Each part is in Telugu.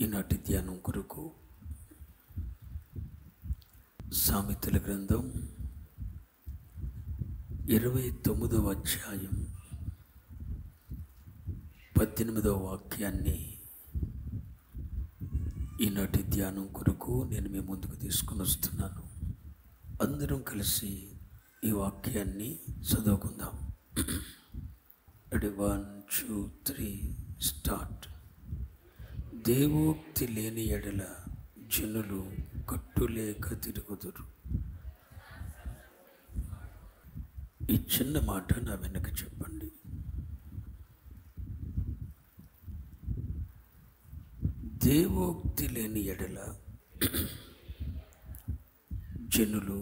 ఈనాటి ధ్యానం కొరకు సామెతల గ్రంథం 29వ అధ్యాయం 18వ వాక్యాన్ని ఈనాటి ధ్యానం కొరకు నేను మీ ముందుకు తీసుకుని వస్తున్నాను. అందరం కలిసి ఈ వాక్యాన్ని చదువుకుందాం. 1, 2, 3 స్టార్ట్. దేవోక్తి లేని ఎడల జనులు కట్టులేక తిరుగుదురు. ఈ చిన్న మాట నా వెనక చెప్పండి. దేవోక్తి లేని ఎడల జనులు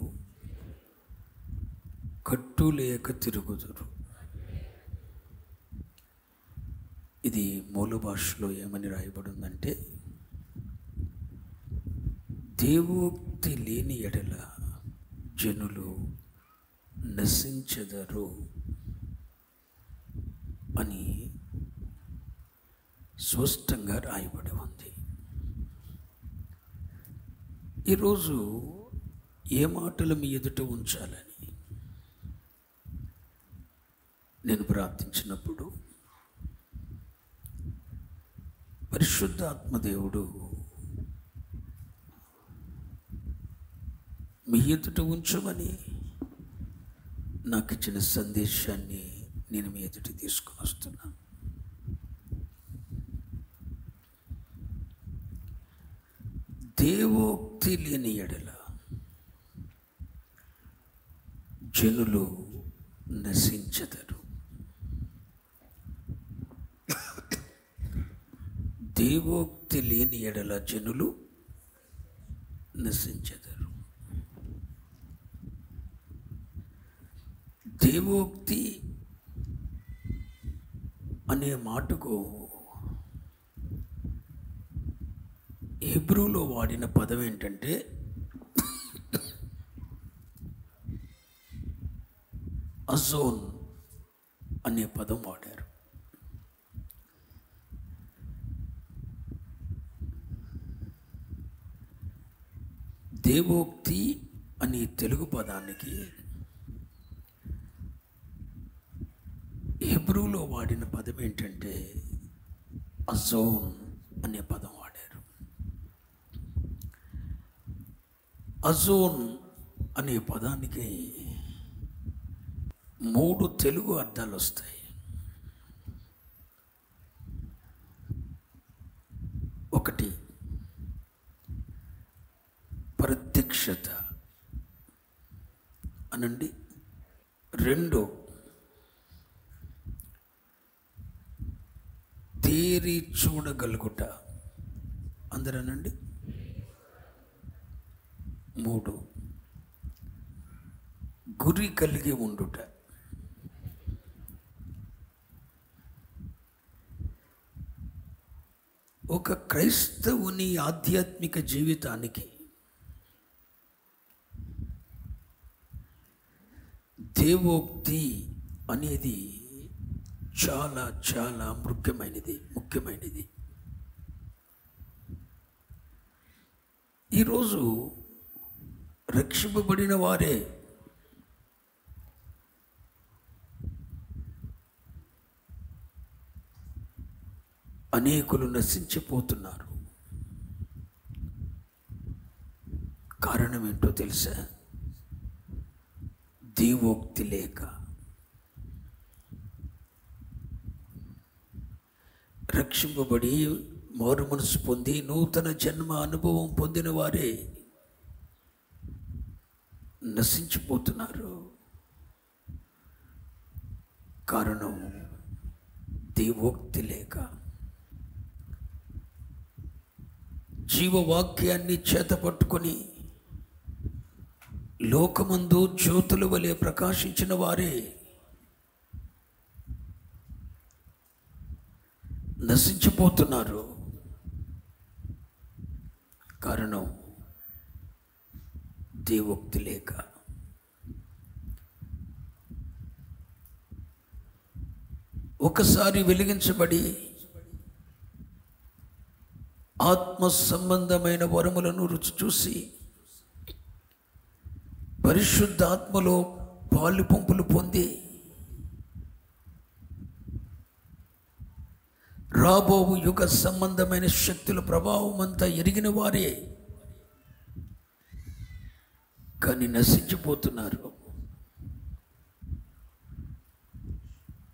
కట్టులేక తిరుగుదురు. ఇది మూల భాషలో ఏమని రాయబడిందంటే, దేవోక్తి లేని ఎడల జనులు నశించెదరు అని స్పష్టంగా రాయబడి ఉంది. ఈరోజు ఏ మాటలు మీ ఎదుట ఉంచాలని నేను ప్రార్థించినప్పుడు పరిశుద్ధాత్మదేవుడు మీ ఎదుట ఉంచమని నాకు ఇచ్చిన సందేశాన్ని నేను మీ ఎదుట తీసుకుని వస్తున్నాను. దేవోక్తి లేని ఎడల జనులు నశించెదరు. దేవోక్తి లేని ఎడల జనులు నశించెదరు. దేవోక్తి అనే మాటకు హెబ్రూలో వాడిన పదం ఏంటంటే అజోన్ అనే పదం వాడారు. దేవోక్తి అనే తెలుగు పదానికి హెబ్రూలో వాడిన పదం ఏంటంటే అజోన్ అనే పదం వాడారు. అజోన్ అనే పదానికి 3 తెలుగు అర్థాలు వస్తాయి. ఒకటి, ప్రత్యక్షత అనండి. 2, తేరి చూడగలుగుట అందరూ అనండి. 3, గురి కలిగి ఉండుట. ఒక క్రైస్తవుని ఆధ్యాత్మిక జీవితానికి దేవోక్తి అనేది చాలా చాలా ముఖ్యమైనది. ఈరోజు రక్షింపబడిన వారే అనేకులు నశించిపోతున్నారు. కారణం ఏంటో తెలుసా? దేవోక్తి లేక. రక్షింపబడి మారు మనసు పొంది నూతన జన్మ అనుభవం పొందిన వారే నశించిపోతున్నారు. కారణం దేవోక్తి లేక. జీవవాక్యాన్ని చేతపట్టుకొని లోకమందు జ్యోతుల వలె ప్రకాశించిన వారే నశించిపోతున్నారు. కారణం దేవోక్తి లేక. ఒకసారి వెలిగించబడి ఆత్మ సంబంధమైన వరములను రుచి చూసి పరిశుద్ధాత్మలో పాలు పంపులు పొంది రాబోవు యుగ సంబంధమైన శక్తుల ప్రభావం అంతా ఎరిగిన వారే కానీ నశించిపోతున్నారు.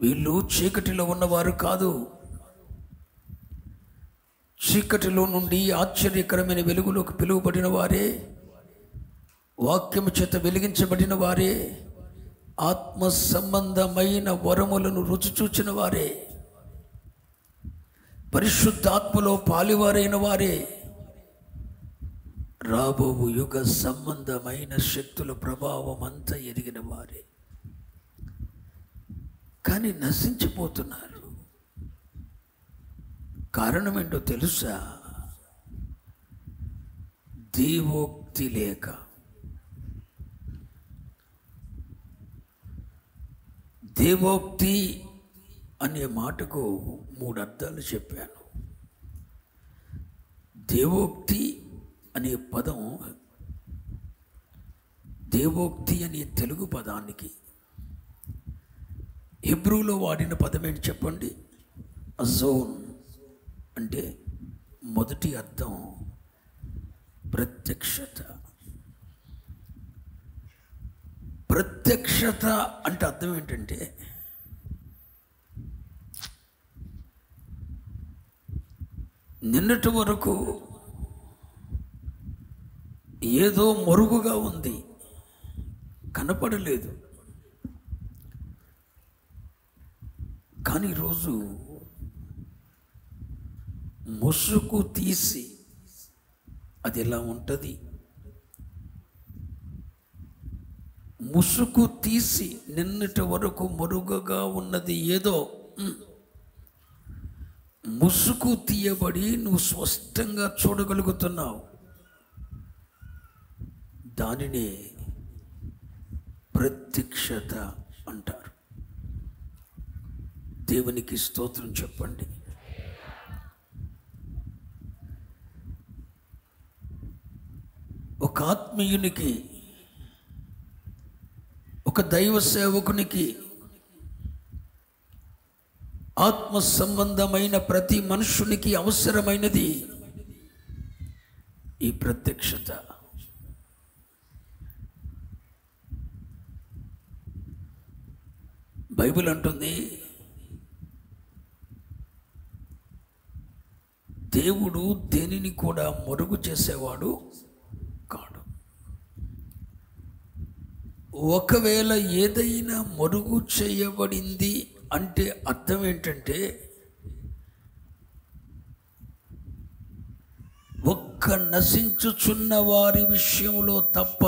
వీళ్ళు చీకటిలో ఉన్నవారు కాదు, చీకటిలో నుండి ఆశ్చర్యకరమైన వెలుగులోకి పిలువబడిన వారే, వాక్యము చేత వెలిగించబడిన వారే, ఆత్మ సంబంధమైన వరములను రుచి చూచిన వారే, పరిశుద్ధాత్మలో పాలివారైన వారే రాబోవు యుగ సంబంధమైన శక్తుల ప్రభావం అంతా ఎరిగిన వారే కానీ నశించిపోతున్నారు. కారణం ఏంటో తెలుసా? దేవోక్తి లేక. దేవోక్తి అనే మాటకు 3 అర్థాలు చెప్పాను. దేవోక్తి అనే పదం, దేవోక్తి అనే తెలుగు పదానికి హెబ్రూలో వాడిన పదం ఏంటి చెప్పండి? అజోన్ అంటే మొదటి అర్థం ప్రత్యక్షత. ప్రత్యక్షత అంటే అర్థం ఏంటంటే నిన్నటి వరకు ఏదో మరుగుగా ఉంది, కనపడలేదు. కానీ ఈరోజు ముసుగు తీసి అది ఎలా ఉంటుంది? ముసుగు తీసి నిన్నటి వరకు మరుగుగా ఉన్నది ఏదో ముసుగు తీయబడి నువ్వు స్పష్టంగా చూడగలుగుతున్నావు. దానిని ప్రత్యక్షత అంటారు. దేవునికి స్తోత్రం చెప్పండి. ఒక ఆత్మీయునికి, ఒక దైవ సేవకునికి, ఆత్మ సంబంధమైన ప్రతి మనుషునికి అవసరమైనది ఈ ప్రత్యక్షత. బైబిల్ అంటుంది, దేవుడు దేనిని కూడా మరుగు చేసేవాడు కాడు. ఒకవేళ ఏదైనా మరుగు చేయబడింది అంటే అర్థం ఏంటంటే ఒక్క నశించుచున్న వారి విషయంలో తప్ప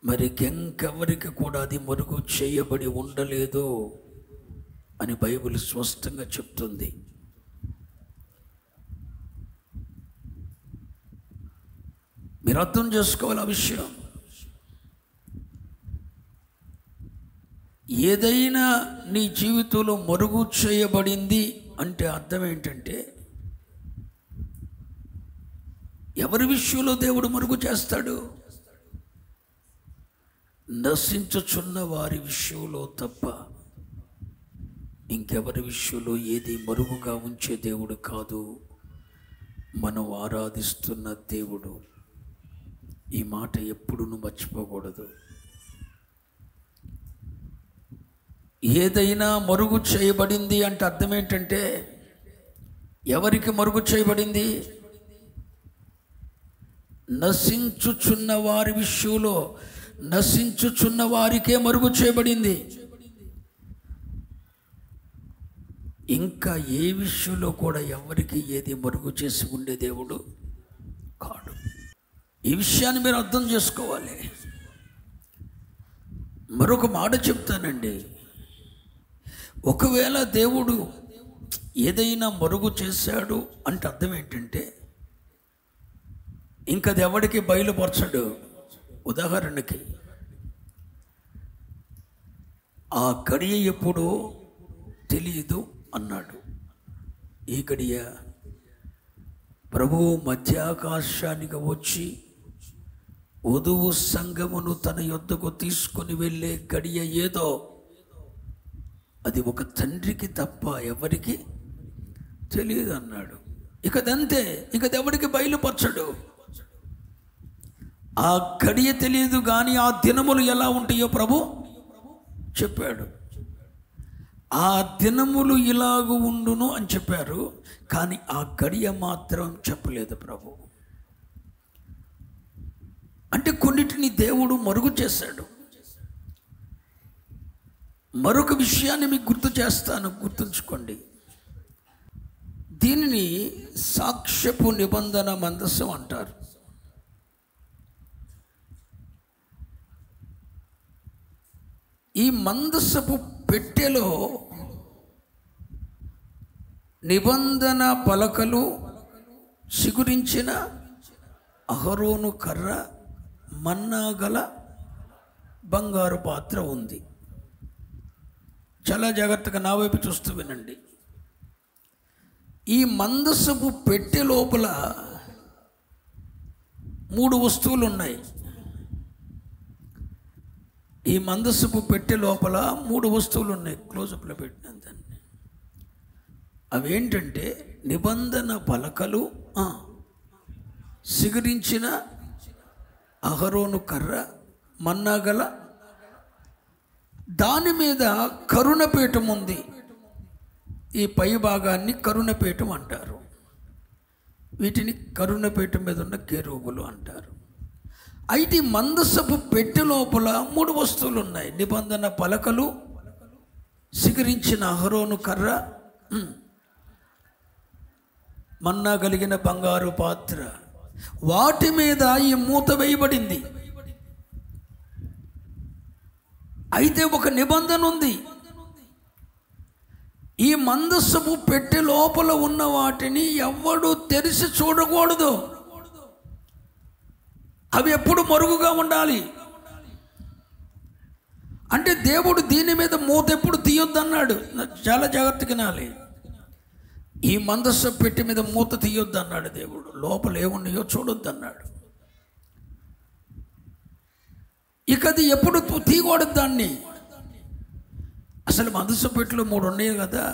మరి ఇంకెవరికి కూడా అది మరుగు చేయబడి ఉండలేదు అని బైబిల్ స్పష్టంగా చెప్తుంది. మీరు అర్థం చేసుకోవాలి ఆ విషయం. ఏదైనా నీ జీవితంలో మరుగు చేయబడింది అంటే అర్థం ఏంటంటే ఎవరి విషయంలో దేవుడు మరుగు చేస్తాడు? నశించుచున్న వారి విషయంలో తప్ప ఇంకెవరి విషయంలో ఏది మరుగుగా ఉంచే దేవుడు కాదు మనం ఆరాధిస్తున్న దేవుడు. ఈ మాట ఎప్పుడు నువ్వు మర్చిపోకూడదు. ఏదైనా మరుగు చేయబడింది అంటే అర్థం ఏంటంటే ఎవరికి మరుగు చేయబడింది? నశించుచున్న వారి విషయంలో నశించుచున్న వారికే మరుగు చేయబడింది. ఇంకా ఏ విషయంలో కూడా ఎవరికి ఏది మరుగు చేసి ఉండే దేవుడు కాడు. ఈ విషయాన్ని మీరు అర్థం చేసుకోవాలి. మరొక మాట చెప్తానండి. ఒకవేళ దేవుడు ఏదైనా మరుగు చేశాడు అంటే అర్థం ఏంటంటే ఇంకది ఎవరికి బయలుపరచడు. ఉదాహరణకి ఆ గడియ ఎప్పుడో తెలియదు అన్నాడు. ఈ గడియ ప్రభువు మధ్యాకాశానికి వచ్చి వధువు సంఘమును తన యొద్దకు తీసుకొని వెళ్ళే గడియ ఏదో అది ఒక తండ్రికి తప్ప ఎవరికి తెలియదు అన్నాడు. ఇకదంతే, ఇకదెవరికి బయలుపరచడు. ఆ గడియ తెలియదు కానీ ఆ దినములు ఎలా ఉంటాయో ప్రభు చెప్పాడు. ఆ దినములు ఇలాగూ ఉండును అని చెప్పారు, కానీ ఆ గడియ మాత్రం చెప్పలేదు ప్రభు. అంటే కొన్నిటిని దేవుడు మరుగు చేశాడు. మరొక విషయాన్ని మీకు గుర్తు చేస్తాను, గుర్తుంచుకోండి. దీనిని సాక్ష్యపు నిబంధన మందసం అంటారు. ఈ మందసపు పెట్టెలో నిబంధన పలకలు, చిగురించిన అహరోను కర్ర, మన్నా గల బంగారు పాత్ర ఉంది. చాలా జాగ్రత్తగా నా వైపు చూస్తూ వినండి. ఈ మందసపు పెట్టె లోపల 3 వస్తువులు ఉన్నాయి. ఈ మందసపు పెట్టె లోపల 3 వస్తువులు ఉన్నాయి. క్లోజప్లో పెట్టిన దాన్ని. అవేంటంటే నిబంధన పలకలు, సిగురించిన అహరోను కర్ర, మన్నాగల, దాని మీద కరుణపీఠం ఉంది. ఈ పై భాగాన్ని కరుణపీఠం అంటారు. వీటిని కరుణపీఠం మీద ఉన్న కెరూబులు అంటారు. అయితే మందసపు పెట్టె లోపల 3 వస్తువులు ఉన్నాయి. నిబంధన పలకలు, సిగురించిన అహరోను కర్ర, మన్నా కలిగిన బంగారు పాత్ర. వాటి మీద ఈ మూత వేయబడింది. అయితే ఒక నిబంధన ఉంది. ఈ మందసపు పెట్టె లోపల ఉన్న వాటిని ఎవ్వడు తెరిచి చూడకూడదు. అవి ఎప్పుడు మరుగుగా ఉండాలి. అంటే దేవుడు దీని మీద మూత ఎప్పుడు తీయొద్దన్నాడు. చాలా జాగ్రత్తగా వినాలి. ఈ మందసపు పెట్టె మీద మూత తీయొద్దు అన్నాడు దేవుడు. లోపల ఏమున్నాయో చూడొద్దు అన్నాడు. ఇక అది ఎప్పుడు తీయకూడదు దాన్ని. అసలు మందసపు పెట్టెలో 3 ఉన్నాయి కదా,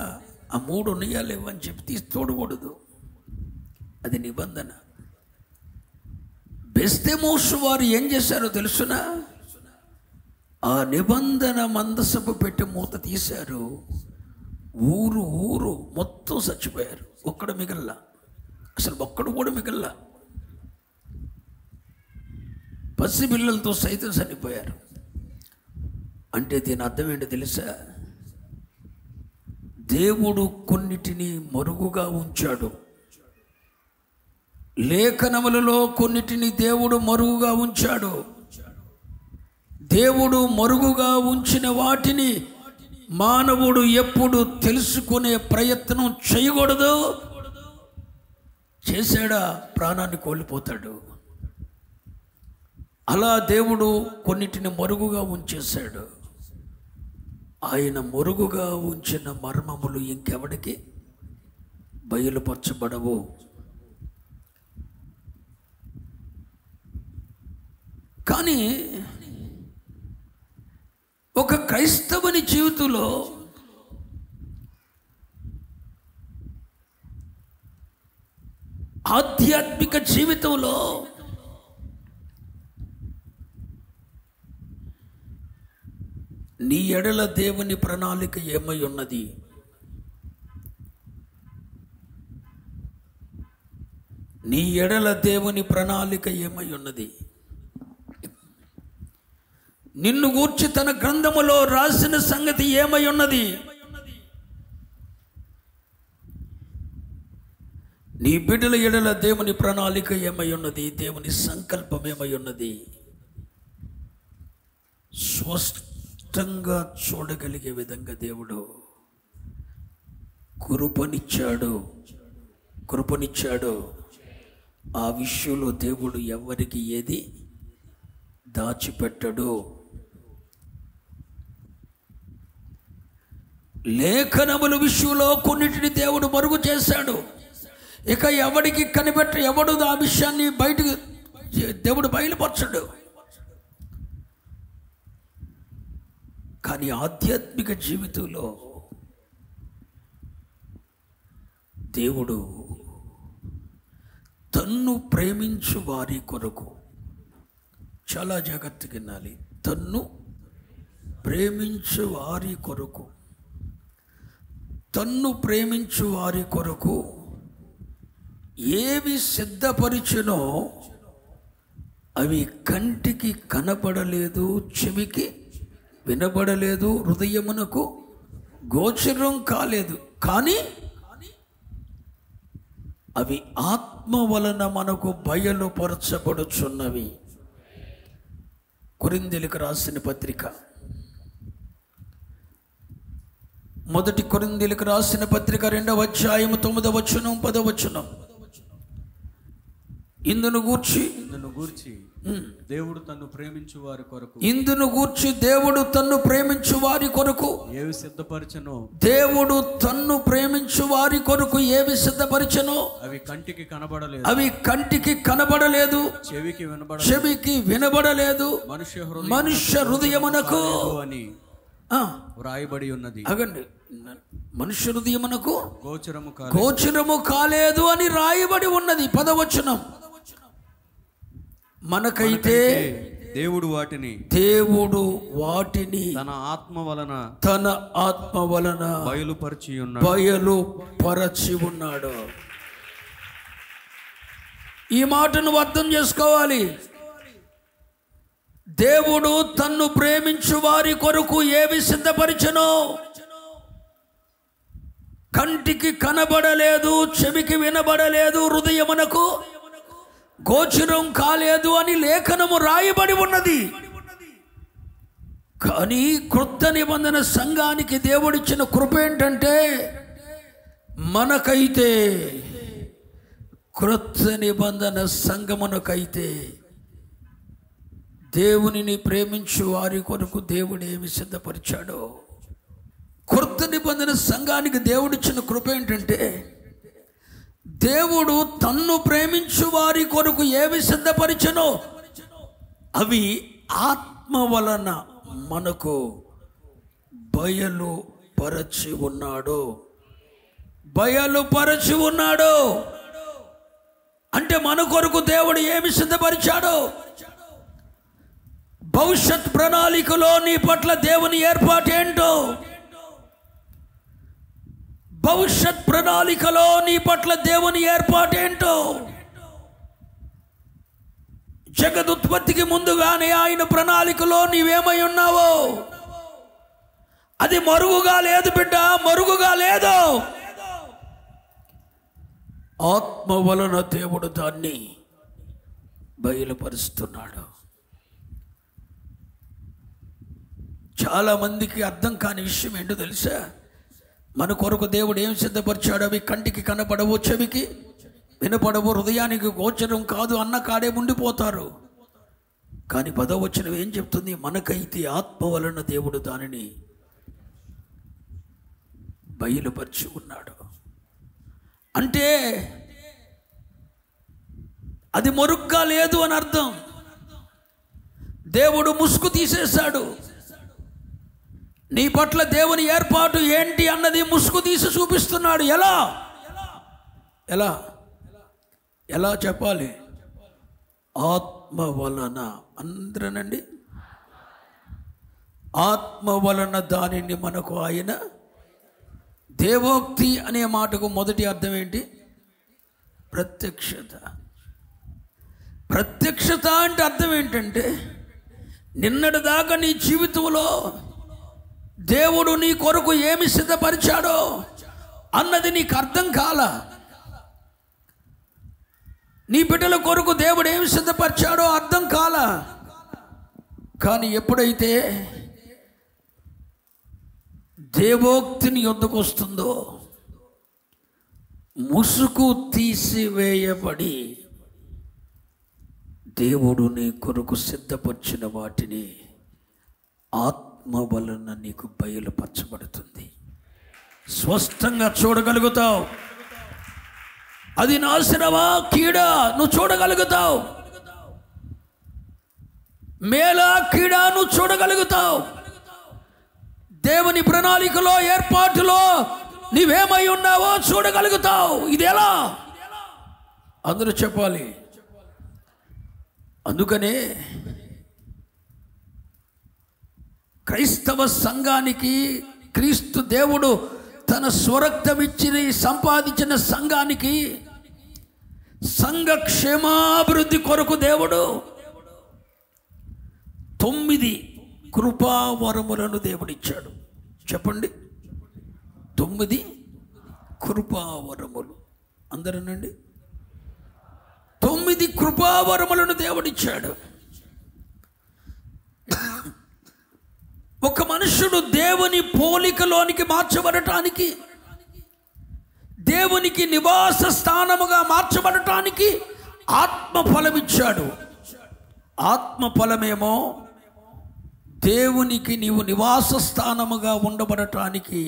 ఆ 3 ఉన్నాయా లేవని చెప్పి తీసి చూడకూడదు. అది నిబంధన. బెస్తెమోసు వారు ఏం చేశారో తెలుసునా? ఆ నిబంధన మందసపు పెట్టె మూత తీశారు. ఊరు మొత్తం చచ్చిపోయారు. ఒక్కడు మిగల్లా. అసలు ఒక్కడు కూడా మిగల్లా. పసిపిల్లలతో సైతం చనిపోయారు. అంటే దీని అర్థం ఏంటో తెలుసా? దేవుడు కొన్నిటిని మరుగుగా ఉంచాడు. లేఖనములలో కొన్నిటిని దేవుడు మరుగుగా ఉంచాడు. దేవుడు మరుగుగా ఉంచిన వాటిని మానవుడు ఎప్పుడు తెలుసుకునే ప్రయత్నం చేయకూడదు. చేశాడా ప్రాణాన్ని కోల్పోతాడు. అలా దేవుడు కొన్నిటిని మరుగుగా ఉంచేశాడు. ఆయన మరుగుగా ఉంచిన మర్మములు ఇంకెవడికి బయలుపరచబడవు. కానీ ఒక క్రైస్తవుని జీవితంలో ఆధ్యాత్మిక జీవితంలో నీ ఎడల దేవుని ప్రణాళిక ఏమై ఉన్నది? నీ ఎడల దేవుని ప్రణాళిక ఏమై ఉన్నది? నిన్ను గూర్చి తన గ్రంథములో రాసిన సంగతి ఏమై ఉన్నది? నీ బిడ్డల ఎడల దేవుని ప్రణాళిక ఏమై ఉన్నది? దేవుని సంకల్పం ఏమై ఉన్నది? స్పష్టంగా చూడగలిగే విధంగా దేవుడు కృపనిచ్చాడు. ఆ విషయంలో దేవుడు ఎవరికి ఏది దాచిపెట్టడు. లేఖనముల విషయంలో కొన్నిటిని దేవుడు మరుగు చేశాడు. ఇక ఎవడికి ఎవడు ఆ విషయాన్ని బయటకు దేవుడు బయలుపరచడు. కానీ ఆధ్యాత్మిక జీవితంలో దేవుడు తన్ను ప్రేమించు వారి కొరకు, చాలా జాగ్రత్తగా వినాలి, తన్ను ప్రేమించు వారి కొరకు, తన్ను ప్రేమించు వారి కొరకు ఏవి సిద్ధపరిచినో అవి కంటికి కనపడలేదు, చెవికి వినబడలేదు, హృదయమునకు గోచరం కాలేదు, కానీ అవి ఆత్మ వలన మనకు బయలుపరచబడుచున్నవి. కొరింథీయులకు రాసిన పత్రిక, మొదటి కొరింథీయులకు రాసిన పత్రిక 2వ అధ్యాయము 9వ వచనం 10వ వచనం. ఇందును గూర్చి దేవుడు తన్ను ప్రేమించు వారి కొరకు, ఇందును గూర్చి దేవుడు తన్ను ప్రేమించు వారి కొరకు ఏవి సిద్ధపరచనో, దేవుడు తన్ను ప్రేమించు వారి కొరకు ఏవి సిద్ధపరచనో అవి కంటికి కనబడలేదు, అవి కంటికి కనబడలేదు, చెవికి వినబడలేదు, మనుష్య హృదయమునకు అని వ్రాయబడి ఉన్నది. అగండి, మనుష్య హృదయమునకు గోచరము కాలేదు అని రాయబడి ఉన్నది. 10వ వచనం. మనకైతే దేవుడు వాటిని తన ఆత్మ వలన బయలుపరచి ఉన్నాడు. ఈ మాటను అర్థం చేసుకోవాలి. దేవుడు తన్ను ప్రేమించు వారి కొరకు ఏవి సిద్ధపరిచెనో కంటికి కనబడలేదు, చెవికి వినబడలేదు, హృదయమునకు గోచరం కాలేదు అని లేఖనము రాయబడి ఉన్నది. కానీ క్రొత్త నిబంధన సంఘానికి దేవుడిచ్చిన కృప ఏంటంటే, మనకైతే క్రొత్త నిబంధన సంఘమునకైతే దేవునిని ప్రేమించు వారి కొరకు దేవుడు ఏమి సిద్ధపరిచాడో, క్రొత్త నిబంధన సంఘానికి దేవుడిచ్చిన కృప ఏంటంటే, దేవుడు తన్ను ప్రేమించు వారి కొరకు ఏవి సిద్ధపరిచెనో అవి ఆత్మ వలన మనకు బయలుపరచి ఉన్నాడు. అంటే మన కొరకు దేవుడు ఏమి సిద్ధపరిచాడో, భవిష్యత్ ప్రణాళికలో నీ పట్ల దేవుని ఏర్పాటు ఏంటో, భవిష్యత్ ప్రణాళికలో నీ పట్ల దేవుని ఏర్పాటేంటో, జగదుత్పత్తికి ముందుగానే ఆయన ప్రణాళికలో నీవేమై ఉన్నావో అది మరుగుగా లేదు బిడ్డ, మరుగుగా లేదు. ఆత్మ వలన దేవుడు దాన్ని బయలుపరుస్తున్నాడు. చాలా మందికి అర్థం కాని విషయం ఏంటో తెలుసా? మన కొరకు దేవుడు ఏం సిద్ధపరిచాడు అవి కంటికి కనపడవు, చెవికి వినపడవు, హృదయానికి గోచరం కాదు అన్న కాడే ఉండిపోతారు. కానీ 10వ వచనం ఏం చెప్తుంది? మనకైతే ఆత్మ వలన దేవుడు దానిని బయలుపరిచి ఉన్నాడు. అంటే అది మరుగ్గా లేదు అని అర్థం. దేవుడు ముసుగు తీసేశాడు. నీ పట్ల దేవుని ఏర్పాటు ఏంటి అన్నది ముసుగు తీసి చూపిస్తున్నాడు. ఎలా చెప్పాలి? ఆత్మ వలన. అందరనండి, ఆత్మ వలన దానిని మనకు ఆయన. దేవోక్తి అనే మాటకు మొదటి అర్థం ఏంటి? ప్రత్యక్షత. ప్రత్యక్షత అంటే అర్థం ఏంటంటే, నిన్నటి దాకా నీ జీవితంలో దేవుడు నీ కొరకు ఏమి సిద్ధపరిచాడో అన్నది నీకు అర్థం కాల. నీ బిడ్డల కొరకు దేవుడు ఏమి సిద్ధపరిచాడో అర్థం కాల. కానీ ఎప్పుడైతే దేవోక్తిని యొద్దకు వస్తుందో ముసుగు తీసివేయబడి దేవుడు నీ కొరకు సిద్ధపరిచిన వాటిని ఆత్మ వలన నీకు బయలుపరచబడుతుంది. స్పష్టంగా చూడగలుగుతావు. అది నాశనమా కీడా నువ్వు చూడగలుగుతావు. మేలా కీడా నువ్వు చూడగలుగుతావు. దేవుని ప్రణాళికలో ఏర్పాటులో నీవేమై ఉన్నావో చూడగలుగుతావు. ఇది ఎలా? అందరూ చెప్పాలి. అందుకనే క్రైస్తవ సంఘానికి క్రీస్తు దేవుడు తన స్వరక్తమిచ్చి సంపాదించిన సంఘానికి సంఘ క్షేమాభివృద్ధి కొరకు దేవుడు 9 కృపావరములను దేవుడిచ్చాడు. చెప్పండి, 9 కృపావరములు. అందరనండి, 9 కృపావరములను దేవుడిచ్చాడు. ఒక మనుషుడు దేవుని పోలికలోనికి మార్చబడటానికి, దేవునికి నివాస స్థానముగా మార్చబడటానికి ఆత్మఫలం ఇచ్చాడు. ఆత్మఫలమేమో దేవునికి నీవు నివాస స్థానముగా ఉండబడటానికి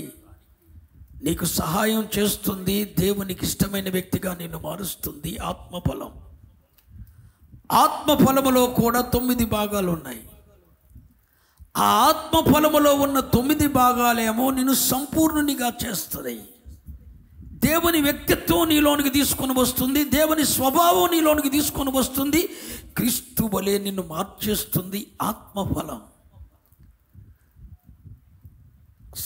నీకు సహాయం చేస్తుంది. దేవునికి ఇష్టమైన వ్యక్తిగా నిన్ను మారుస్తుంది. ఆత్మఫలం. ఆత్మఫలములో కూడా 9 భాగాలు ఉన్నాయి. ఆ ఆత్మఫలములో ఉన్న 9 భాగాలేమో నిన్ను సంపూర్ణునిగా చేస్తుంది. దేవుని వ్యక్తిత్వం నీలోనికి తీసుకొని వస్తుంది. దేవుని స్వభావం నీలోనికి తీసుకొని వస్తుంది. క్రీస్తు వలె నిన్ను మార్చేస్తుంది. ఆత్మఫలం.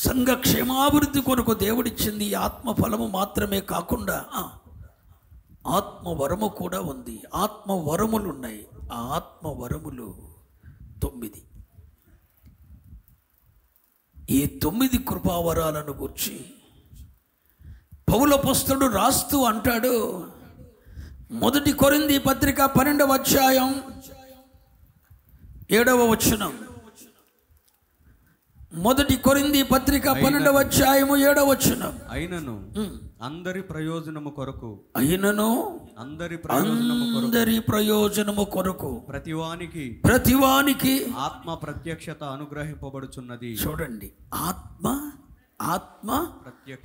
సంఘ క్షేమాభివృద్ధి కొరకు దేవుడిచ్చింది ఆత్మఫలము మాత్రమే కాకుండా ఆత్మవరము కూడా ఉంది. ఆత్మవరములు ఉన్నాయి. ఆ ఆత్మవరములు 9. ఈ 9 కృపావరాలను గురించి పౌలు అపోస్తలుడు రాస్తూ అంటాడు. 1 కొరింథీ పత్రిక 12వ అధ్యాయం 7వ వచనం. 1 కొరింథీ పత్రిక 12వ అధ్యాయము 7వ వచనం. అయినను అందరి ప్రయోజనము కొరకు, అందరి ప్రయోజనము కొరకు ప్రతివానికి ఆత్మ ప్రత్యక్షత అనుగ్రహింపబడుచున్నది. చూడండి, ఆత్మ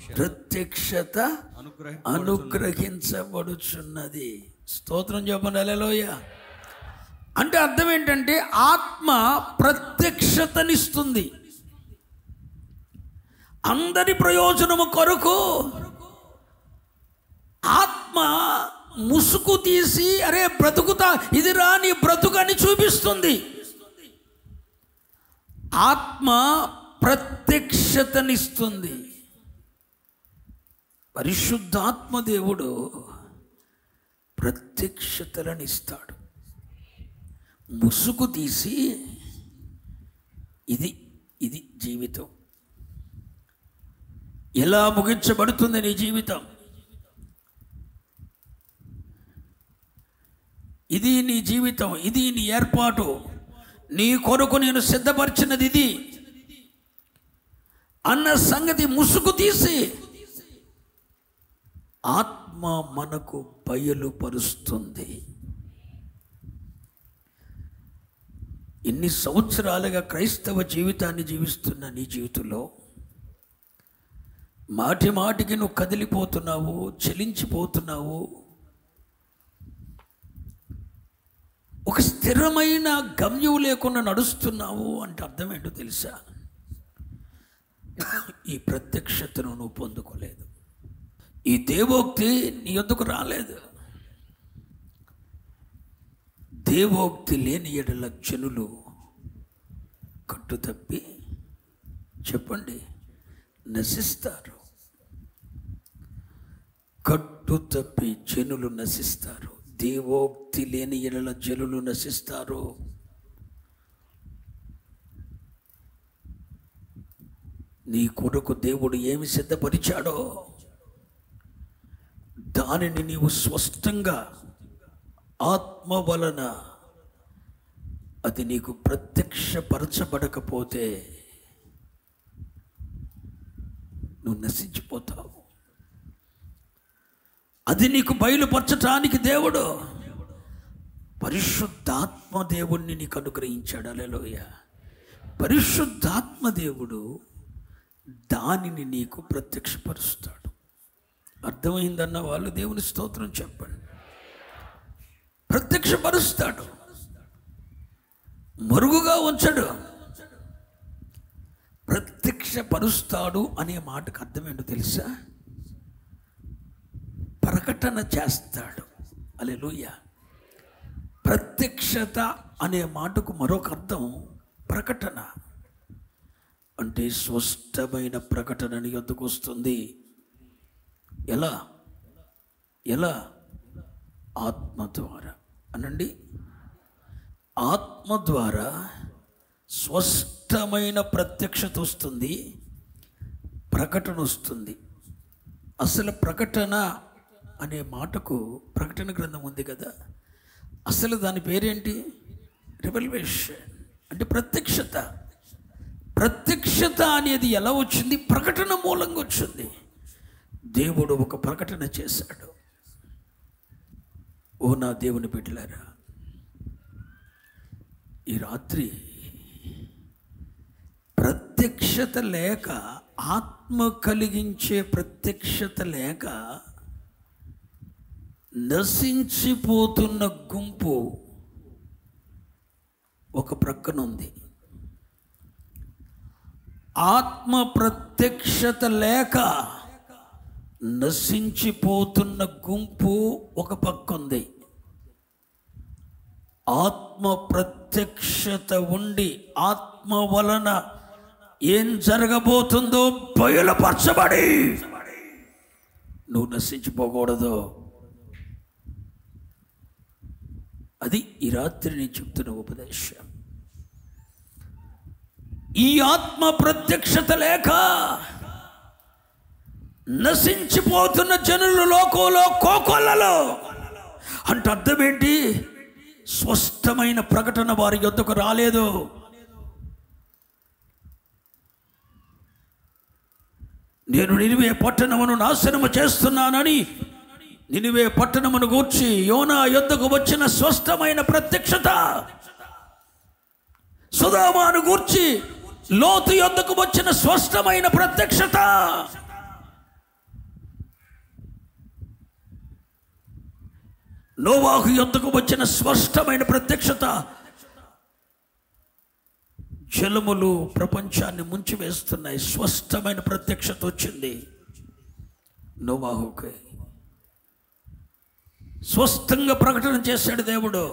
ప్రత్యక్షత అనుగ్రహించబడుచున్నది. స్తోత్రం చెప్పండి. హల్లెలూయా. అంటే అర్థం ఏంటంటే ఆత్మ ప్రత్యక్షతనిస్తుంది. అందరి ప్రయోజనము కొరకు ఆత్మ ముసుగు తీసి అరే బ్రతుకుతా, ఇది రాని బ్రతుకని చూపిస్తుంది. ఆత్మ ప్రత్యక్షతనిస్తుంది. పరిశుద్ధాత్మ దేవుడు ప్రత్యక్షతలను ఇస్తాడు. ముసుగు తీసి ఇది జీవితం, ఎలా ముగించబడుతుంది నీ జీవితం, ఇది నీ జీవితం, ఇది నీ ఏర్పాటు, నీ కొరకు నేను సిద్ధపరిచినది ఇది అన్న సంగతి ముసుగు తీసి ఆత్మ మనకు బయలుపరుస్తుంది. ఎన్ని సంవత్సరాలుగా క్రైస్తవ జీవితాన్ని జీవిస్తున్న నీ జీవితంలో మాటి మాటికి నువ్వు కదిలిపోతున్నావు, చలించిపోతున్నావు. ఒక స్థిరమైన గమ్యం లేకుండా నడుస్తున్నావు అంటే అర్థం ఏంటో తెలుసా? ఈ ప్రత్యక్షతను నువ్వు పొందుకోలేదు. ఈ దేవోక్తి నీ యొద్దకు రాలేదు. దేవోక్తి లేని ఎడల జనులు కట్టుతప్పి చెప్పండి నశిస్తారు. కట్టుతప్పి జనులు నశిస్తారు. దేవోక్తి లేని ఎడల జనులు నశిస్తారు. నీ కొరకు దేవుడు ఏమి సిద్ధపరిచాడో దానిని నీవు స్పష్టంగా ఆత్మ వలన అది నీకు ప్రత్యక్షపరచబడకపోతే నువ్వు నశించిపోతావు. అది నీకు బయలుపరచటానికి దేవుడు పరిశుద్ధాత్మ దేవుణ్ణి నీకు అనుగ్రహించాడు. హల్లెలూయా. పరిశుద్ధాత్మ దేవుడు దానిని నీకు ప్రత్యక్షపరుస్తాడు. అర్థమైందన్న వాళ్ళు దేవుని స్తోత్రం చెప్పండి. ప్రత్యక్షపరుస్తాడు, మరుగుగా ఉంచడు. ప్రత్యక్షపరుస్తాడు అనే మాటకు అర్థం ఏంటో తెలుసా? ప్రకటన చేస్తాడు. హల్లెలూయా. ప్రత్యక్షత అనే మాటకు మరొక అర్థం ప్రకటన. అంటే స్పష్టమైన ప్రకటన నీ వద్దకు వస్తుంది. ఎలా? ఆత్మ ద్వారా. అనండి, ఆత్మ ద్వారా స్పష్టమైన ప్రత్యక్షత వస్తుంది, ప్రకటన వస్తుంది. అసలు ప్రకటన అనే మాటకు ప్రకటన గ్రంథం ఉంది కదా, అసలు దాని పేరేంటి? రెవల్యూషన్. అంటే ప్రత్యక్షత. ప్రత్యక్షత అనేది ఎలా వచ్చింది? ప్రకటన మూలంగా వచ్చింది. దేవుడు ఒక ప్రకటన చేశాడు. ఓ నా దేవుని బిడ్డలారా, ఈ రాత్రి ప్రత్యక్షత లేక, ఆత్మ కలిగించే ప్రత్యక్షత లేక నశించిపోతున్న గుంపు ఒక ప్రక్కన ఉంది. ఆత్మ ప్రత్యక్షత లేక నశించిపోతున్న గుంపు ఒక పక్క ఉంది. ఆత్మ ప్రత్యక్షత ఉండి ఆత్మ వలన ఏం జరగబోతుందో బయలుపరచబడి నువ్వు నశించిపోకూడదు. అది ఈ రాత్రి నేను చెప్తున్న ఉపదేశం. ఈ ఆత్మ ప్రత్యక్షత లేక నశించిపోతున్న జనులు లోకంలో కోకొల్లలో. అంటే అర్థం ఏంటి? స్పష్టమైన ప్రకటన వారి యొద్దకు రాలేదు. నేను నినివే పట్టణమును నాశనము చేస్తున్నానని నినివే పట్టణమును గూర్చి యోనా యొద్దకు వచ్చిన స్పష్టమైన ప్రత్యక్షత, సొదొమను గూర్చి లోతు యొద్దకు వచ్చిన స్పష్టమైన ప్రత్యక్షత, నోవాహు యొద్దకు వచ్చిన స్పష్టమైన ప్రత్యక్షత, జలములు ప్రపంచాన్ని ముంచివేస్తున్నాయి. స్పష్టమైన ప్రత్యక్షత వచ్చింది నోవాహుకి. స్పష్టంగా ప్రకటన చేశాడు దేవుడు.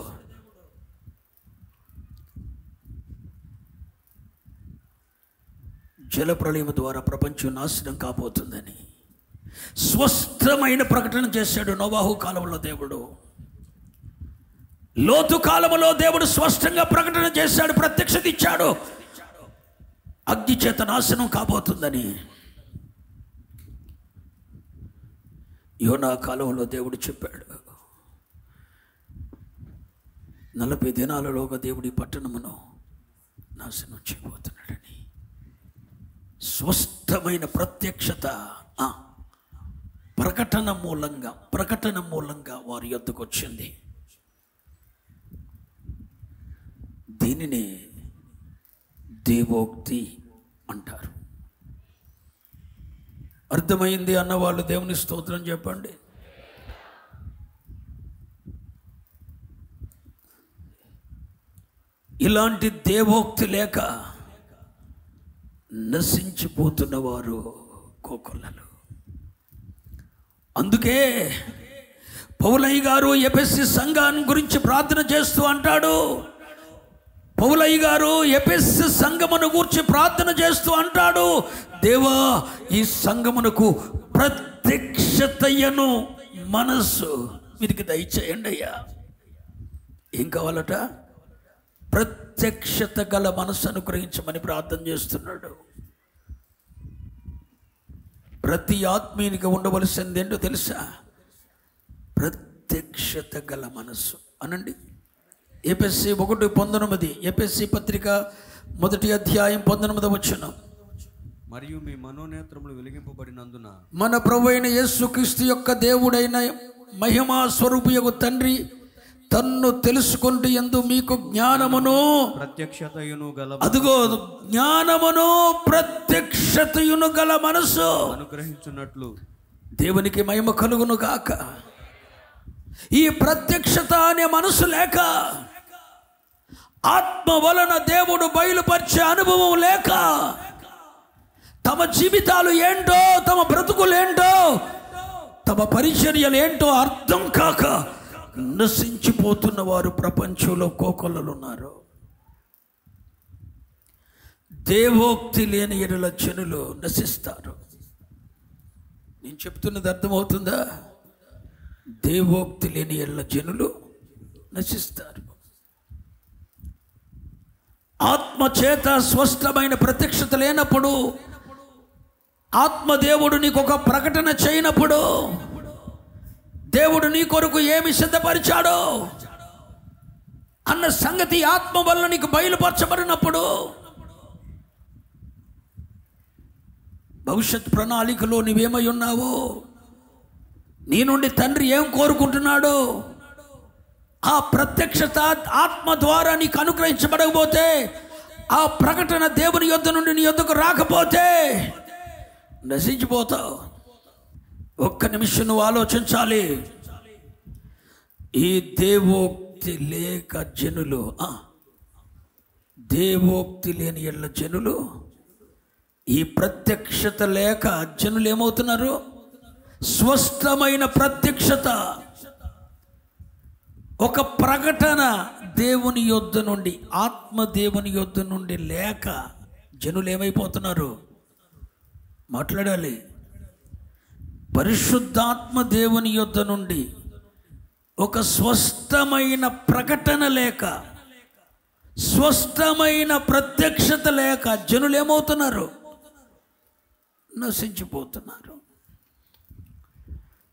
జలప్రళయం ద్వారా ప్రపంచం నాశనం కాబోతుందని స్పష్టమైన ప్రకటన చేశాడు నోవాహు కాలంలో దేవుడు. లోతు కాలంలో దేవుడు స్పష్టంగా ప్రకటన చేశాడు, ప్రత్యక్షత ఇచ్చాడు, అగ్ని చేత నాశనం కాబోతుందని. యోనా కాలంలో దేవుడు చెప్పాడు, 40 దినాలలోగా దేవుడి పట్టణమును నాశనం చేయబోతున్నాడని. స్పష్టమైన ప్రత్యక్షత ప్రకటన మూలంగా వారి యొద్దకు వచ్చింది. దీనిని దేవోక్తి అంటారు. అర్థమైంది అన్నవాళ్ళు దేవుని స్తోత్రం చెప్పండి. ఇలాంటి దేవోక్తి లేక నశించిపోతున్న వారు కోకొల్లలు. అందుకే పౌలయ్య గారు ఎఫెసీ సంఘాన్ని గురించి ప్రార్థన చేస్తూ అంటాడు. పౌలయ్య గారు ఎఫెసీ సంఘమును గురించి ప్రార్థన చేస్తూ అంటాడు, దేవా ఈ సంఘమునకు ప్రత్యక్షతయను మనస్సు వీరికి దయచేయండి అయ్యా. ఏం కావాలట? ప్రత్యక్షత గల మనస్సు అనుగ్రహించమని ప్రార్థన చేస్తున్నాడు. ప్రతి ఆత్మీయునికి ఉండవలసింది ఏంటో తెలుసా? ప్రత్యక్షత గల మనస్సు. అనండి, ఎఫెసీ 1:19, ఎఫెసీ పత్రిక 1వ అధ్యాయం 19వ వచనం. మరియు మీ మనోనేత్రములు వెలిగింపబడినందున మన ప్రభువైన యేసుక్రీస్తు యొక్క దేవుడైన మహిమా స్వరూపియగు తండ్రి తన్ను తెలుసుకుంటూ యందు మీకు జ్ఞానమును ప్రత్యక్షతయును గల, అదుగో జ్ఞానమును ప్రత్యక్షతయును గల మనసు అనుగ్రహించున్నట్లు దేవునికి మహిమ కలుగును గాక. ఈ ప్రత్యక్షత అనే మనసు లేక, ఆత్మ వలన దేవుడు బయలుపరిచే అనుభవం లేక, తమ జీవితాలు ఏంటో, తమ బ్రతుకులేంటో, తమ పరిచర్యలు ఏంటో అర్థం కాక నశించిపోతున్న వారు ప్రపంచంలో కోకొల్లలు ఉన్నారు. దేవోక్తి లేని ఎడల జనులు నశిస్తారు. నేను చెప్తున్నది అర్థమవుతుందా? దేవోక్తి లేని ఎడల జనులు నశిస్తారు. ఆత్మచేత స్పష్టమైన ప్రత్యక్షత లేనప్పుడు, ఆత్మదేవుడు నీకు ఒక ప్రకటన చేయనప్పుడు, దేవుడు నీ కొరకు ఏమి సిద్ధపరిచాడో అన్న సంగతి ఆత్మ వల్ల నీకు బయలుపరచబడినప్పుడు, భవిష్యత్ ప్రణాళికలో నీవేమై ఉన్నావో, నీ నుండి తండ్రి ఏం కోరుకుంటున్నాడో, ఆ ప్రత్యక్షత ఆత్మ ద్వారా నీకు అనుగ్రహించబడకపోతే, ఆ ప్రకటన దేవుని యొద్ద నుండి నీ యొద్దకు రాకపోతే నశించిపోతావు. ఒక్క నిమిషం నువ్వు ఆలోచించాలి. ఈ దేవోక్తి లేక జనులు, దేవోక్తి లేని ఎళ్ళ జనులు, ఈ ప్రత్యక్షత లేక జనులు ఏమవుతున్నారు? స్పష్టమైన ప్రత్యక్షత, ఒక ప్రకటన దేవుని యొద్ద నుండి, ఆత్మ దేవుని యొద్ద నుండి లేక జనులు ఏమైపోతున్నారు? మాట్లాడాలి. పరిశుద్ధాత్మ దేవుని యొద్ద నుండి ఒక స్పష్టమైన ప్రకటన లేక, స్పష్టమైన ప్రత్యక్షత లేక జనులు ఏమవుతున్నారు? నశించిపోతున్నారు.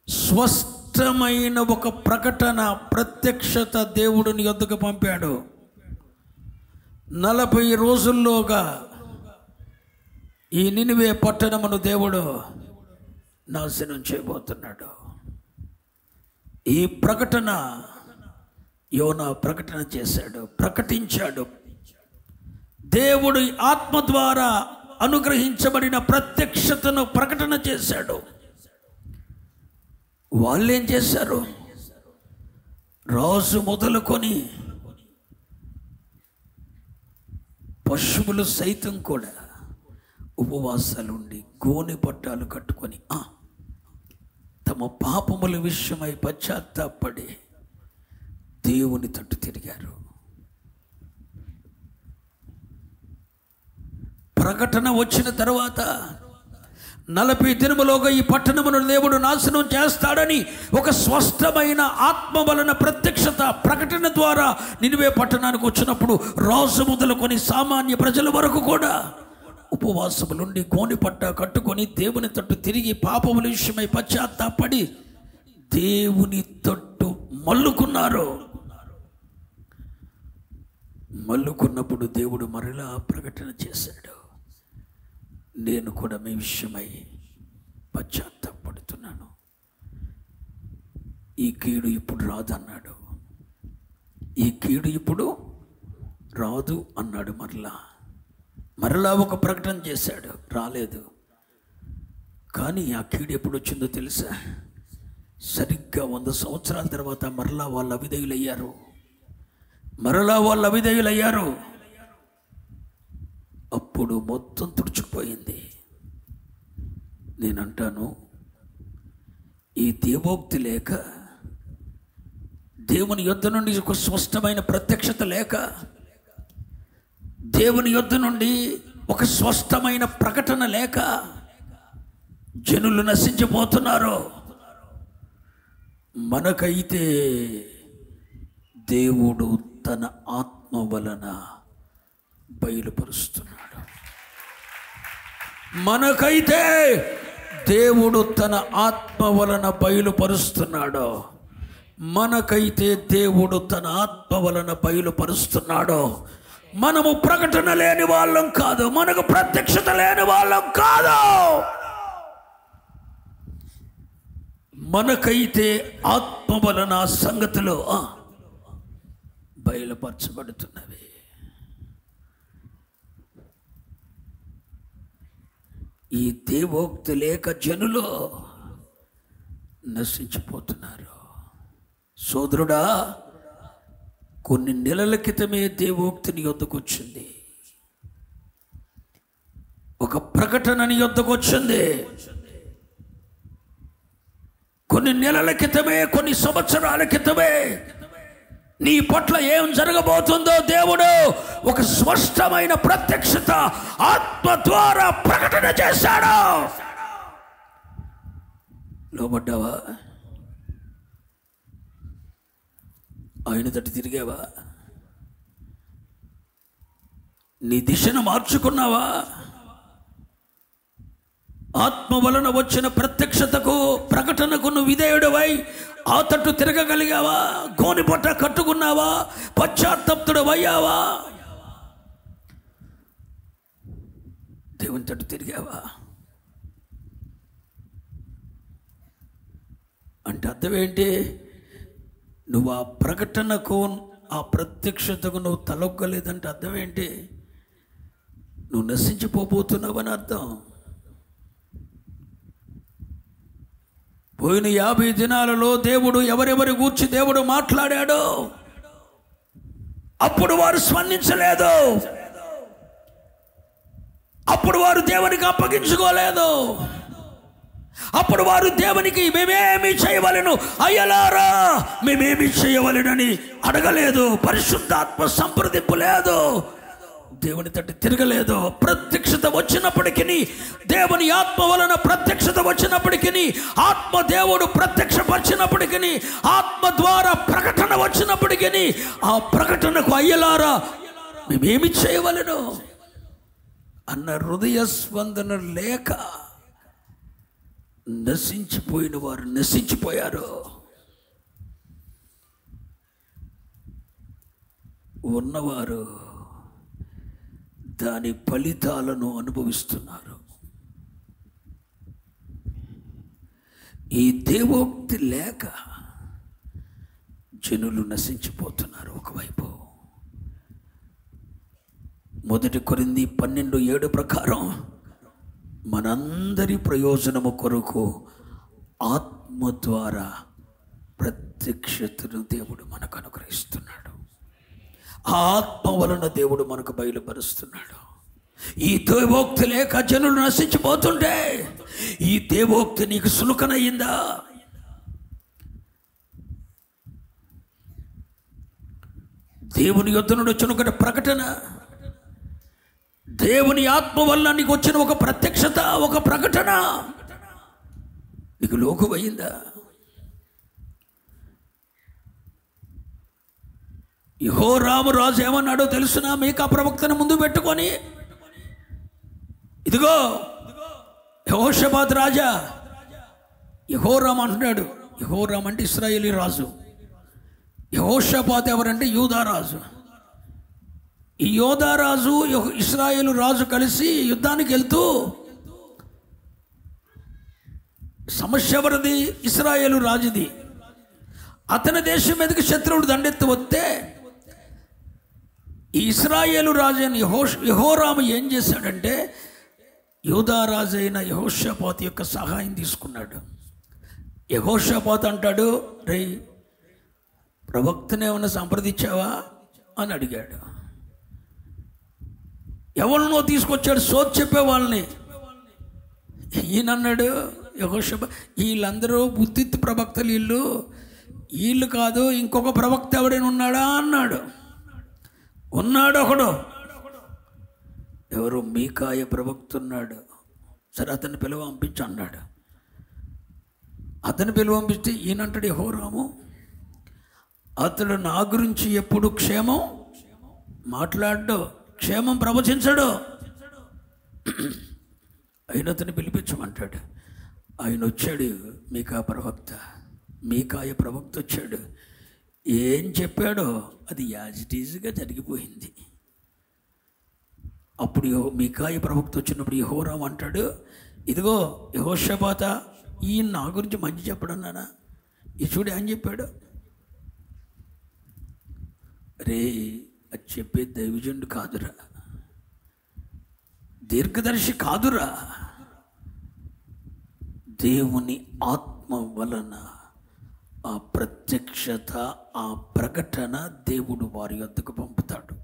స్పష్టమైన ఒక ప్రకటన, ప్రత్యక్షత దేవుడిని యొద్దకు పంపాడు. 40 రోజుల్లోగా ఈ నినివే పట్టణమును దేవుడు నాశనం చేయబోతున్నాడు. ఈ ప్రకటన యోనా ప్రకటన చేశాడు, ప్రకటించాడు. దేవుడు ఆత్మ ద్వారా అనుగ్రహించబడిన ప్రత్యక్షతను ప్రకటన చేశాడు. వాళ్ళు ఏం చేశారు? రాజు మొదలుకొని పశువులు సైతం కూడా ఉపవాసాలుండి గోనె పట్టాలు కట్టుకొని తమ పాపముల విషయమై పశ్చాత్తాపడి దేవుని తట్టు తిరిగారు. ప్రకటన వచ్చిన తర్వాత 40 దినములోగా ఈ పట్టణమును దేవుడు నాశనం చేస్తాడని ఒక స్పష్టమైన ఆత్మ వలన ప్రత్యక్షత ప్రకటన ద్వారా నినివే పట్టణానికి వచ్చినప్పుడు, రాజు మొదలుకొని సామాన్య ప్రజల వరకు కూడా ఉపవాసములుండి గోనె పట్ట కట్టుకొని దేవుని తట్టు తిరిగి పాపముల విషయమై పశ్చాత్తాపడి దేవుని తట్టు మల్లుకున్నారు. మల్లుకున్నప్పుడు దేవుడు మరలా ప్రకటన చేశాడు. నేను కూడా మీ విషయమై పశ్చాత్తాపడుతున్నాను. ఈ కీడు ఇప్పుడు రాదు అన్నాడు. ఈ కీడు ఇప్పుడు రాదు అన్నాడు. మరలా ఒక ప్రకటన చేశాడు. రాలేదు. కానీ ఆ కీడు ఎప్పుడు వచ్చిందో తెలుసా? సరిగ్గా 100 సంవత్సరాల తర్వాత మరలా వాళ్ళు అవిధేయులయ్యారు. అప్పుడు మొత్తం తుడుచుకుపోయింది. నేనంటాను, ఈ దేవోక్తి లేక, దేవుని యొద్ద నుండి ఒక స్పష్టమైన ప్రత్యక్షత లేక, దేవుని యొద్ద నుండి ఒక స్పష్టమైన ప్రకటన లేక జనులు నశించిపోతున్నారు. మనకైతే దేవుడు తన ఆత్మ వలన బయలుపరుస్తున్నాడు. మనకైతే దేవుడు తన ఆత్మ వలన బయలుపరుస్తున్నాడు. మనము ప్రకటన లేని వాళ్ళం కాదు, మనకు ప్రత్యక్షత లేని వాళ్ళం కాదు. మనకైతే ఆత్మ వలన సంగతులు బయలుపరచబడుతున్నవి. ఈ దేవోక్తి లేక జనులు నశించిపోతున్నారు. సోదరుడా, కొన్ని నెలల క్రితమే దేవోక్తి నీ యొద్దకు వచ్చింది, ఒక ప్రకటన నీ యొద్దకు వచ్చింది. కొన్ని నెలల క్రితమే, కొన్ని సంవత్సరాల క్రితమే నీ పట్ల ఏం జరగబోతుందో దేవుడు ఒక స్పష్టమైన ప్రత్యక్షత ఆత్మ ద్వారా ప్రకటన చేశాడు. లోబడ్డావా? ఆయన తట్టు తిరిగావా? నీ దిశను మార్చుకున్నావా? ఆత్మ వలన వచ్చిన ప్రత్యక్షతకు, ప్రకటనకు నువ్వు విధేయుడవై ఆ తట్టు తిరగగలిగావా? గోని పట్ట కట్టుకున్నావా? పశ్చాత్తప్తుడవయ్యావా? దేవుని తట్టు తిరిగావా? అంటే అర్థం ఏంటి? నువ్వు ఆ ప్రకటనకు, ఆ ప్రత్యక్షతకు నువ్వు తలొగ్గలేదంటే అర్థం ఏంటి? నువ్వు నశించిపోబోతున్నావని అర్థం. పోయిన 50 దినాలలో దేవుడు ఎవరెవరి గూర్చి దేవుడు మాట్లాడాడో అప్పుడు వారు స్పందించలేదు, అప్పుడు వారు దేవునికి అప్పగించుకోలేదు, అప్పుడు వారు దేవునికి మేమేమి చేయవలెను, అయ్యలారా మేమేమి చేయవలెనని అడగలేదు. పరిశుద్ధాత్మ సంప్రదింపు లేదు, దేవుని తట్టు తిరగలేదు. ప్రత్యక్షత వచ్చినప్పటికీ, దేవుని ఆత్మ వలన ప్రత్యక్షత వచ్చినప్పటికీ, ఆత్మ దేవుడు ప్రత్యక్షపరిచినప్పటికీ, ఆత్మ ద్వారా ప్రకటన వచ్చినప్పటికీ ఆ ప్రకటనకు అయ్యలారా మేమేమి చేయవలెను అన్న హృదయ స్పందన లేక నశించిపోయిన వారు నశించిపోయారు. ఉన్నవారు దాని ఫలితాలను అనుభవిస్తున్నారు. ఈ దేవోక్తి లేక జనులు నశించిపోతున్నారు. ఒకవైపు 1 కొరింథీ 12:7 ప్రకారం మనందరి ప్రయోజనము కొరకు ఆత్మ ద్వారా ప్రత్యక్షతను దేవుడు మనకు అనుగ్రహిస్తున్నాడు. ఆ ఆత్మ వలన దేవుడు మనకు బయలుపరుస్తున్నాడు. ఈ దేవోక్తి లేక జనులు నశించిపోతుంటే ఈ దేవోక్తి నీకు సులుకనయ్యిందా? దేవుని యొద్ద నుండి వచ్చిన ఒక ప్రకటన, దేవుని ఆత్మ వల్ల నీకు వచ్చిన ఒక ప్రత్యక్షత, ఒక ప్రకటన నీకు లోకువయ్యిందా? యెహోరాము రాజు ఏమన్నాడో తెలుసునా? మీకా ప్రవక్తను ముందు పెట్టుకొని, ఇదిగో యెహోషాపాతు రాజా, యెహోరాము అంటున్నాడు. యెహోరాము అంటే ఇశ్రాయేలీ రాజు, యెహోషాపాతు ఎవరంటే యూదా రాజు. ఈ యూదా రాజు ఇశ్రాయేలు రాజు కలిసి యుద్ధానికి వెళ్తూ, సమస్య ఎవరిది? ఇశ్రాయేలు రాజుది. అతని దేశం మీదకి శత్రువుడు దండెత్తి వస్తే ఈ ఇశ్రాయేలు రాజు అయిన యెహోరాము ఏం చేశాడంటే యూదా రాజు అయిన యెహోషాపాతు యొక్క సహాయం తీసుకున్నాడు. యెహోషాపాతు అంటాడు, రే ప్రవక్తను ఏమన్నా సంప్రదించావా అని అడిగాడు. ఎవరినో తీసుకొచ్చాడు, సోది చెప్పే వాళ్ళని. ఈయనన్నాడు యెహోషాపాతు, వీళ్ళందరూ బుద్ధిత్ ప్రవక్తలు, వీళ్ళు కాదు, ఇంకొక ప్రవక్త ఎవడైనా ఉన్నాడా అన్నాడు. ఉన్నాడు ఒకడు. ఎవరు? మీకాయ ప్రవక్త ఉన్నాడు. సరే అతన్ని పిలువ పంపించి అన్నాడు. అతన్ని పిలువ పంపిస్తే ఈయనంటాడు యెహోరాము, అతడు నా గురించి ఎప్పుడు క్షేమం మాట్లాడ్డు, క్షేమం ప్రవచించడు. ఆయన అతన్ని పిలిపించమంటాడు. ఆయన వచ్చాడు, మీకాయ ప్రవక్త వచ్చాడు. ఏం చెప్పాడో అది యాజిటీజ్గా జరిగిపోయింది. అప్పుడు మీకాయ ప్రవక్త వచ్చినప్పుడు యెహోరాము అంటాడు, ఇదిగో యెహోషాపాతా, ఈయన నా గురించి మంచి చెప్పడన్నానా? ఈ చూడు ఏం చెప్పాడు. రే అది చెప్పే దైవజనుడు కాదురా, దీర్ఘదర్శి కాదురా, దేవుని ఆత్మ వలన ఆ ప్రత్యక్షత, ఆ ప్రకటన దేవుడు వారి వద్దకు పంపుతాడు.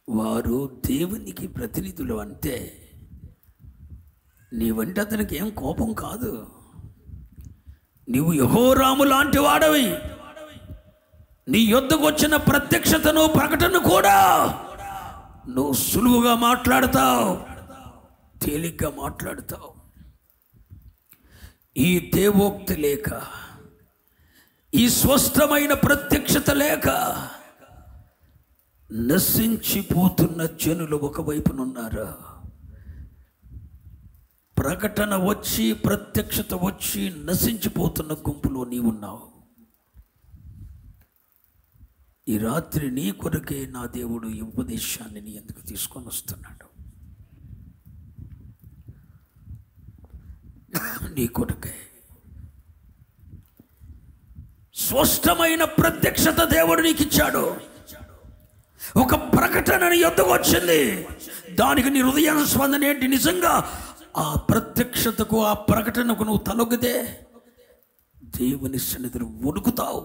వారు దేవునికి ప్రతినిధులు. అంటే నీవంటే అతనికి ఏం కోపం కాదు. నీవు యెహోరాము లాంటి వాడవి. నీ యొద్దకు వచ్చిన ప్రత్యక్షతను, ప్రకటన కూడా నువ్వు సులువుగా మాట్లాడతావు, తేలిగ్గా మాట్లాడతావు. ఈ దేవోక్తి లేక, ఈ స్పష్టమైన ప్రత్యక్షత లేక నశించిపోతున్న జనులు ఒకవైపునున్నారు. ప్రకటన వచ్చి, ప్రత్యక్షత వచ్చి నశించిపోతున్న గుంపులో నీవున్నావు. ఈ రాత్రి నీ కొరకే నా దేవుడు ఈ ఉపదేశాన్ని నీ ఎందుకు తీసుకొని వస్తున్నాడు. నీ కొరకే స్పష్టమైన ప్రత్యక్షత దేవుడు నీకు ఇచ్చాడు. ఒక ప్రకటన నీ యొద్దకు వచ్చింది. దానికి నీ హృదయ స్పందన ఏంటి? నిజంగా ఆ ప్రత్యక్షతకు, ఆ ప్రకటనకు నువ్వు తలొగ్గితే దేవుని సన్నిధిలో వణుకుతావు,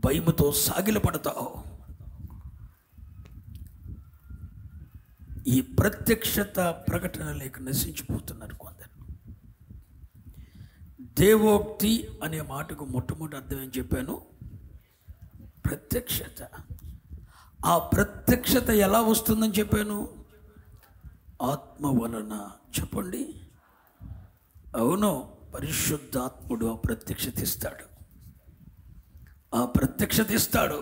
భయముతో సాగిలపడతావు. ఈ ప్రత్యక్షత, ప్రకటన లేక నశించిపోతున్నారు కొందరు. దేవోక్తి అనే మాటకు మొట్టమొదటి అర్థం ఏం చెప్పాను? ప్రత్యక్షత. ఆ ప్రత్యక్షత ఎలా వస్తుందని చెప్పాను? ఆత్మ వలన. చెప్పండి. అవును, పరిశుద్ధాత్ముడు ఆ ప్రత్యక్షత ఇస్తాడు. ఆ ప్రత్యక్షత ఇస్తాడు.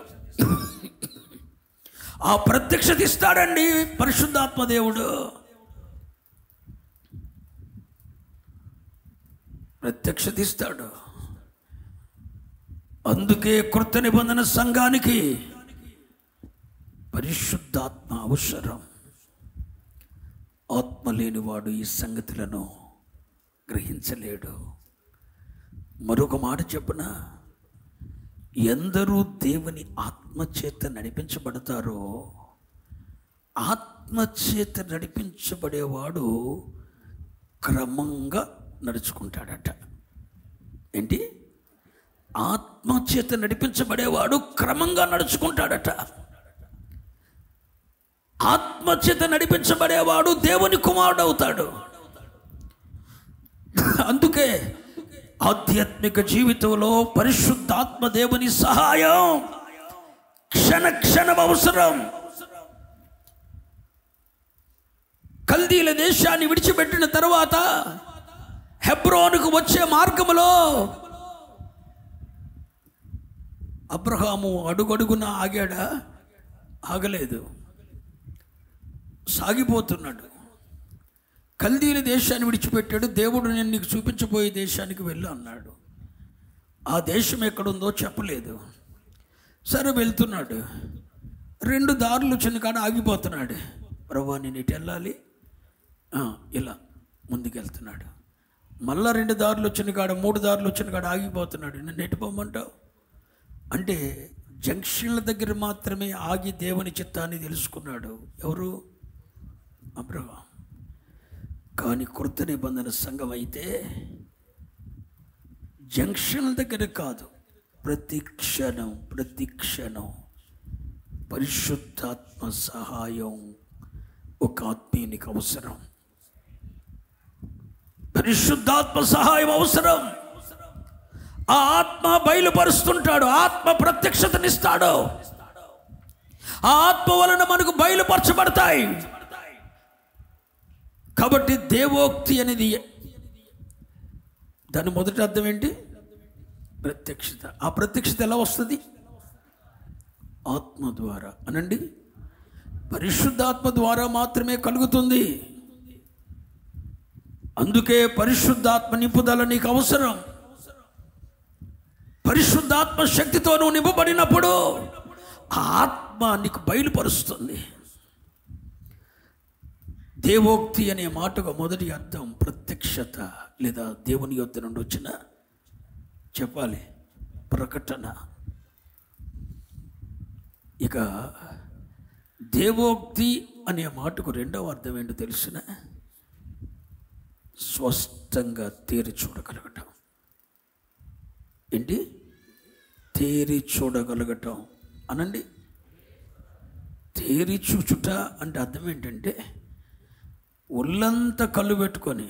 ఆ ప్రత్యక్షత ఇస్తాడండి పరిశుద్ధాత్మ దేవుడు. ప్రత్యక్షత ఇస్తాడు. అందుకే కృత నిబంధన సంఘానికి పరిశుద్ధాత్మ అవసరం. ఆత్మ లేనివాడు ఈ సంగతులను గ్రహించలేడు. మరొక మాట చెప్పున, ఎందరూ దేవుని ఆత్మచేత నడిపించబడతారో, ఆత్మచేత నడిపించబడేవాడు క్రమంగా నడుచుకుంటాడట. ఏంటి? ఆత్మచేత నడిపించబడేవాడు క్రమంగా నడుచుకుంటాడట. ఆత్మచేత నడిపించబడేవాడు దేవుని కుమారుడు అవుతాడు. అందుకే ఆధ్యాత్మిక జీవితంలో పరిశుద్ధాత్మ దేవుని సహాయం క్షణ క్షణం అవసరం. కల్దీల దేశాన్ని విడిచిపెట్టిన తర్వాత హెబ్రోనుకు వచ్చే మార్గములో అబ్రహాము అడుగడుగున ఆగాడా? ఆగలేదు, సాగిపోతున్నాడు. కల్దీల దేశాన్ని విడిచిపెట్టాడు. దేవుడు నేను నీకు చూపించబోయే దేశానికి వెళ్ళు అన్నాడు. ఆ దేశం ఎక్కడుందో చెప్పలేదు. సరే వెళ్తున్నాడు. 2 దారులు వచ్చిన కాడ ఆగిపోతున్నాడు. ప్రభువా నేను ఇటు వెళ్ళాలి, ఇలా ముందుకెళ్తున్నాడు. మళ్ళా 2 దారులు వచ్చిన కాడ, 3 దారులు వచ్చిన కాడ ఆగిపోతున్నాడు. నన్ను ఎటు పోమంటావు అంటే జంక్షన్ల దగ్గర మాత్రమే ఆగి దేవుని చిత్తాన్ని తెలుసుకున్నాడు. ఎవరు? అబ్రహాం. కానీ కృత నిబంధన సంఘం అయితే జంక్షన్ల దగ్గర కాదు, ప్రతి క్షణం పరిశుద్ధాత్మ సహాయం ఒక ఆత్మీయునికి అవసరం. పరిశుద్ధాత్మ సహాయం అవసరం. ఆ ఆత్మ బయలుపరుస్తుంటాడు, ఆత్మ ప్రత్యక్షతనిస్తాడు. ఆ ఆత్మ వలన మనకు బయలుపరచబడతాయి. కాబట్టి దేవోక్తి అనేది దాని మొదటి అర్థం ఏంటి? ప్రత్యక్షత. ఆ ప్రత్యక్షత ఎలా వస్తుంది? ఆత్మ ద్వారా. అనండి, పరిశుద్ధాత్మ ద్వారా మాత్రమే కలుగుతుంది. అందుకే పరిశుద్ధాత్మ నింపుదల నీకు అవసరం. పరిశుద్ధాత్మ శక్తితో నువ్వు నింపబడినప్పుడు ఆ ఆత్మ నీకు బయలుపరుస్తుంది. దేవోక్తి అనే మాటకు మొదటి అర్థం ప్రత్యక్షత, లేదా దేవుని యొద్ద నుండి వచ్చిన చెప్పాలి ప్రకటన. ఇక దేవోక్తి అనే మాటకు రెండవ అర్థం ఏంటో తెలుసిన? స్పష్టంగా తేరి చూడగలగటం. ఏంటి? తేరి చూడగలగటం అనండి. తేరి చూచుట అంటే అర్థం ఏంటంటే ఒళ్ళంతా కళ్ళు పెట్టుకొని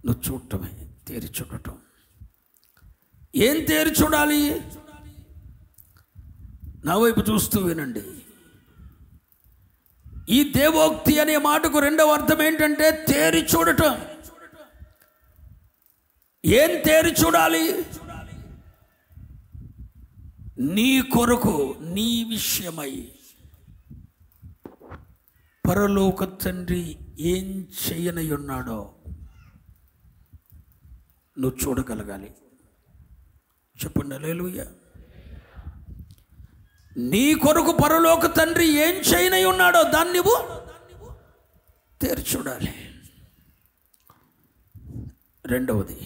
నువ్వు చూడటమే తేరి చూడటం. ఏం తేరి చూడాలి? నా వైపు చూస్తూ వినండి. ఈ దేవోక్తి అనే మాటకు రెండవ అర్థం ఏంటంటే తేరి చూడటం. ఏం తేరి చూడాలి? నీ కొరకు, నీ విషయమై పరలోక తండ్రి ఏం చేయనై ఉన్నాడో నువ్వు చూడగలగాలి. చెప్పండి హల్లెలూయా. నీ కొరకు పరలోక తండ్రి ఏం చేయనై ఉన్నాడో దాన్ని నువ్వు తేరి చూడాలి. రెండవది,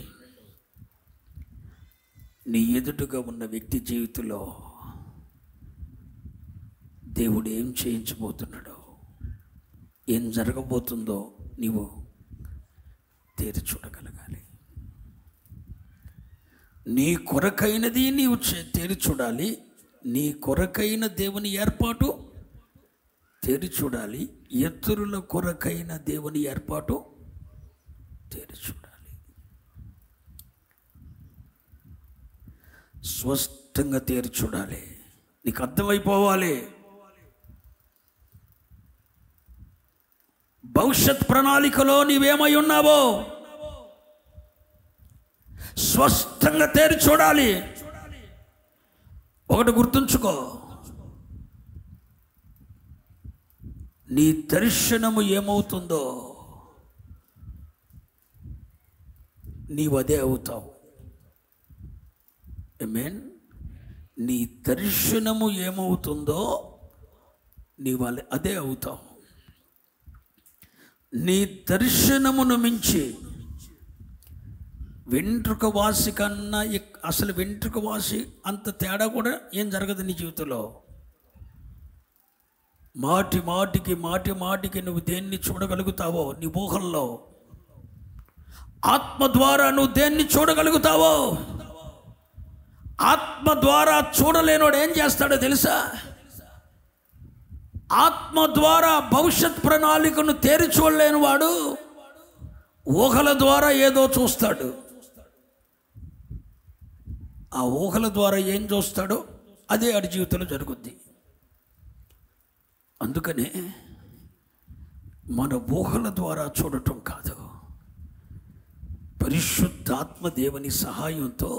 నీ ఎదుటగా ఉన్న వ్యక్తి జీవితంలో దేవుడు ఏం చేయించబోతున్నాడో, ఏం జరగబోతుందో నీవు తేరి చూడగలగాలి. నీ కొరకైనది నీవు తేరి చూడాలి. నీ కొరకైన దేవుని ఏర్పాటు తేరి చూడాలి. ఇతరుల కొరకైన దేవుని ఏర్పాటు తేరి చూడాలి. స్పష్టంగా తేరి చూడాలి. నీకు అర్థమైపోవాలి. భవిష్యత్ ప్రణాళికలో నీవేమై ఉన్నావో స్పష్టంగా తేరి చూడాలి. ఒకటి గుర్తుంచుకో, నీ దర్శనము ఏమవుతుందో నీవు అదే అవుతావు. ఆమేన్. నీ దర్శనము ఏమవుతుందో నీవు అదే అవుతావు. నీ దర్శనమును మించి వెంట్రుక వాసి కన్నా అసలు వెంట్రుక వాసి అంత తేడా కూడా ఏం జరగదు నీ జీవితంలో. మాటి మాటికి నువ్వు దేన్ని చూడగలుగుతావో నీ ఊహల్లో, ఆత్మ ద్వారా నువ్వు దేన్ని చూడగలుగుతావో, ఆత్మ ద్వారా చూడలేనోడు ఏం చేస్తాడో తెలుసా? ఆత్మ ద్వారా భవిష్యత్ ప్రణాళికను తేరి చూడలేని వాడు ఊహల ద్వారా ఏదో చూస్తాడు. ఆ ఊహల ద్వారా ఏం చూస్తాడో అదే ఆడి జీవితంలో జరుగుద్ది. అందుకనే మన ఊహల ద్వారా చూడటం కాదు, పరిశుద్ధాత్మ దేవుని సహాయంతో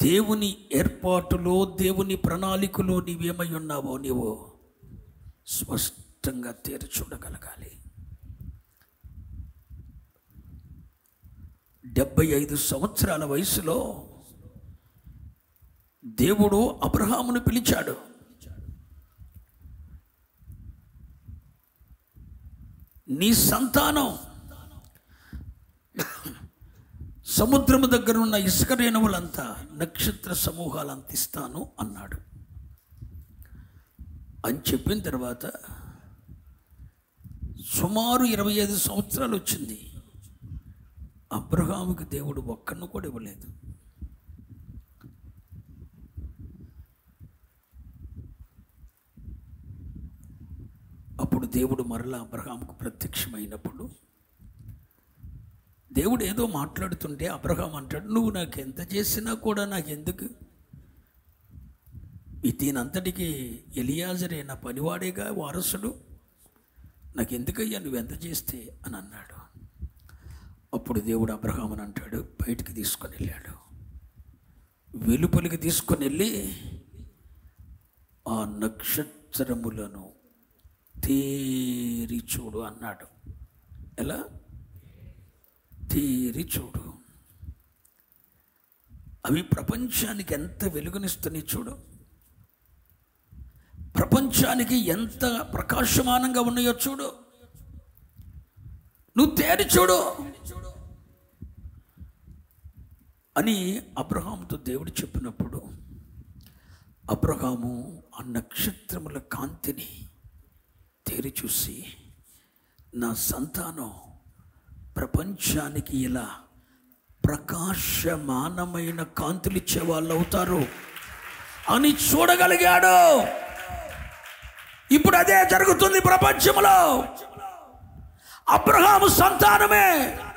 దేవుని ఏర్పాటులో, దేవుని ప్రణాళికలో నీవేమై ఉన్నావో నీవు స్పష్టంగా తేరి చూడగలగాలి. 75 సంవత్సరాల వయసులో దేవుడు అబ్రహామును పిలిచాడు. నీ సంతానం సముద్రము దగ్గర ఉన్న ఇసుక రేణువులంతా, నక్షత్ర సమూహాలంత ఇస్తాను అన్నాడు. అని చెప్పిన తర్వాత సుమారు 25 సంవత్సరాలు వచ్చింది. అబ్రహాముకి దేవుడు ఒక్కను కూడా ఇవ్వలేదు. అప్పుడు దేవుడు మరలా అబ్రహాముకు ప్రత్యక్షమైనప్పుడు దేవుడు ఏదో మాట్లాడుతుంటే అబ్రహాం అంటాడు, నువ్వు నాకు ఎంత చేసినా కూడా నాకెందుకు, దీనంతటికి ఎలియాజరే నా పనివాడేగా వారసుడు, నాకెందుకయ్యా నువ్వెంత చేస్తే అని అన్నాడు. అప్పుడు దేవుడు అబ్రహాముని అంటాడు, బయటికి తీసుకొని వెళ్ళాడు. వెలుపలికి తీసుకొని వెళ్ళి ఆ నక్షత్రములను తేరి చూడు అన్నాడు. ఎలా? తేరి చూడు. అవి ప్రపంచానికి ఎంత వెలుగునిస్తున్నాయి చూడు, ప్రపంచానికి ఎంత ప్రకాశమానంగా ఉన్నాయో చూడు. నువ్వు తేరి చూడు అని అబ్రహాముతో దేవుడు చెప్పినప్పుడు అబ్రహాము ఆ నక్షత్రముల కాంతిని తేరి చూసి నా సంతానం ప్రపంచానికి ఇలా ప్రకాశమానమైన కాంతులు ఇచ్చే వాళ్ళు అవుతారు అని చూడగలిగాడు. ఇప్పుడు అదే జరుగుతుంది ప్రపంచంలో. అబ్రహాము సంతానమే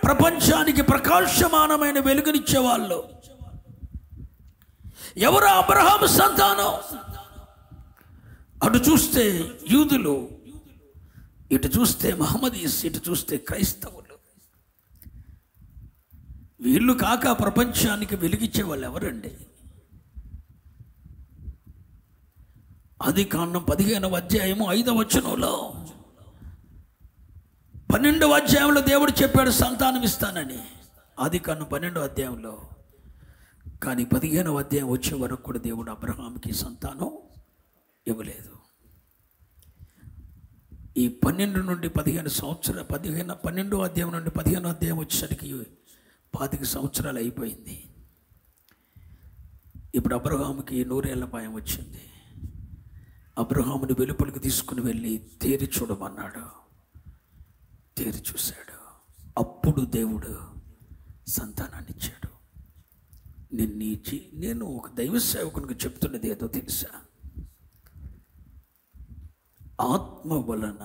ప్రపంచానికి ప్రకాశమానమైన వెలుగునిచ్చే వాళ్ళు. ఎవరు అబ్రహాము సంతానం? అటు చూస్తే యూదులు, ఇటు చూస్తే మహమ్మదీస్, ఇటు చూస్తే క్రైస్తవులు. వీళ్ళు కాక ప్రపంచానికి వెలిగించే వాళ్ళు ఎవరండి? ఆదికాండం 15వ అధ్యాయము 5వ వచనంలో, 12వ అధ్యాయంలో దేవుడు చెప్పాడు సంతానం ఇస్తానని, ఆదికాండం 12వ అధ్యాయంలో. కానీ 15వ అధ్యాయం వచ్చే వరకు కూడా దేవుడు అబ్రహాంకి సంతానం ఇవ్వలేదు. ఈ 12 నుండి 15 సంవత్సరాలు, 12వ అధ్యాయం నుండి 15వ అధ్యాయం వచ్చేసరికి 25 సంవత్సరాలు అయిపోయింది. ఇప్పుడు అబ్రహాముకి 100 ఏళ్ల పాయం వచ్చింది. అబ్రహాముని వెలుపలికి తీసుకుని వెళ్ళి తేరి చూడమన్నాడు. తేరి చూశాడు. అప్పుడు దేవుడు సంతానాన్ని ఇచ్చాడు. నేను ఒక దైవ సేవకునికి చెప్తున్నది ఏదో తెలుసా? ఆత్మ వలన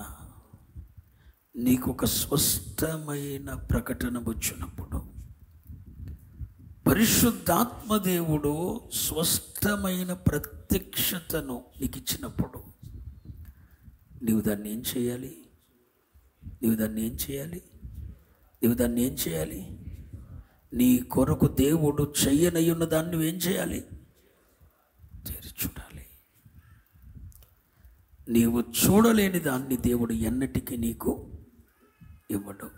నీకు ఒక స్పష్టమైన ప్రకటన వచ్చినప్పుడు, పరిశుద్ధాత్మ దేవుడు స్పష్టమైన ప్రత్యక్షతను నీకు ఇచ్చినప్పుడు, నీవు దాన్ని ఏం చేయాలి? నీ కొరకు దేవుడు చెయ్యనయ్యున్న దాన్ని నువ్వేం చేయాలి? తెరి చూడాలి. నీవు చూడలేని దాన్ని దేవుడు ఎన్నటికీ నీకు ఇవ్వడు.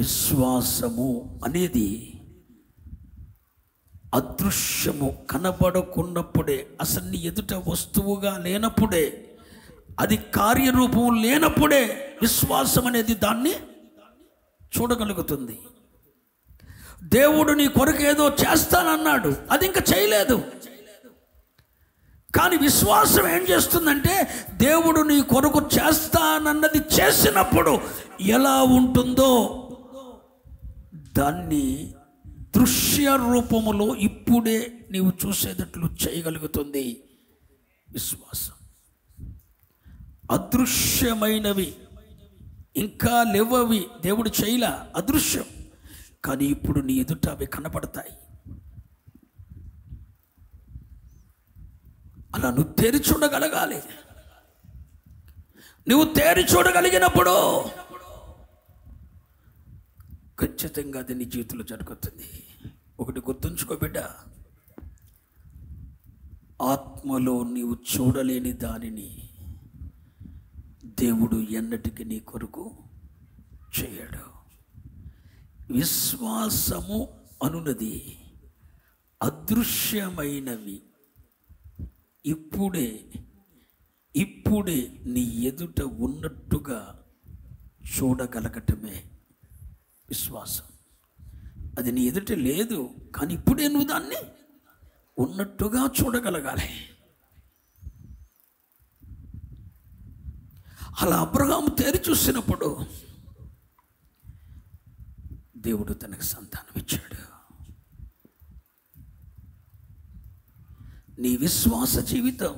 విశ్వాసము అనేది అదృశ్యము, కనబడకున్నప్పుడే, అసలు నీ ఎదుట వస్తువుగా లేనప్పుడే, అది కార్యరూపం లేనప్పుడే విశ్వాసం అనేది దాన్ని చూడగలుగుతుంది. దేవుడు నీ కొరకు ఏదో చేస్తానన్నాడు, అది ఇంకా చేయలేదు. కానీ విశ్వాసం ఏం చేస్తుందంటే, దేవుడు నీ కొరకు చేస్తానన్నది చేసినప్పుడు ఎలా ఉంటుందో దాన్ని దృశ్య రూపములో ఇప్పుడే నీవు చూసేటట్లు చేయగలుగుతుంది విశ్వాసం. అదృశ్యమైనవి ఇంకా లేవవి, దేవుడు చేయలా, అదృశ్యం. కానీ ఇప్పుడు నీ ఎదుట అవి కనపడతాయి. అలా నువ్వు తేరి చూడగలగాలి. నువ్వు తేరి చూడగలిగినప్పుడు ఖచ్చితంగా అది నీ జీవితంలో జరుగుతుంది. ఒకటి గుర్తుంచుకో బిడ్డ, ఆత్మలో నీవు చూడలేని దానిని దేవుడు ఎన్నటికీ నీ కొరకు చేయడు. విశ్వాసము అనున్నది అదృశ్యమైనవి ఇప్పుడే నీ ఎదుట ఉన్నట్టుగా చూడగలగటమే విశ్వాసం. అది నీ ఎదుట లేదు, కానీ ఇప్పుడే నువ్వు దాన్ని ఉన్నట్టుగా చూడగలగాలి. అలా అబ్రహాము తేరి చూసినప్పుడు దేవుడు తనకు సంతానం ఇచ్చాడు. నీ విశ్వాస జీవితం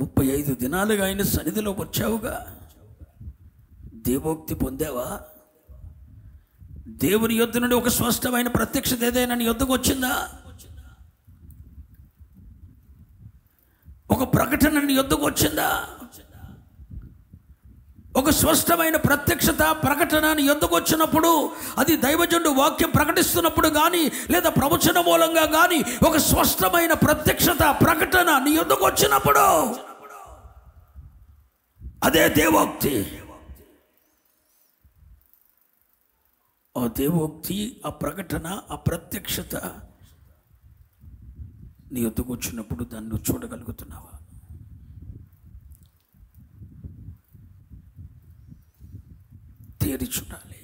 35 దినాలుగా ఆయన సన్నిధిలో వచ్చావుగా, దేవోక్తి పొందావా? దేవుని యొద్ద నుండి ఒక స్పష్టమైన ప్రత్యక్షత ఏదైనా నీ యొద్దకు వచ్చిందా? ఒక ప్రకటన నీ యొద్దకు వచ్చిందా? ఒక స్పష్టమైన ప్రత్యక్షత ప్రకటన నీ యొద్దకు వచ్చినప్పుడు, అది దైవజనుడు వాక్యం ప్రకటిస్తున్నప్పుడు కానీ, లేదా ప్రవచన మూలంగా కానీ ఒక స్పష్టమైన ప్రత్యక్షత ప్రకటన నీ యొద్దకు వచ్చినప్పుడు అదే దేవోక్తి. ఆ దేవోక్తి, ఆ ప్రకటన, ఆ ప్రత్యక్షత నీ యొద్దకు వచ్చినప్పుడు దాన్ని నువ్వు చూడగలుగుతున్నావా? తేరి చూడాలి.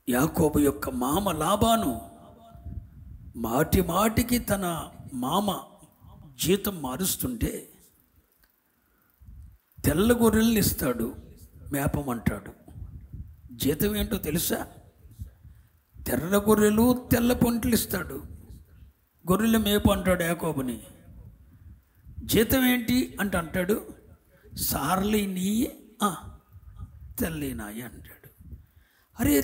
యాకోబు యొక్క మామ లాబాను మాటి మాటికి తన మామ జీతం మారుస్తుంటే తెల్ల గొర్రెల్ని ఇస్తాడు, మేపమంటాడు. జీతం ఏంటో తెలుసా? తెల్ల గొర్రెలు తెల్ల పొంట్లు ఇస్తాడు, గొర్రెల మేపు అంటాడు యాకోబుని. జీతం ఏంటి అంటే అంటాడు, సార్లీ నీ తెల్లి నాయి అంటాడు. అరే,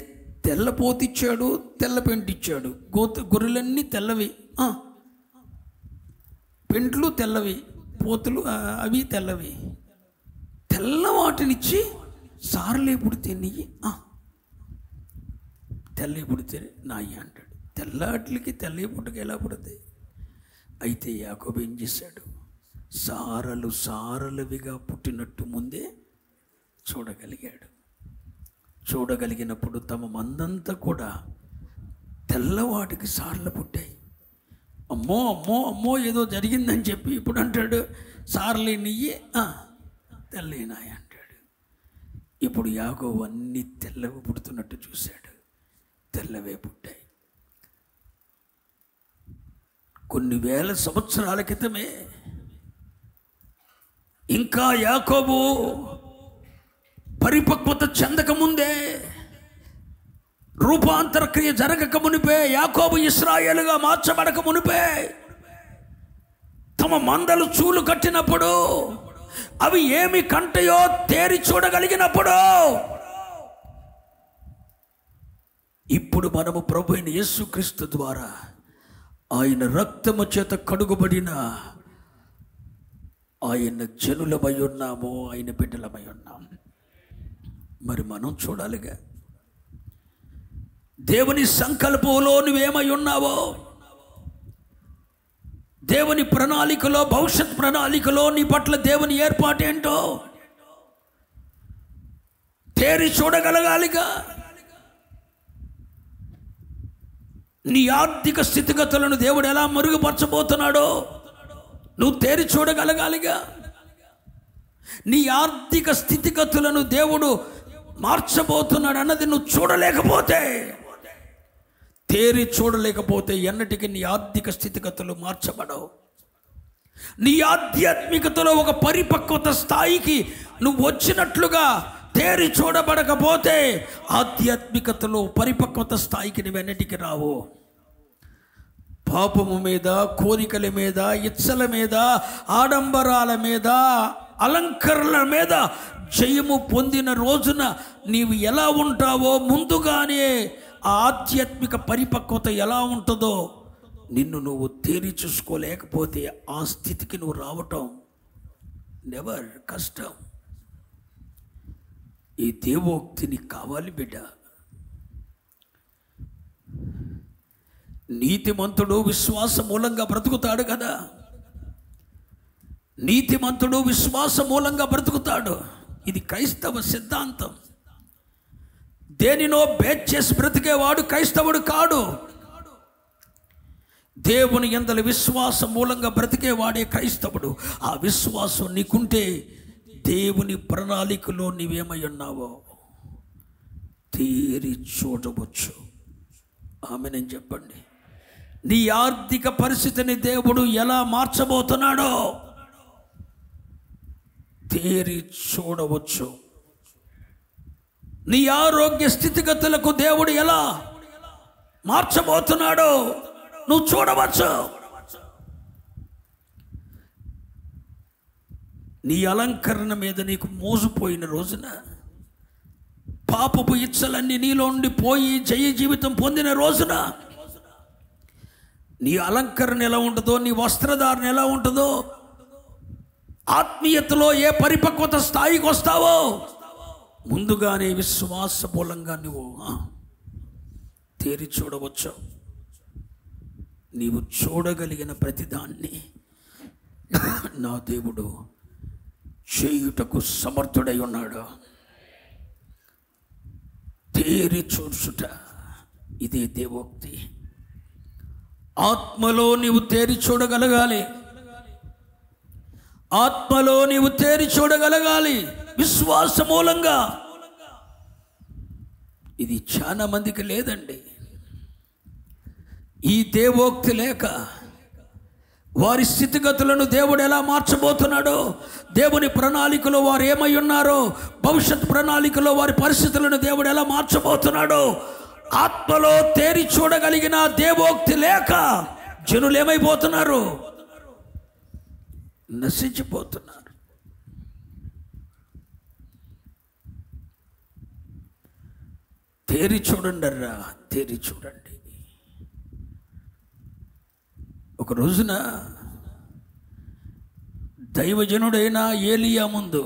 తెల్ల పోతిచ్చాడు, తెల్ల పెంటిచ్చాడు, గొర్రెలన్నీ తెల్లవి, పెంట్లు తెల్లవి, పోతులు అవి తెల్లవి. తెల్ల వాటినిచ్చి సార్లే పుడితే నీయి, తెల్లవి పుడితే నాయి అంటాడు. తెల్లటికి తెల్ల పుట్టక ఎలా పుడతాయి? అయితే యాకోబు ఏం చేశాడు? సారలువిగా పుట్టినట్టు ముందే చూడగలిగాడు. చూడగలిగినప్పుడు తమ మందంతా కూడా తెల్లవాటికి సార్లు పుట్టాయి. అమ్మో అమ్మో అమ్మో ఏదో జరిగిందని చెప్పి ఇప్పుడు అంటాడు, సార్లే నెయ్యి తెల్లనాయి అంటాడు. ఇప్పుడు యాకోబు అన్నీ తెల్లవి పుడుతున్నట్టు చూశాడు, తెల్లవే పుట్టాయి. కొన్ని వేల సంవత్సరాల క్రితమే ఇంకా యాకోబు పరిపక్వత చెందక ముందే, రూపాంతర క్రియ జరగక మునిపే, యాకోబు ఇశ్రాయేలుగా మార్చబడక మునిపే, తమ మందలు చూలు కట్టినప్పుడు అవి ఏమి కంటయో తేరి చూడగలిగినప్పుడు, ఇప్పుడు మనము ప్రభు అయిన యేసుక్రీస్తు ద్వారా ఆయన రక్తము చేత కడుగుబడిన ఆయన జనులమై ఉన్నాము, ఆయన బిడ్డలమై ఉన్నాము. మరి మనం చూడాలిగా, దేవుని సంకల్పంలో నువ్వేమై ఉన్నావో, దేవుని ప్రణాళికలో, భవిష్యత్ ప్రణాళికలో నీ పట్ల దేవుని ఏర్పాటు ఏంటో తేరి చూడగలగాలిగా. నీ ఆర్థిక స్థితిగతులను దేవుడు ఎలా మరుగుపరచబోతున్నాడో నువ్వు తేరి చూడగలగాలిగా. నీ ఆర్థిక స్థితిగతులను దేవుడు మార్చబోతున్నాడు అన్నది నువ్వు చూడలేకపోతే, తేరి చూడలేకపోతే ఎన్నటికీ నీ ఆర్థిక స్థితిగతులు మార్చబడవు. నీ ఆధ్యాత్మికతలో ఒక పరిపక్వత స్థాయికి నువ్వు వచ్చినట్లుగా తేరి చూడబడకపోతే ఆధ్యాత్మికతలో పరిపక్వత స్థాయికి నువ్వెన్నటికి రావు. పాపము మీద, కోరికల మీద, ఇచ్చల మీద, ఆడంబరాల మీద, అలంకరణల మీద జయము పొందిన రోజున నీవు ఎలా ఉంటావో, ముందుగానే ఆ ఆధ్యాత్మిక పరిపక్వత ఎలా ఉంటుందో నిన్ను నువ్వు తేరి చూసుకోలేకపోతే ఆ స్థితికి నువ్వు రావటం నెవర్, కష్టం. ఈ దేవోక్తి నీకు కావాలి బిడ్డ. నీతిమంతుడు విశ్వాస మూలంగా బ్రతుకుతాడు కదా, నీతిమంతుడు విశ్వాస మూలంగా బ్రతుకుతాడు. ఇది క్రైస్తవ సిద్ధాంతం. దేనినో బేచ్ చేసి బ్రతికేవాడు క్రైస్తవుడు కాడు. దేవుని యందలి విశ్వాస మూలంగా బ్రతికేవాడే క్రైస్తవుడు. ఆ విశ్వాసం నీకుంటే దేవుని ప్రణాళికలో నీవేమై ఉన్నావో తేరి చూడవచ్చు. ఆమెను చెప్పండి. నీ ఆర్థిక పరిస్థితిని దేవుడు ఎలా మార్చబోతున్నాడో తేరి చూడవచ్చు. నీ ఆరోగ్య స్థితిగతులకు దేవుడు ఎలా మార్చబోతున్నాడో నువ్వు చూడవచ్చు. నీ అలంకరణ మీద నీకు మోసపోయిన రోజున, పాపపు ఇచ్చలన్నీ నీలో ఉండి పోయి జయ జీవితం పొందిన రోజున నీ అలంకరణ ఎలా ఉంటుందో, నీ వస్త్రధారణ ఎలా ఉంటుందో, ఆత్మీయతలో ఏ పరిపక్వత స్థాయికి వస్తావో ముందుగానే విశ్వాస మూలంగా నువ్వు తేరి చూడవచ్చు. నీవు చూడగలిగిన ప్రతిదాన్ని నా దేవుడు చేయుటకు సమర్థుడై ఉన్నాడు. తేరి చూచుట, ఇదే దేవోక్తి. ఆత్మలో నీవు తేరి చూడగలగాలి, ఆత్మలో నీవు తేరి చూడగలగాలి విశ్వాస మూలంగా. ఇది చాలా మందికి లేదండి. ఈ దేవోక్తి లేక వారి స్థితిగతులను దేవుడు ఎలా మార్చబోతున్నాడో, దేవుని ప్రణాళికలో వారు ఏమై ఉన్నారో, భవిష్యత్ ప్రణాళికలో వారి పరిస్థితులను దేవుడు ఎలా మార్చబోతున్నాడో ఆత్మలో తేరి చూడగలిగిన దేవోక్తి లేక జనులు ఏమైపోతున్నారు? నశించిపోతున్నారు. తేరి చూడండి అర్రా, తేరి చూడండి. ఒక రోజున దైవజనుడైన ఏలియా ముందు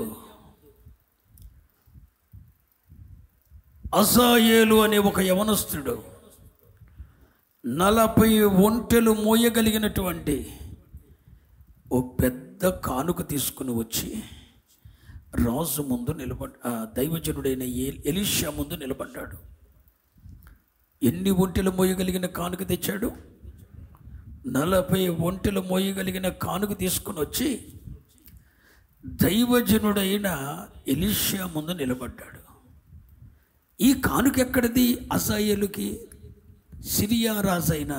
అజాయేలు అనే ఒక యవనస్తుడు 40 ఒంటెలు మోయగలిగినటువంటి ఓ పెద్ద కానుక తీసుకుని వచ్చి రాజు ముందు దైవజనుడైన ఎలీషా ముందు నిలబడ్డాడు. ఎన్ని ఒంటెలు మోయగలిగిన కానుక తెచ్చాడు? 40 ఒంటెలు మోయగలిగిన కానుక తీసుకుని వచ్చి దైవజనుడైన ఎలీషా ముందు నిలబడ్డాడు. ఈ కానుక ఎక్కడిది? అజాయేలుకి సిరియా రాజైన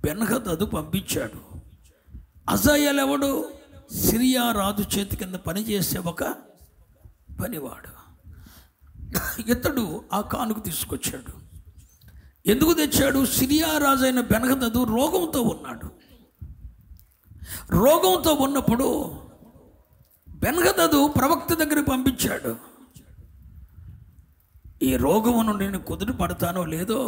బెన్హదదు పంపించాడు. అజాయేలు ఎవడు? సిరియా రాజు చేతి కింద పనిచేసే ఒక పనివాడు. ఇతడు ఆ కానుక తీసుకొచ్చాడు. ఎందుకు తెచ్చాడు? సిరియా రాజైన బెన్హదదు రోగంతో ఉన్నాడు. రోగంతో ఉన్నప్పుడు బెన్హదదు ప్రవక్త దగ్గరికి పంపించాడు. ఈ రోగము నుండి నేను కుదురు పడతానో లేదో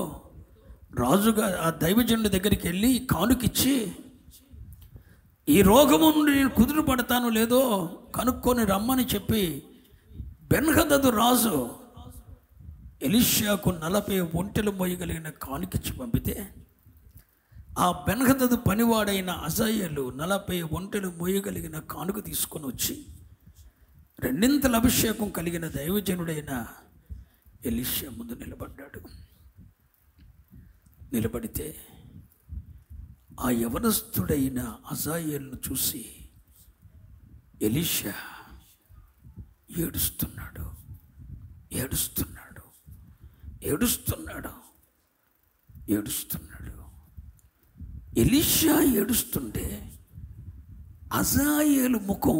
రాజుగా ఆ దైవజనుడి దగ్గరికి వెళ్ళి కానుకిచ్చి, ఈ రోగము నుండి నేను కుదురు పడతానో లేదో కనుక్కొని రమ్మని చెప్పి బెన్హదదు రాజు ఎలీషాకు 40 ఒంటెలు మోయగలిగిన కానుకిచ్చి పంపితే, ఆ బెన్హదదు పనివాడైన అజాయేలు 40 ఒంటెలు మోయగలిగిన కానుక తీసుకొని వచ్చి రెండింతల అభిషేకం కలిగిన దైవజనుడైన ఎలీషా ముందు నిలబడ్డాడు. నిలబడితే ఆ యవనస్తుడైన అజాయేలును చూసి ఎలీషా ఏడుస్తున్నాడు. ఎలీషా ఏడుస్తుంటే అజాయేలు ముఖం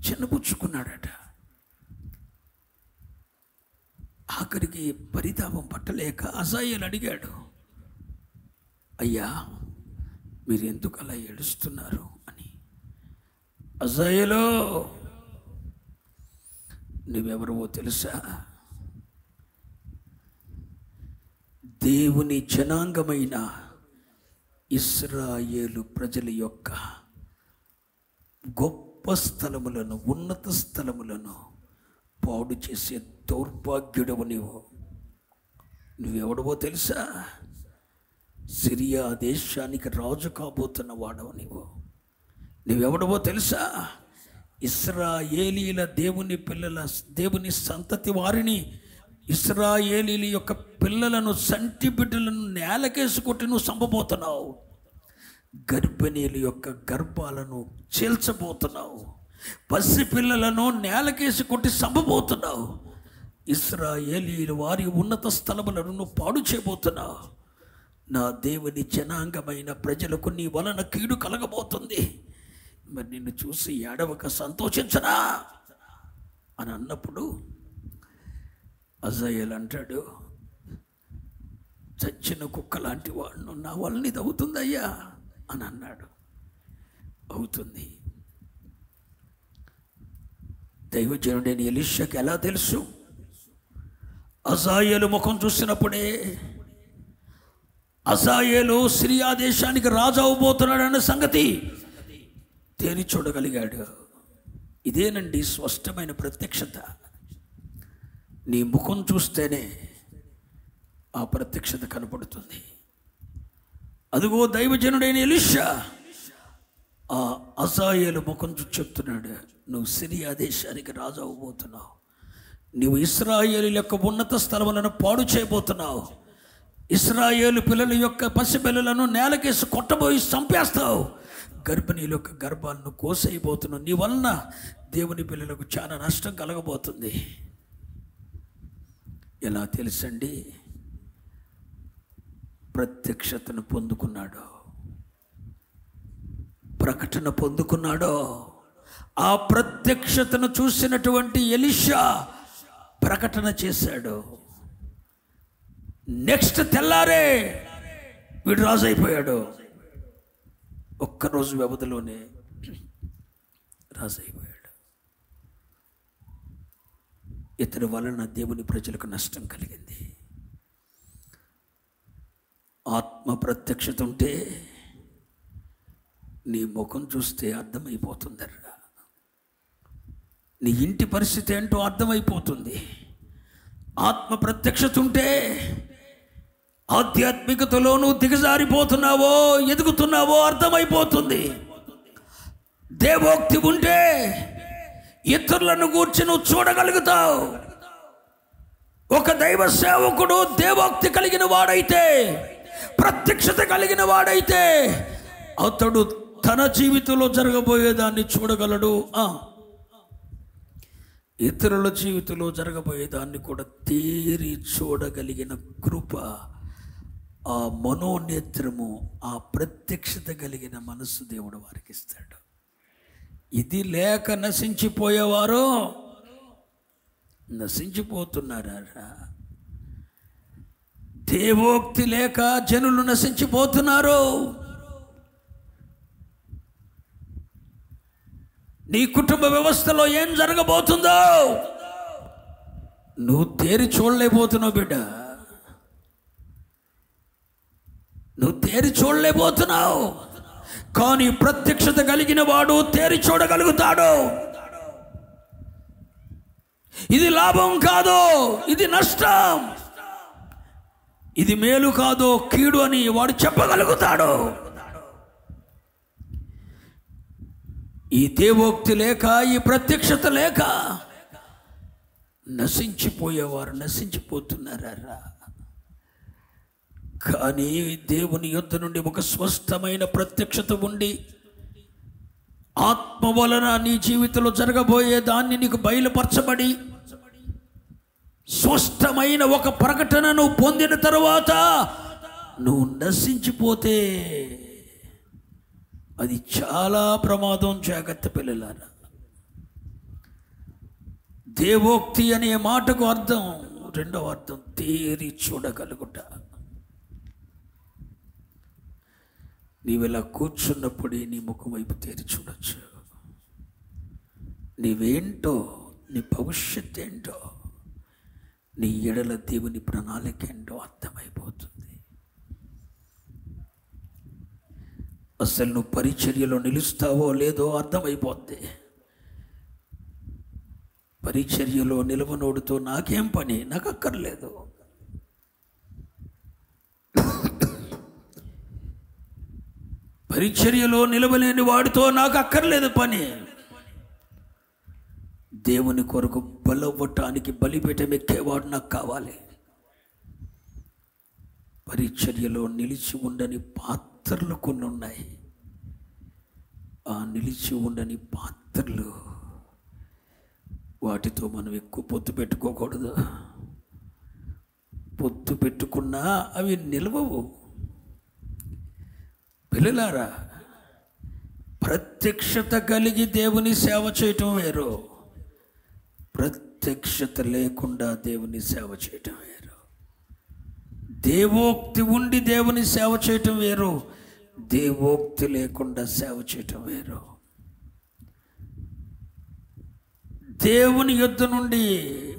చిన్నపుచ్చుకున్నాడట. ఆఖరికి పరితాపం పట్టలేక అజాయేలు అడిగాడు, అయ్యా మీరు ఎందుకు అలా ఏడుస్తున్నారు అని. అజాయేలు, నువ్వెవరవో తెలుసా? దేవుని జనాంగమైన ఇశ్రాయేలు ప్రజల యొక్క గొప్ప స్థలములను, ఉన్నత స్థలములను పాడు చేసే దౌర్భాగ్యుడవు నువ్వెవడవో తెలుసా? సిరియా దేశానికి రాజు కాబోతున్న వాడవు నువ్వెవడవో తెలుసా? ఇశ్రాయేలీల దేవుని సంతతి వారిని, ఇశ్రాయేలీల యొక్క పిల్లలను, సంటి బిడ్డలను నేలకేసి కొట్టి నువ్వు చంపబోతున్నావు. గర్భిణీల యొక్క గర్భాలను చీల్చబోతున్నావు. పసి పిల్లలను నేలకేసి కొట్టి చంపబోతున్నావు. ఇశ్రాయేలీల వారి ఉన్నత స్థలములను నువ్వు పాడు చేయబోతున్నావు. నా దేవుని జనాంగమైన ప్రజలకు నీ వలన కీడు కలగబోతుంది. మరి నిన్ను చూసి ఏడవక సంతోషించనా అని అన్నప్పుడు అజాయేలు అంటాడు, చచ్చిన కుక్క లాంటి వాడును, నా వలన ఇది అవుతుందయ్యా అని అన్నాడు. అవుతుంది. దైవజనుడైన ఎలీషాకి ఎలా తెలుసు? అజాయేలు ముఖం చూసినప్పుడే అజాయేలు సిరియా దేశానికి రాజు అవబోతున్నాడన్న సంగతి తేరి చూడగలిగాడు. ఇదేనండి స్పష్టమైన ప్రత్యక్షత. నీ ముఖం చూస్తేనే ఆ ప్రత్యక్షత కనపడుతుంది. అదిగో దైవజనుడైన ఎలీషా ఆ అజాయేలు ముఖం చూసి చెప్తున్నాడు, నువ్వు సిరియా దేశానికి రాజు అవ్వబోతున్నావు. నువ్వు ఇశ్రాయేలు యొక్క ఉన్నత స్థలములను పాడు చేయబోతున్నావు. ఇశ్రాయేలు పిల్లల యొక్క పసిపిల్లలను నేలకేసి కొట్టబోయి చంపేస్తావు. గర్భిణీల యొక్క గర్భాలను కోసైపోతున్నావు. నీ వలన దేవుని పిల్లలకు చాలా నష్టం కలగబోతుంది. ఎలా తెలుసండి? ప్రత్యక్షతను పొందుకున్నాడో, ప్రకటన పొందుకున్నాడో, ఆ ప్రత్యక్షతను చూసినటువంటి ఎలీషా ప్రకటన చేశాడు. నెక్స్ట్ తెల్లారే వీడు రాజు అయిపోయాడు. ఒక్కరోజు వ్యవధిలోనే రాజు అయిపోయాడు. ఇతని వలన దేవుని ప్రజలకు నష్టం కలిగింది. ఆత్మ ప్రత్యక్షత ఉంటే నీ ముఖం చూస్తే అర్థమైపోతుందర్రా. నీ ఇంటి పరిస్థితి ఏంటో అర్థమైపోతుంది. ఆత్మ ప్రత్యక్షత ఉంటే ఆధ్యాత్మికతలో నువ్వు దిగజారిపోతున్నావో ఎదుగుతున్నావో అర్థమైపోతుంది. దేవోక్తి ఉంటే ఇతరులను గూర్చి నువ్వు చూడగలుగుతావు. ఒక దైవ సేవకుడు దేవోక్తి కలిగిన వాడైతే, ప్రత్యక్షత కలిగిన వాడైతే అతడు తన జీవితంలో జరగబోయేదాన్ని చూడగలడు. ఇతరుల జీవితంలో జరగబోయేదాన్ని కూడా తేరి చూడగలిగిన కృప, ఆ మనోనేత్రము, ఆ ప్రత్యక్షత కలిగిన మనస్సు దేవుడు వారికి ఇస్తాడు. ఇది లేక నశించిపోయేవారు నశించిపోతున్నారా? దేవోక్తి లేక జనులు నశించిపోతున్నారు. నీ కుటుంబ వ్యవస్థలో ఏం జరగబోతుందో నువ్వు తేరి చూడలేకపోతున్నావు బిడ్డ. నువ్వు తేరి చూడలేకపోతున్నావు. కానీ ప్రత్యక్షత కలిగిన వాడు తేరి చూడగలుగుతాడు. ఇది లాభం కాదు, ఇది నష్టం, ఇది మేలు కాదు కీడు అని వాడు చెప్పగలుగుతాడు. ఈ దేవోక్తి లేక, ఈ ప్రత్యక్షత లేక నశించిపోయేవారు నశించిపోతున్నారా? కానీ దేవుని యొద్ద నుండి ఒక స్పష్టమైన ప్రత్యక్షత ఉండి, ఆత్మ వలన నీ జీవితంలో జరగబోయే దాన్ని నీకు బయలుపరచబడి, స్పష్టమైన ఒక ప్రకటనను పొందిన తరువాత నువ్వు నశించిపోతే అది చాలా ప్రమాదం. జాగ్రత్త పిల్లలారా. దేవోక్తి అనే మాటకు అర్థం, రెండవ అర్థం తేరి చూడగలుగుట. నీవిలా కూర్చున్నప్పుడే నీ ముఖం వైపు తేరి చూడొచ్చు. నీవేంటో, నీ భవిష్యత్ ఏంటో, నీ ఎడల దేవుని ప్రణాళిక ఏంటో అర్థమైపోతుంది. అసలు నువ్వు పరిచర్యలో నిలుస్తావో లేదో అర్థమైపోద్ది. పరిచర్యలో నిలవనోడుతో నాకేం పని, నాకు అక్కర్లేదు. పరిచర్యలో నిలవలేని వాడితో నాకు అక్కర్లేదు పని. దేవుని కొరకు బలవ్వటానికి బలిపీఠం ఎక్కేవాడు నాకు కావాలి. పరిచర్యలో నిలిచి ఉండని పాత్రలు కొన్ని ఉన్నాయి. ఆ నిలిచి ఉండని పాత్రలు, వాటితో మనం ఎక్కువ పొత్తు పెట్టుకోకూడదు. పొత్తు పెట్టుకున్నా అవి నిలవవు. పిల్లలారా, ప్రత్యక్షత కలిగి దేవుని సేవ చేయటం వేరు, ప్రత్యక్షత లేకుండా దేవుని సేవ చేయటం వేరు. దేవోక్తి ఉండి దేవుని సేవ చేయటం వేరు, దేవోక్తి లేకుండా సేవ చేయటం వేరు. దేవుని యొద్ద నుండి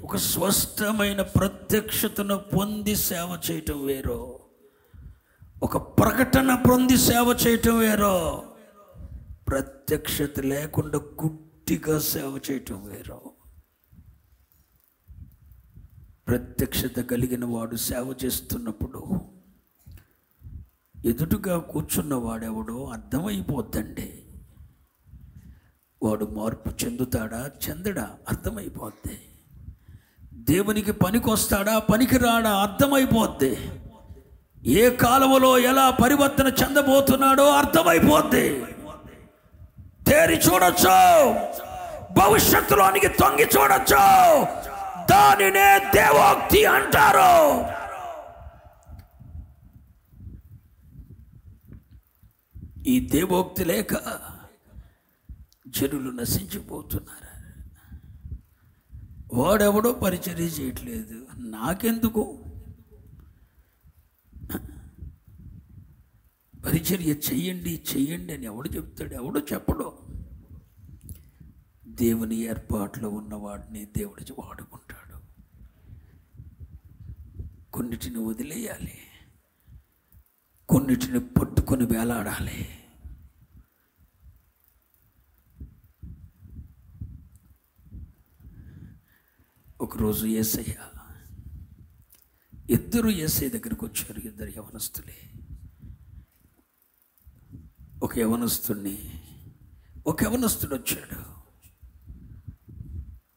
ఒక స్పష్టమైన ప్రత్యక్షతను పొంది సేవ చేయటం వేరు, ఒక ప్రకటన పొంది సేవ చేయటం వేరు, ప్రత్యక్షత లేకుండా గుడ్డిగా సేవ చేయటం వేరు. ప్రత్యక్షత కలిగిన వాడు సేవ చేస్తున్నప్పుడు ఎదుటుగా కూర్చున్న వాడెవడో అర్థమైపోద్దండి. వాడు మార్పు చెందుతాడా చెందడా అర్థమైపోద్ది. దేవునికి పనికొస్తాడా పనికి రాడా అర్థమైపోద్ది. ఏ కాలంలో ఎలా పరివర్తన చెందబోతున్నాడో అర్థమైపోద్ది. తేరి చూడొచ్చు, భవిష్యత్తులోనికి తొంగి చూడొచ్చు. దానినే దేవోక్తి అంటారు. ఈ దేవోక్తి లేక జనులు నశించిపోతున్నారు. వాడెవడో పరిచర్య చేయట్లేదు, నాకెందుకు? పరిచర్య చెయ్యండి చెయ్యండి అని ఎవడు చెప్తాడు? ఎవడో చెప్పడు. దేవుని ఏర్పాట్లో ఉన్నవాడిని దేవుడు వాడుకుంటాడు. కొన్నిటిని వదిలేయాలి, కొన్నిటిని పట్టుకొని వేలాడాలి. ఒకరోజు యేసయ్య, ఇద్దరు యేసయ్య దగ్గరికి వచ్చారు. ఇద్దరు యవనస్తులే. ఒక యవనస్తుడు వచ్చాడు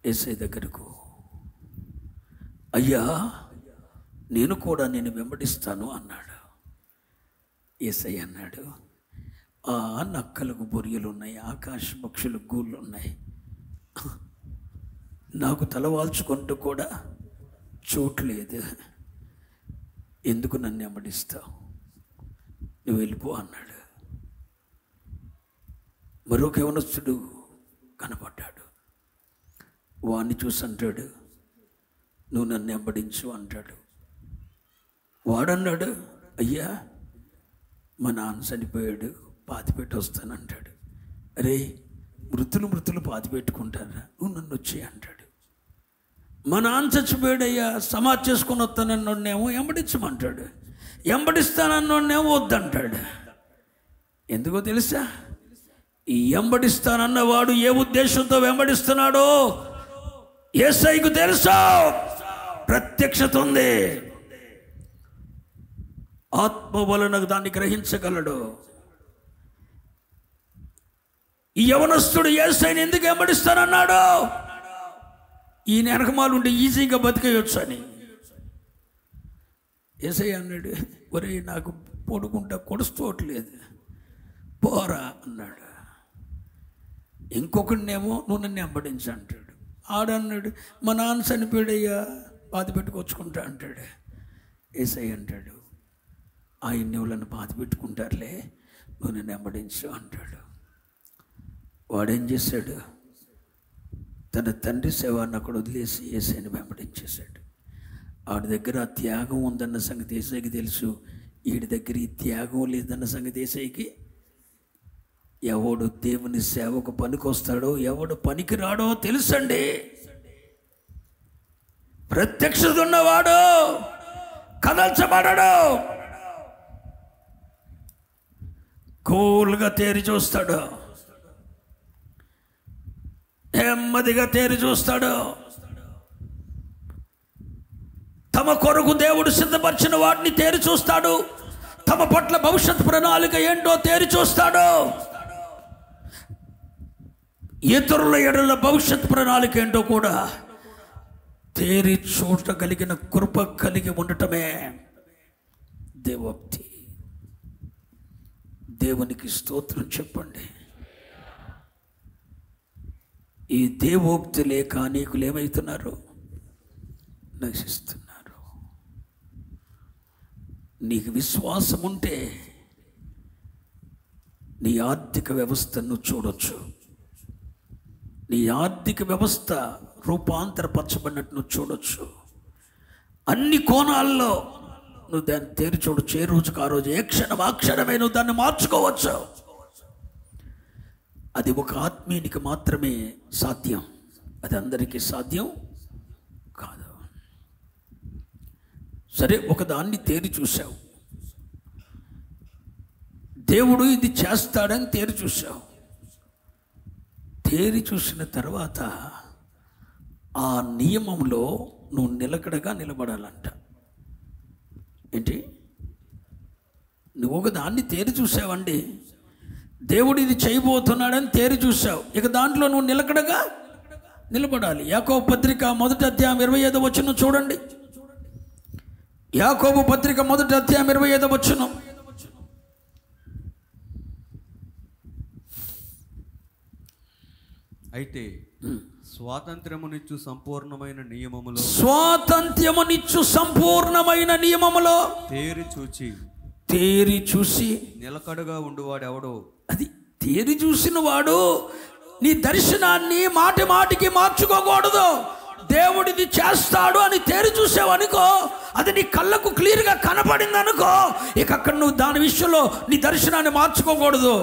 యేసయ్య దగ్గరకు. అయ్యా, నేను కూడా నేను వెంబడిస్తాను అన్నాడు. యేసయ్య అన్నాడు, నక్కలకు బొరియలు ఉన్నాయి, ఆకాశ పక్షులకు గూళ్ళు ఉన్నాయి, నాకు తలవాల్చుకుంటూ కూడా చోటు లేదు, ఎందుకు నన్ను వెంబడిస్తావు? నువ్వు వెళ్ళిపో అన్నాడు. మరొక యవనస్తుడు కనపడ్డాడు. వాడిని చూసి అంటాడు, నువ్వు నన్ను వెంబడించు అంటాడు. వాడన్నాడు, అయ్యా, మా నాన్న చనిపోయాడు, పాతిపెట్టి వస్తానంటాడు. అరే, మృతులు పాతిపెట్టుకుంటారా? నువ్వు నన్ను వచ్చి అంటాడు. మా నాన్న చచ్చిపోయాడయ్యా, సమాధి చేసుకుని వస్తానన్నోడేమో వెంబడించమంటాడు, వెంబడిస్తానన్నోడేమో వద్దంటాడు. ఎందుకో తెలుసా? ఈ వెంబడిస్తానన్నవాడు ఏ ఉద్దేశంతో వెంబడిస్తున్నాడో యేసయ్యకు తెలుసు. ప్రత్యక్షత ఉంది, ఆత్మ వలన దాన్ని గ్రహించగలడు. ఈ యవనస్తుడు యేసయ్యని ఎందుకు వెంబడిస్తానన్నాడు? ఈయన వెనకమాలు ఉంటే ఈజీగా బతికేయొచ్చు అని. యేసయ్య అన్నాడు, ఒరే, నాకు పడుకుంటా కొడుస్తోట్లేదు, పోరా అన్నాడు. ఇంకొకడినేమో నువ్వు నన్ను వెంబడించు అంటాడు. ఆడన్నాడు, మా నాన్న చనిపోయాడయ్యా, పాతి పెట్టుకొచ్చుకుంటా అంటాడు. యేసయ్య అంటాడు, ఆయన్ని వాళ్ళని పాతి పెట్టుకుంటారులే, నువ్వు నన్ను వెంబడించు అంటాడు. వాడేం చేశాడు? తన తండ్రి సేవాన్ని అక్కడ వదిలేసి యేసయ్యని వెంబడించేశాడు. ఆడి దగ్గర ఆ త్యాగం ఉందన్న సంగతి యేసయ్యకి తెలుసు. వీడి దగ్గర ఈ త్యాగం లేదన్న సంగతి యేసయ్యకి. ఎవడు దేవుని సేవకు పనికొస్తాడో, ఎవడు పనికి రాడో తెలుసండి. ప్రత్యక్షత ఉన్నవాడు కదల్చబడడు, కూల్గా తేరి చూస్తాడు, నెమ్మదిగా తేరి చూస్తాడు. తమ కొరకు దేవుడు సిద్ధపరిచిన వాటిని తేరి చూస్తాడు. తమ పట్ల భవిష్యత్ ప్రణాళిక ఏంటో తేరి చూస్తాడు. ఇతరుల ఎడల భవిష్యత్ ప్రణాళిక ఏంటో కూడా తేరి చూడగలిగిన కృప కలిగి ఉండటమే దేవోక్తి. దేవునికి స్తోత్రం చెప్పండి. ఈ దేవోక్తి లేక అనేకులు ఏమవుతున్నారు? నశిస్తున్నారు. నీకు విశ్వాసం ఉంటే నీ ఆర్థిక వ్యవస్థను చూడొచ్చు. నీ ఆర్థిక వ్యవస్థ రూపాంతరపరచబడినట్టు నువ్వు చూడొచ్చు. అన్ని కోణాల్లో నువ్వు దాన్ని తేరి చూడొచ్చు. ఏ రోజుకు ఆ రోజు, ఏ క్షణం ఆ క్షణమే నువ్వు దాన్ని మార్చుకోవచ్చు. అది ఒక ఆత్మీయునికి మాత్రమే సాధ్యం, అది అందరికీ సాధ్యం కాదు. సరే, ఒకదాన్ని తేరి చూసావు, దేవుడు ఇది చేస్తాడని తేరి చూసావు. తేరి చూసిన తర్వాత ఆ నియమంలో నువ్వు నిలకడగా నిలబడాలంట. ఏంటి? నువ్వు ఒక దాన్ని తేరి చూసావండి, దేవుడు ఇది చేయబోతున్నాడని తేరి చూసావు. ఇక దాంట్లో నువ్వు నిలకడగా నిలబడాలి. యాకోబు పత్రిక 1వ అధ్యాయం 25వ వచనం చూడండి. యాకోబు పత్రిక 1వ అధ్యాయం 25వ వచనం. అయితే స్వాతంత్ర్యమునిచ్చు సంపూర్ణమైన నియమములో, స్వాతంత్ర్యమునిచ్చు సంపూర్ణమైన నియమములో తేరి చూచి తేరి చూసి నిలకడగా ఉండువాడెవడో. అది తేరి చూసిన వాడు నీ దర్శనాన్ని మాటి మాటికి మార్చుకోకూడదు. దేవుడిది చేస్తాడు అని తేరి చూసావనుకో, అది నీ కళ్ళకు క్లియర్గా కనపడింది అనుకో, ఇక అక్కడ నువ్వు దాని విషయంలో నీ దర్శనాన్ని మార్చుకోకూడదు.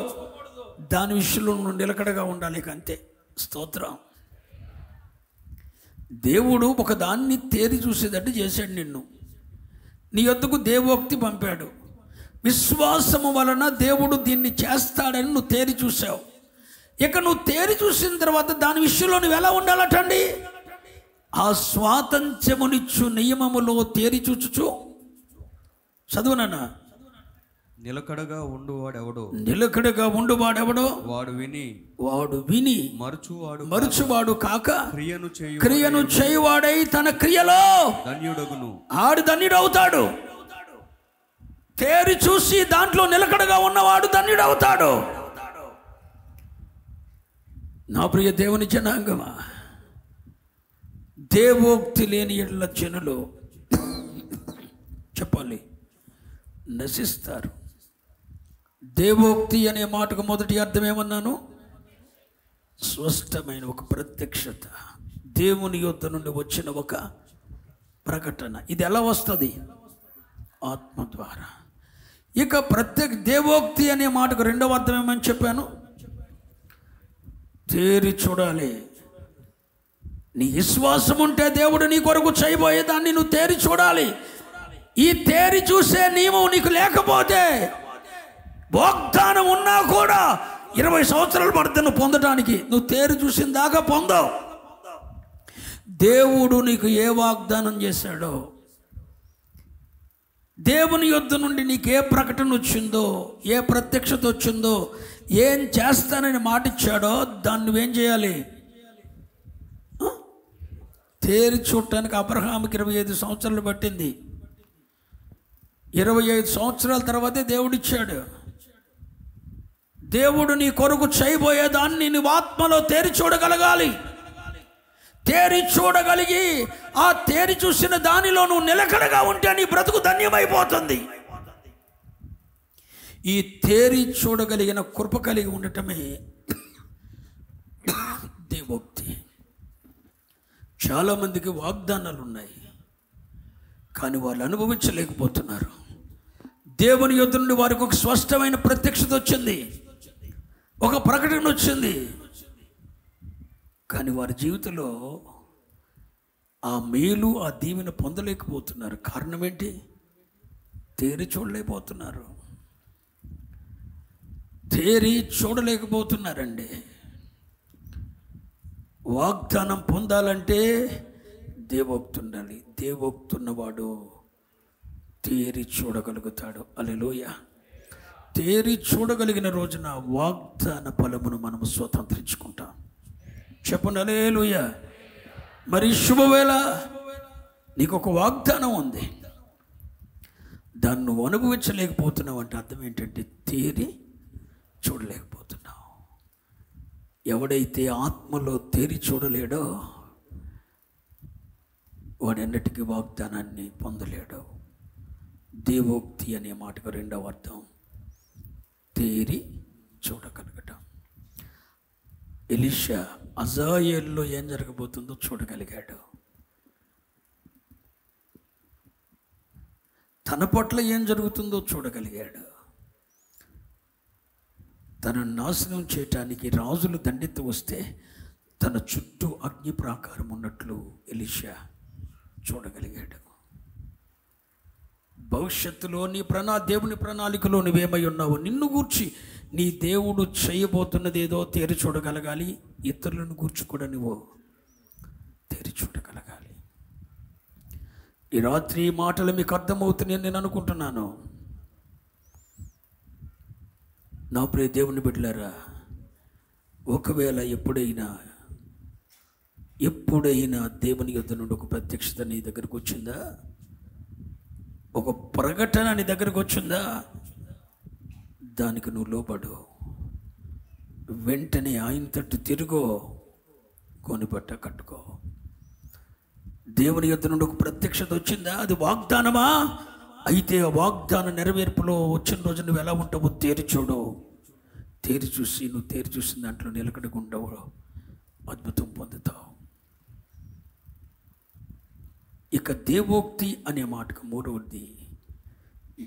దాని విషయంలో నువ్వు నిలకడగా ఉండాలి. ఇక అంతే. స్తోత్రం. దేవుడు ఒక దాన్ని తేరి చూసేటట్టు చేశాడు. నిన్ను నీ యొద్దకు దేవోక్తి పంపాడు. విశ్వాసము వలన దేవుడు దీన్ని చేస్తాడని నువ్వు తేరి చూసావు. ఇక నువ్వు తేరి చూసిన తర్వాత దాని విషయంలో నువ్వు ఎలా ఉండాలటండి? ఆ స్వాతంత్ర్యమునిచ్చు నియమములో తేరి చూచుచు చదువునన్నా. నిలకడగా ఉండువాడెవడో. నిలకడగా ఉండువాడెవడో. వాడు విని మరుచువాడు కాక క్రియను చేయువాడై తన క్రియలో ధన్యుడగును. ఆడు ధన్యుడవుతాడు. తేరి చూసి దాంట్లో నిలకడగా ఉన్నవాడు ధన్యుడవుతాడు. నా ప్రియ దేవుని జనాంగమా, దేవోక్తి లేని ఎడ్ల జనులు చెప్పాలి నశిస్తారు. దేవోక్తి అనే మాటకు మొదటి అర్థం ఏమన్నాను? స్పష్టమైన ఒక ప్రత్యక్షత, దేవుని యొద్ద నుండి వచ్చిన ఒక ప్రకటన. ఇది ఎలా వస్తుంది? ఆత్మ ద్వారా. ఇక దేవోక్తి అనే మాటకు రెండవ అర్థం ఏమని చెప్పాను? తేరి చూడాలి. నీ విశ్వాసం ఉంటే దేవుడు నీ కొరకు చేయబోయేదాన్ని నువ్వు తేరి చూడాలి. ఈ తేరి చూసే నియమం నీకు లేకపోతే, వాగ్దానం ఉన్నా కూడా 20 సంవత్సరాలు పడుతుంది నువ్వు పొందడానికి. నువ్వు తేరి చూసిన దాకా పొందవు. దేవుడు నీకు ఏ వాగ్దానం చేశాడో, దేవుని యొద్ద నుండి నీకు ఏ ప్రకటన వచ్చిందో, ఏ ప్రత్యక్షత వచ్చిందో, ఏం చేస్తానని మాట ఇచ్చాడో దాన్ని నువ్వేం చేయాలి? తేరి చూడటానికి అబ్రహాముకి 25 సంవత్సరాలు పట్టింది. 25 సంవత్సరాల తర్వాతే దేవుడిచ్చాడు. దేవుడు నీ కొరకు చేయబోయేదాన్ని నువ్వు ఆత్మలో తేరి చూడగలగాలి. తేరి చూడగలిగి ఆ తేరి చూసిన దానిలో నువ్వు నిలకడగా ఉంటే నీ బ్రతుకు ధన్యమైపోతుంది. ఈ తేరి చూడగలిగిన కృప కలిగి ఉండటమే దేవోక్తి. చాలామందికి వాగ్దానాలు ఉన్నాయి, కానీ వాళ్ళు అనుభవించలేకపోతున్నారు. దేవుని యొద్ద నుండి వారికి ఒక స్పష్టమైన ప్రత్యక్షత వచ్చింది, ఒక ప్రకటన వచ్చింది, కానీ వారి జీవితంలో ఆ మేలు, ఆ దీవెన పొందలేకపోతున్నారు. కారణం ఏంటి? తేరి చూడలేకపోతున్నారు. తేరి చూడలేకపోతున్నారండి. వాగ్దానం పొందాలంటే దేవోక్తి ఉండాలి. దేవోక్తి ఉన్నవాడు తేరి చూడగలుగుతాడు. హల్లెలూయా. తేరి చూడగలిగిన రోజున వాగ్దాన ఫలమును మనము స్వతంత్రించుకుంటాం. చెప్పండి హల్లెలూయా. మరి శుభవేళ నీకు ఒక వాగ్దానం ఉంది, దాన్ని నువ్వు అనుభవించలేకపోతున్నావు అంటే అర్థం ఏంటంటే తేరి చూడలేకపోతున్నావు. ఎవడైతే ఆత్మలో తేరి చూడలేడో వాడెన్నటికీ వాగ్దానాన్ని పొందలేడు. దేవోక్తి అనే మాటకు రెండవ అర్థం తేరి చూడగలగటం. ఎలీషా అజాయేల్లో ఏం జరగబోతుందో చూడగలిగాడు. తన పట్ల ఏం జరుగుతుందో చూడగలిగాడు. తనను నాశనం చేయటానికి రాజులు దండెత్తి వస్తే తన చుట్టూ అగ్ని ప్రాకారం ఉన్నట్లు ఎలీషా చూడగలిగాడు. భవిష్యత్తులో దేవుని ప్రణాళికలో నువ్వేమై ఉన్నావో, నిన్ను గూర్చి నీ దేవుడు చేయబోతున్నది ఏదో తేరి చూడగలగాలి. ఇతరులను గూర్చి కూడా నువ్వు తేరి చూడగలగాలి. ఈ రాత్రి మాటలు మీకు అర్థమవుతున్నాయని నేను అనుకుంటున్నాను. నా ప్రియ దేవుని బిడ్డలారా, ఒకవేళ ఎప్పుడైనా దేవుని యొద్ద నుండి ఒక ప్రత్యక్షత నీ దగ్గరకు వచ్చిందా? ఒక ప్రకటన నీ దగ్గరకు వచ్చిందా? దానికి నువ్వు లోబడు. వెంటనే ఆయన తట్టు తిరుగో, కొనిబట్ట కట్టుకో. దేవుని యొద్ద నుండి ఒక ప్రత్యక్షత వచ్చిందా? అది వాగ్దానమా? అయితే ఆ వాగ్దాన నెరవేర్పులో వచ్చిన రోజు నువ్వు ఎలా ఉంటావో తేరి చూడు. తేరి చూసి నువ్వు తేరి చూసిన దాంట్లో నిలకడగా ఉండవు, అద్భుతం పొందుతావు. ఇక దేవోక్తి అనే మాటకు మూడవది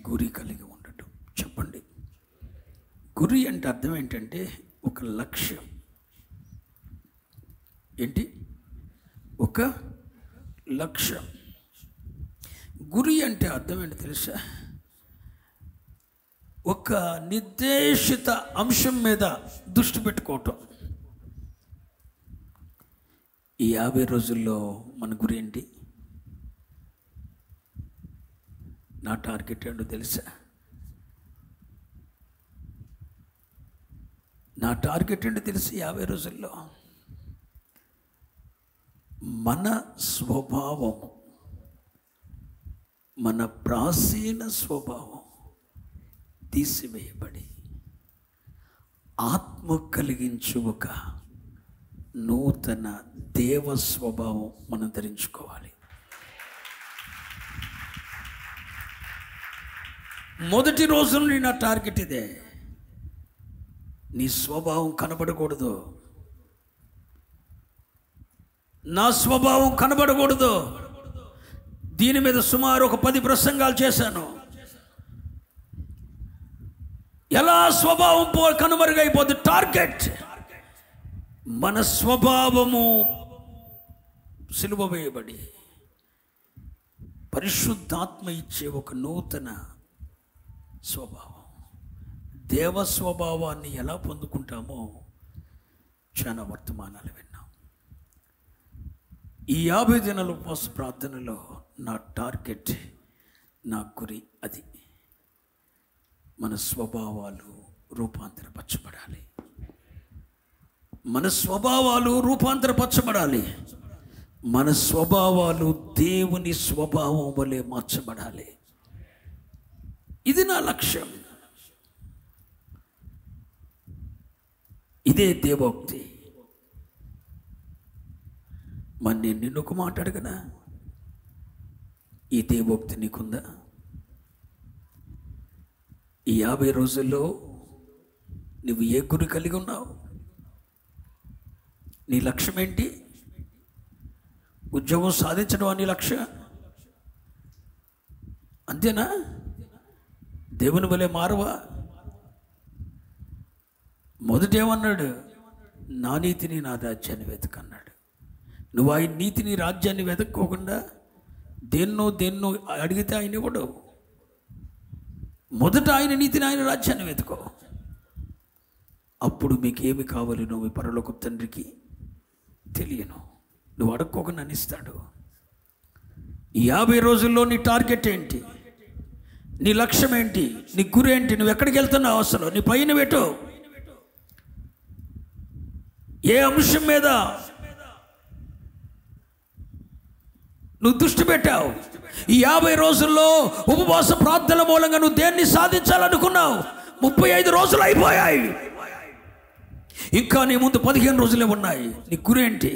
గురి కలిగి ఉండటం. చెప్పండి, గురి అంటే అర్థం ఏంటంటే ఒక లక్ష్యం. ఏంటి? ఒక లక్ష్యం. గురి అంటే అర్థం ఏంటి తెలుసా? ఒక నిర్దేశిత అంశం మీద దృష్టి పెట్టుకోవటం. ఈ 50 రోజుల్లో మన గురి ఏంటి? నా టార్గెట్ ఏంటో తెలుసా? నా టార్గెట్ ఏంటో తెలుసు 50 రోజుల్లో మన స్వభావం, మన ప్రాచీన స్వభావం తీసివేయబడి ఆత్మ కలిగించు ఒక నూతన దేవ స్వభావం మనం ధరించుకోవాలి. మొదటి రోజు నుండి నా టార్గెట్ ఇదే. నీ స్వభావం కనబడకూడదు, నా స్వభావం కనబడకూడదు. దీని మీద సుమారు ఒక 10 ప్రసంగాలు చేశాను. ఎలా స్వభావం కనుమరుగైపోతుంది? టార్గెట్ మన స్వభావము సిలువ వేయబడి పరిశుద్ధాత్మ ఇచ్చే ఒక నూతన స్వభావం, దేవ స్వభావాన్ని ఎలా పొందుకుంటామో చాలా వర్తమానాలు విన్నాం. ఈ 50 దినాల ఉపవాస ప్రార్థనలో నా టార్గెట్, నా గురి అది. మన స్వభావాలు రూపాంతరపరచబడాలి. మన స్వభావాలు రూపాంతరపరచబడాలి. మన స్వభావాలు దేవుని స్వభావం వలె మార్చబడాలి. ఇది నా లక్ష్యం. ఇదే దేవోక్తి. మరి నేను నిన్ను ఒక మాట అడగనా? ఈ దేవోక్తి నీకుందా? ఈ 50 రోజుల్లో నువ్వు ఏ గురి కలిగి ఉన్నావు? నీ లక్ష్యం ఏంటి? ఉద్యోగం సాధించడం అని లక్ష్యం అంతేనా? దేవుని వలె మారవా? మొదటేమన్నాడు? నా నీతిని నా రాజ్యాన్ని వెతకన్నాడు. నువ్వు ఆయన నీతిని రాజ్యాన్ని వెతక్కోకుండా దేన్నో అడిగితే ఆయన ఇవ్వడు. మొదట ఆయన నీతిని ఆయన రాజ్యాన్ని వెతుకో. అప్పుడు మీకేమి కావాలో మీ పరలోక తండ్రికి తెలియను. నువ్వు అడక్కోకుండా ఇస్తాడు. ఈ 50 రోజుల్లో నీ టార్గెట్ ఏంటి? నీ లక్ష్యం ఏంటి? నీ గురి ఏంటి? నువ్వు ఎక్కడికి వెళ్తున్నావు? అసలు నీ పైన పెట్టు. ఏ అంశం మీద నువ్వు దృష్టి పెట్టావు? ఈ 50 రోజుల్లో ఉపవాస ప్రార్థనల మూలంగా నువ్వు దేన్ని సాధించాలనుకున్నావు? 35 రోజులు అయిపోయాయి. ఇంకా నీ ముందు 15 రోజులే ఉన్నాయి. నీ గురి ఏంటి?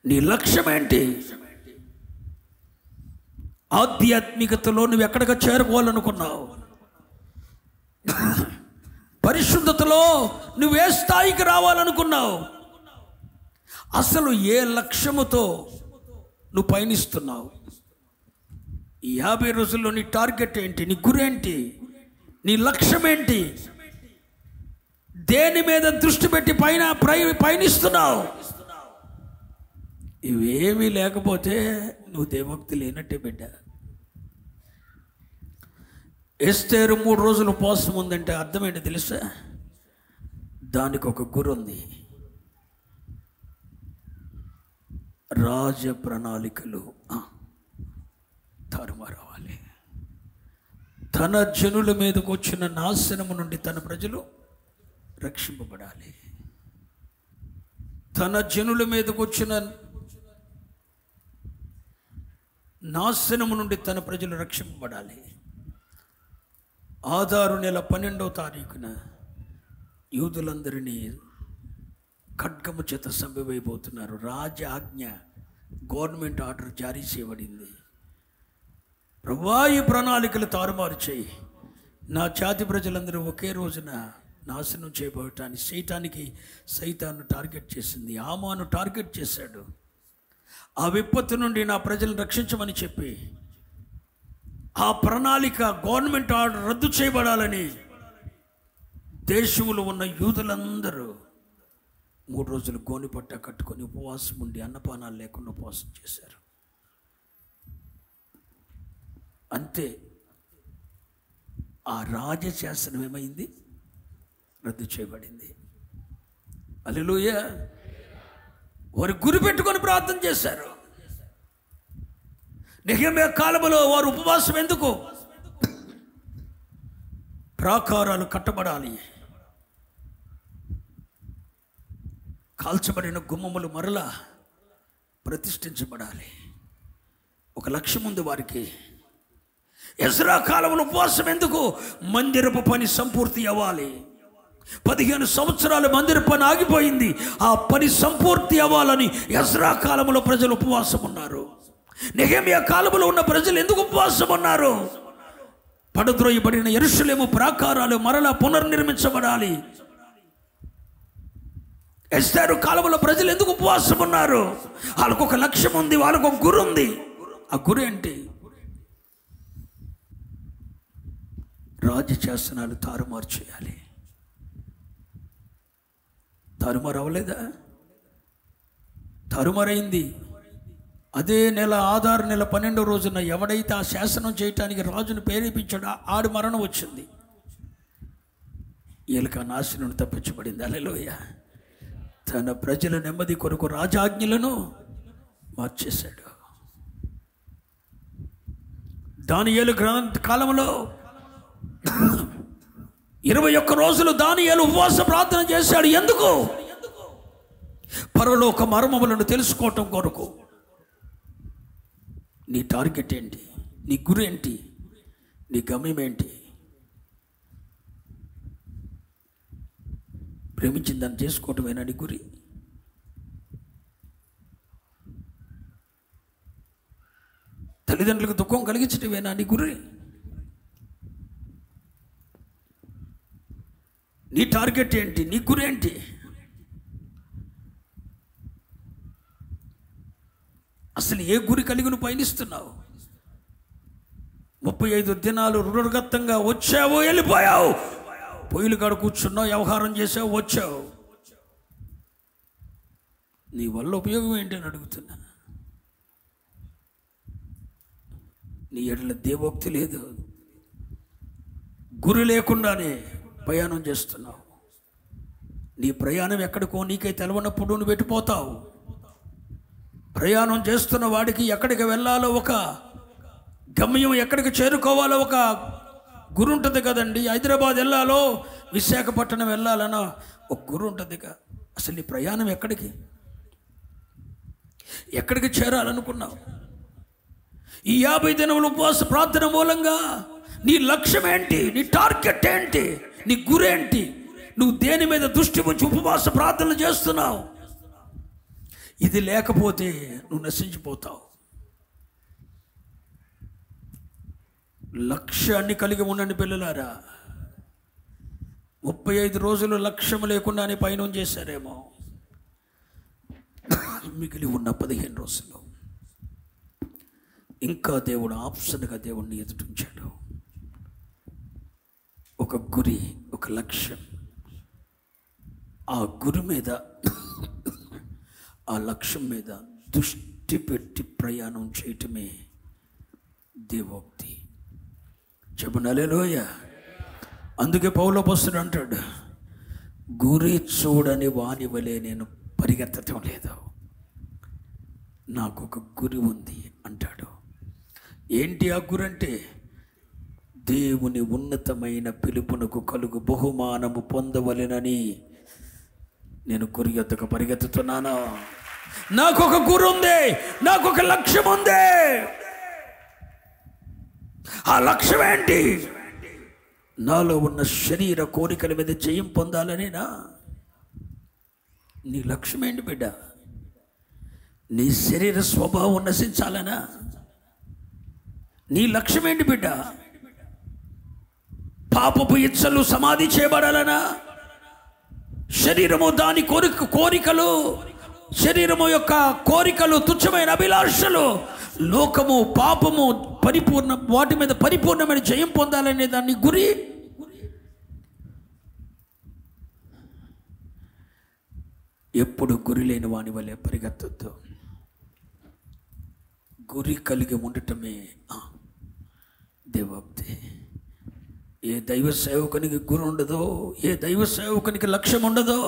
నీ లక్ష్యం ఏంటి? ఆధ్యాత్మికతలో నువ్వు ఎక్కడికి చేరుకోవాలనుకున్నావు? పరిశుద్ధతలో నువ్వు ఏ స్థాయికి రావాలనుకున్నావు? అసలు ఏ లక్ష్యముతో నువ్వు పయనిస్తున్నావు? ఈ 50 రోజుల్లో నీ టార్గెట్ ఏంటి? నీ గురి ఏంటి? నీ లక్ష్యం ఏంటి? దేని మీద దృష్టి పెట్టి పయనిస్తున్నావు? ఇవేమీ లేకపోతే నువ్వు దేవోక్తి లేనట్టే బిడ్డ. ఎస్తేరు 3 రోజులు ఉపవాసం ఉందంటే అర్థం ఏంటి తెలుసా? దానికి ఒక గురి ఉంది. రాజ ప్రణాళికలు తారుమారవాలి. తన జనుల మీదకు వచ్చిన నాశనము నుండి తన ప్రజలు రక్షింపబడాలి. తన జనుల మీదకు వచ్చిన నాశనము నుండి తన ప్రజలు రక్షింపబడాలి. ఆదారు నెల 12వ తారీఖున యూదులందరినీ ఖడ్గము చేత చంపివేయబోతున్నారు. రాజ ఆజ్ఞ, గవర్నమెంట్ ఆర్డర్ జారీ చేయబడింది. ప్రభువా ఈ ప్రణాళికలు తారుమారు చేయి, నా జాతి ప్రజలందరూ ఒకే రోజున నాశనం చేయటానికి సైతాను టార్గెట్ చేసింది. హామాను టార్గెట్ చేశాడు. ఆ విపత్తు నుండి నా ప్రజలను రక్షించమని చెప్పి ఆ ప్రణాళిక గవర్నమెంట్ ఆర్డర్ రద్దు చేయబడాలని దేశంలో ఉన్న యూదులందరూ 3 రోజులు గోనిపట్ట కట్టుకొని ఉపవాసం ఉండి అన్నపానాలు లేకుండా ఉపవాసం చేశారు. అంతే, ఆ రాజశాసనం ఏమైంది? రద్దు చేయబడింది. హల్లెలూయా. వారు గురి పెట్టుకొని ప్రార్థన చేశారు. నెహెమ్యా కాలంలో వారు ఉపవాసం ఎందుకు? ప్రాకారాలు కట్టబడాలి, కాల్చబడిన గుమ్మములు మరలా ప్రతిష్ఠించబడాలి. ఒక లక్ష్యం ఉంది వారికి. ఎజ్రా కాలంలో ఉపవాసం ఎందుకు? మందిరపు పని సంపూర్తి అవ్వాలి. 15 సంవత్సరాలు మందిర పని ఆగిపోయింది. ఆ పని సంపూర్తి అవ్వాలని ఎజ్రా కాలంలో ప్రజలు ఉపవాసం ఉన్నారు. నెహెమ్యా కాలంలో ఉన్న ప్రజలు ఎందుకు ఉపవాసం ఉన్నారు? పడద్రోయబడిన యెరూషలేము ప్రాకారాలు మరలా పునర్నిర్మించబడాలి. ఎస్తేరు కాలంలో ప్రజలు ఎందుకు ఉపవాసం ఉన్నారు? వాళ్ళకు ఒక లక్ష్యం ఉంది, వాళ్ళకు ఒక గురి ఉంది. ఆ గురి ఏంటి? రాజశాసనాలు తారుమారు చేయాలి. తారుమారు అవ్వలేదా? తారుమారైంది. అదే నెల ఆధార్ నెల 12వ రోజున ఎవడైతే ఆ శాసనం చేయటానికి రాజును ప్రేరేపించాడో ఆడి మరణం వచ్చింది. ఏలిక నాశనం తప్పించబడింది. హల్లెలూయా. తన ప్రజల నెమ్మది కొరకు రాజాజ్ఞలను మార్చేశాడు. దానియేలు కాలంలో 21 రోజులు దానియేలు ఉపవాస ప్రార్థన చేశాడు. ఎందుకు? పరలోక మర్మములను తెలుసుకోవటం కొరకు. నీ టార్గెట్ ఏంటి? నీ గురి ఏంటి? నీ గమ్యం ఏంటి? ప్రేమించిన దాన్ని చేసుకోవటమేనా నీ గురి? తల్లిదండ్రులకు దుఃఖం కలిగించటమేనా నీ గురి? నీ టార్గెట్ ఏంటి? నీ గురి ఏంటి? అసలు ఏ గురి కలిగి నువ్వు పయనిస్తున్నావు? 35 దినాలు రుణగత్తంగా వచ్చావు, వెళ్ళిపోయావు. పొయ్యిలు కాడ కూర్చున్నావు, వ్యవహారం చేసావు, వచ్చావు. నీ వల్ల ఉపయోగం ఏంటి అని అడుగుతున్నా. నీ ఎడల దేవోక్తి లేదు. గురి లేకుండానే ప్రయాణం చేస్తున్నావు. నీ ప్రయాణం ఎక్కడికో నీకై తెలవనప్పుడు నువ్వు పెట్టిపోతావు. ప్రయాణం చేస్తున్న వాడికి ఎక్కడికి వెళ్ళాలో ఒక గమ్యం, ఎక్కడికి చేరుకోవాలో ఒక గురి ఉంటుంది కదండి. హైదరాబాద్ వెళ్ళాలో విశాఖపట్నం వెళ్ళాలనో ఒక గురి ఉంటుంది. అసలు నీ ప్రయాణం ఎక్కడికి చేరాలనుకున్నావు? ఈ 50 దినముల ఉపవాస ప్రార్థన మూలంగా నీ లక్ష్యం ఏంటి? నీ టార్గెట్ ఏంటి? నీ గురేంటి? నువ్వు దేని మీద దృష్టి ఉంచి ఉపవాస ప్రార్థనలు చేస్తున్నావు? ఇది లేకపోతే నువ్వు నశించిపోతావు. లక్ష్యాన్ని కలిగి ఉండండి పిల్లలారా. 35 రోజులు లక్ష్యం లేకుండానే పయనం చేశారేమో. మిగిలి ఉన్న 15 రోజులు ఇంకా దేవుడు ఆప్షన్గా దేవుణ్ణి ఎదుటించాడు. ఒక గురి, ఒక లక్ష్యం. ఆ గురి మీద, ఆ లక్ష్యం మీద దృష్టి పెట్టి ప్రయాణం చేయటమే దేవోక్తి. చెప్పండి హల్లెలూయా. అందుకే పౌలు అపోస్తలుడు అంటాడు, గురి చూడని వాని వలె నేను పరిగెత్తటం లేదు, నాకు ఒక గురి ఉంది అంటాడు. ఏంటి ఆ గురి అంటే? దేవుని ఉన్నతమైన పిలుపునకు కలుగు బహుమానము పొందవలెనని నేను గురి ఎత్తుకు పరిగెత్తుతున్నాను. నాకు ఒక గురి ఉంది, నాకు ఒక లక్ష్యం ఉంది. ఆ లక్ష్యం ఏంటి? నాలో ఉన్న శరీర కోరికల మీద జయం పొందాలనేనా? నీ లక్ష్యం ఏంటి బిడ్డ? నీ శరీర స్వభావం నశించాలనా? నీ లక్ష్యం ఏంటి బిడ్డ? పాపపు ఇచ్చలు సమాధి చేయబడాలనా? శరీరము దాని కోరికలు, శరీరము యొక్క కోరికలు, తుచ్చమైన అభిలాషలు, లోకము, పాపము వాటి మీద పరిపూర్ణమైన జయం పొందాలనే దాన్ని గురి. ఎప్పుడు గురి లేని వాని వలె పరిగెత్తొద్దు. గురి కలిగి ఉండటమే దేవోక్తి. ఏ దైవ సేవకునికి గురి ఉండదో, ఏ దైవ సేవకునికి లక్ష్యం ఉండదో,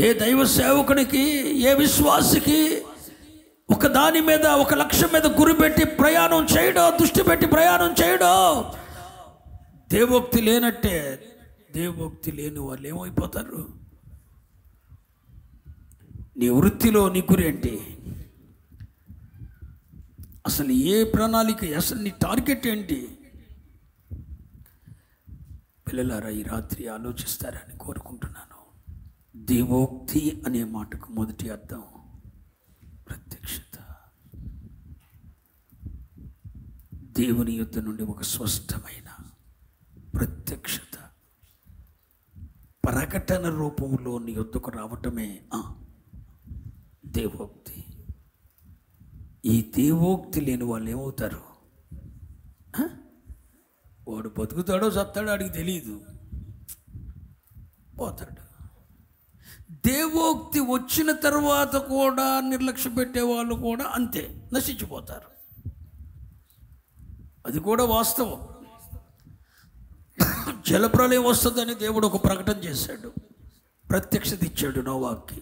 ఏ దైవ సేవకునికి, ఏ విశ్వాసికి ఒక దాని మీద, ఒక లక్ష్యం మీద గురి పెట్టి ప్రయాణం చేయడో, దృష్టి పెట్టి ప్రయాణం చేయడో దేవోక్తి లేనట్టే. దేవోక్తి లేని వాళ్ళు ఏమైపోతారు? నీ వృత్తిలో నీ గురి ఏంటి? అసలు ఏ ప్రణాళిక, అసలు నీ టార్గెట్ ఏంటి? పిల్లలారా, ఈ రాత్రి ఆలోచిస్తారని కోరుకుంటున్నాను. దేవోక్తి అనే మాటకు మొదటి అర్థం ప్రత్యక్షత. దేవుని యుద్ధ నుండి ఒక స్పష్టమైన ప్రత్యక్షత, ప్రకటన రూపంలో నీ యుద్ధకు రావటమే దేవోక్తి. ఈ దేవోక్తి లేని వాళ్ళు ఏమవుతారు? వాడు బతుకుతాడో చస్తాడో వాడికి తెలియదు, పోతాడు. దేవోక్తి వచ్చిన తర్వాత కూడా నిర్లక్ష్య పెట్టే వాళ్ళు కూడా అంతే, నశించిపోతారు. అది కూడా వాస్తవం. జలప్రలయం వస్తుందని దేవుడు ఒక ప్రకటన చేశాడు, ప్రత్యక్షత ఇచ్చాడు నోవాకి.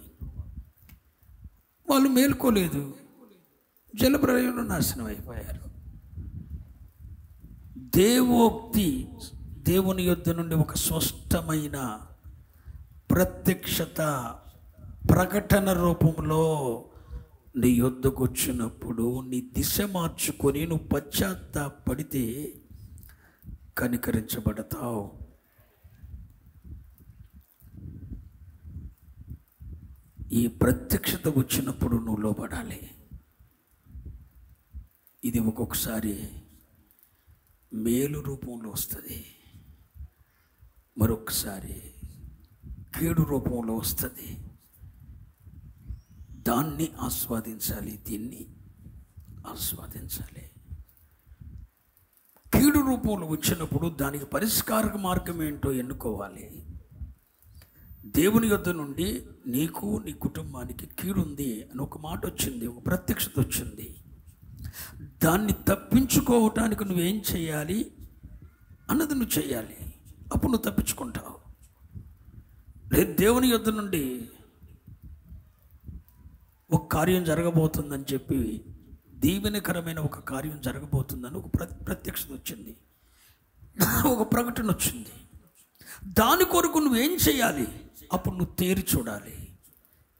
వాళ్ళు మేల్కోలేదు, జలప్రలయంలో నాశనం అయిపోయారు. దేవోక్తి దేవుని యొద్ద నుండి ఒక స్పష్టమైన ప్రత్యక్షత, ప్రకటన రూపంలో నీ యొద్దకు వచ్చినప్పుడు నీ దిశ మార్చుకొని నువ్వు పశ్చాత్తాపడితే కనికరించబడతావు. ఈ ప్రత్యక్షత వచ్చినప్పుడు నువ్వు లోబడాలి. ఇది ఒక్కొక్కసారి మేలు రూపంలో వస్తుంది, మరొకసారి కీడు రూపంలో వస్తుంది. దాన్ని ఆస్వాదించాలి, దీన్ని ఆస్వాదించాలి. కీడు రూపంలో వచ్చినప్పుడు దానికి పరిష్కార మార్గం ఏంటో ఎన్నుకోవాలి. దేవుని యొద్ద నుండి నీకు, నీ కుటుంబానికి కీడుంది అని ఒక మాట వచ్చింది, ఒక ప్రత్యక్షత వచ్చింది. దాన్ని తప్పించుకోవటానికి నువ్వేం చేయాలి అన్నది నువ్వు చేయాలి. అప్పుడు నువ్వు తప్పించుకుంటావు. లేదు, దేవుని యొద్ద నుండి ఒక కార్యం జరగబోతుందని చెప్పి, దీవెనకరమైన ఒక కార్యం జరగబోతుందని ఒక ప్రత్యక్షత వచ్చింది, ఒక ప్రకటన వచ్చింది. దాని కొరకు నువ్వేం చేయాలి? అప్పుడు నువ్వు తేరి చూడాలి.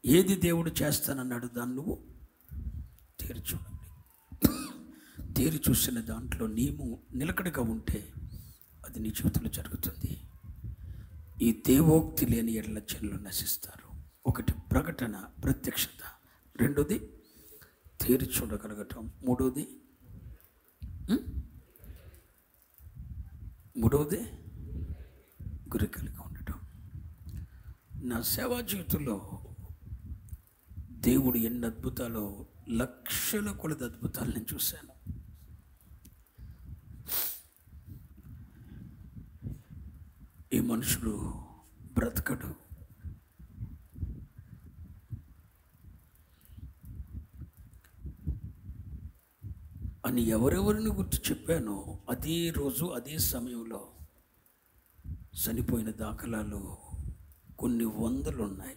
ఏది దేవుడు చేస్తానన్నాడు దాన్ని నువ్వు తేరి చూడాలి. తేరి చూసిన దాంట్లో నీవు నిలకడగా ఉంటే అది నీ జీవితంలో జరుగుతుంది. ఈ దేవోక్తి లేని ఎడల జనులు నశిస్తారు. ఒకటి ప్రకటన, ప్రత్యక్షత. రెండోది తేరి చూడగలగటం. మూడోది గురి కలిగి ఉండటం. నా సేవా జీవితంలో దేవుడు ఎన్ని అద్భుతాలు, లక్షల కొలది అద్భుతాలు నేను చూశాను. ఈ మనుషుడు బ్రతకడు, అని ఎవరెవరిని గుర్తు చెప్పానో అదే రోజు అదే సమయంలో చనిపోయిన దాఖలాలు కొన్ని వందలు ఉన్నాయి.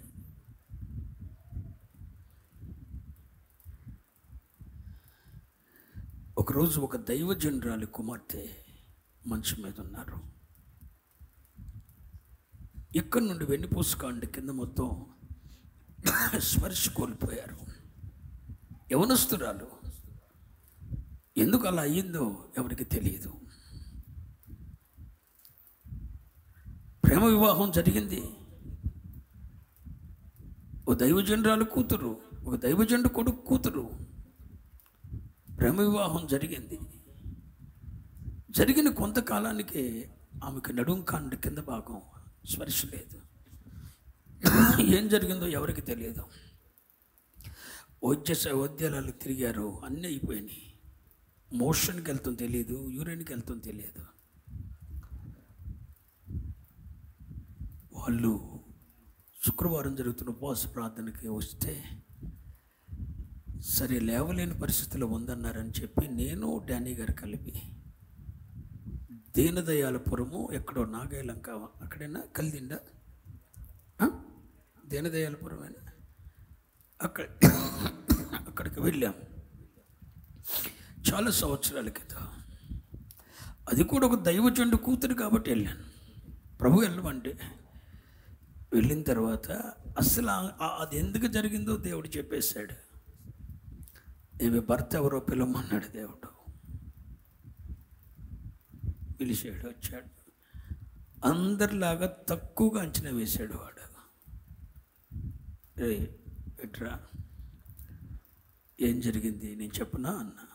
ఒకరోజు ఒక దైవజనురాలి కుమార్తె మంచం మీద ఉన్నారు. ఇక్కడి నుండి వెన్నుపూసకాండ కింద మొత్తం స్పర్శ కోల్పోయారు. యవనస్తురాలు. ఎందుకు అలా అయ్యిందో ఎవరికి తెలియదు. ప్రేమ వివాహం జరిగింది. ఓ దైవజనురాలు కూతురు, ఒక దైవజనుడు కొడుకు కూతురు. ప్రేమ వివాహం జరిగింది. జరిగిన కొంతకాలానికి ఆమెకు నడుం కాండ కింద భాగం స్పర్శ లేదు. ఏం జరిగిందో ఎవరికి తెలియదు. వైద్యాలయాలు తిరిగారు, అన్నీ అయిపోయినాయి. మోషన్కి వెళ్తాం తెలియదు, యూరిన్కి వెళ్తాం తెలియదు. వాళ్ళు శుక్రవారం జరుగుతున్న ఉపవాస ప్రార్థనకి వస్తే సరే లేవలేని పరిస్థితిలో ఉందన్నారని చెప్పి నేను డానీ గారు కలిపి దీనదయాలపురము ఎక్కడో నాగైలంక అక్కడైనా కలిదిండా దీనదయాలపురమైనా అక్కడికి వెళ్ళాం చాలా సంవత్సరాల క్రితం. అది కూడా ఒక దైవజనుడు కూతురు కాబట్టి వెళ్ళాను. ప్రభు వెళ్ళమంటే వెళ్ళిన తర్వాత అసలు అది ఎందుకు జరిగిందో దేవుడు చెప్పేశాడు. ఏమి భర్త ఎవరో పిలవమన్నాడు దేవుడు. పిలిచాడు, వచ్చాడు. అందరిలాగా తక్కువగా అంచనా వేశాడు వాడు. ఎట్రా ఏం జరిగింది నేను చెప్పునా అన్నా.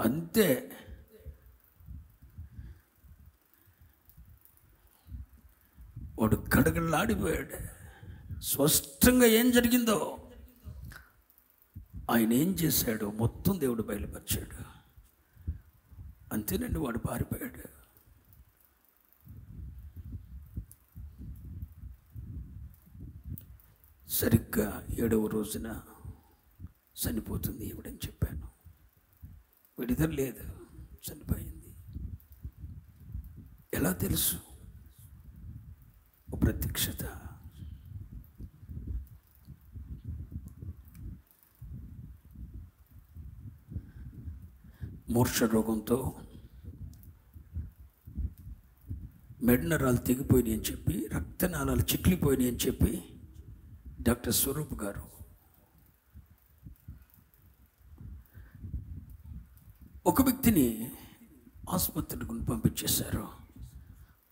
అంతే. వాడు గడగడలాడిపోయాడు. స్పష్టంగా ఏం జరిగిందో ఆయన ఏం చేశాడో మొత్తం దేవుడు బయలుపరిచాడు. అంతేనండి, వాడు పారిపోయాడు. సరిగ్గా 7వ రోజున చనిపోతుంది ఈవిడని చెప్పాను. విడుదల లేదు, చనిపోయింది. ఎలా తెలుసు? ప్రత్యక్షత. మూర్ఛ రోగంతో మెడనరాలు తెగిపోయినాయి అని చెప్పి, రక్తనాళాలు చిట్లిపోయినాయి అని చెప్పి డాక్టర్ స్వరూప్ గారు ఒక వ్యక్తిని ఆసుపత్రికి పంపించేశారు.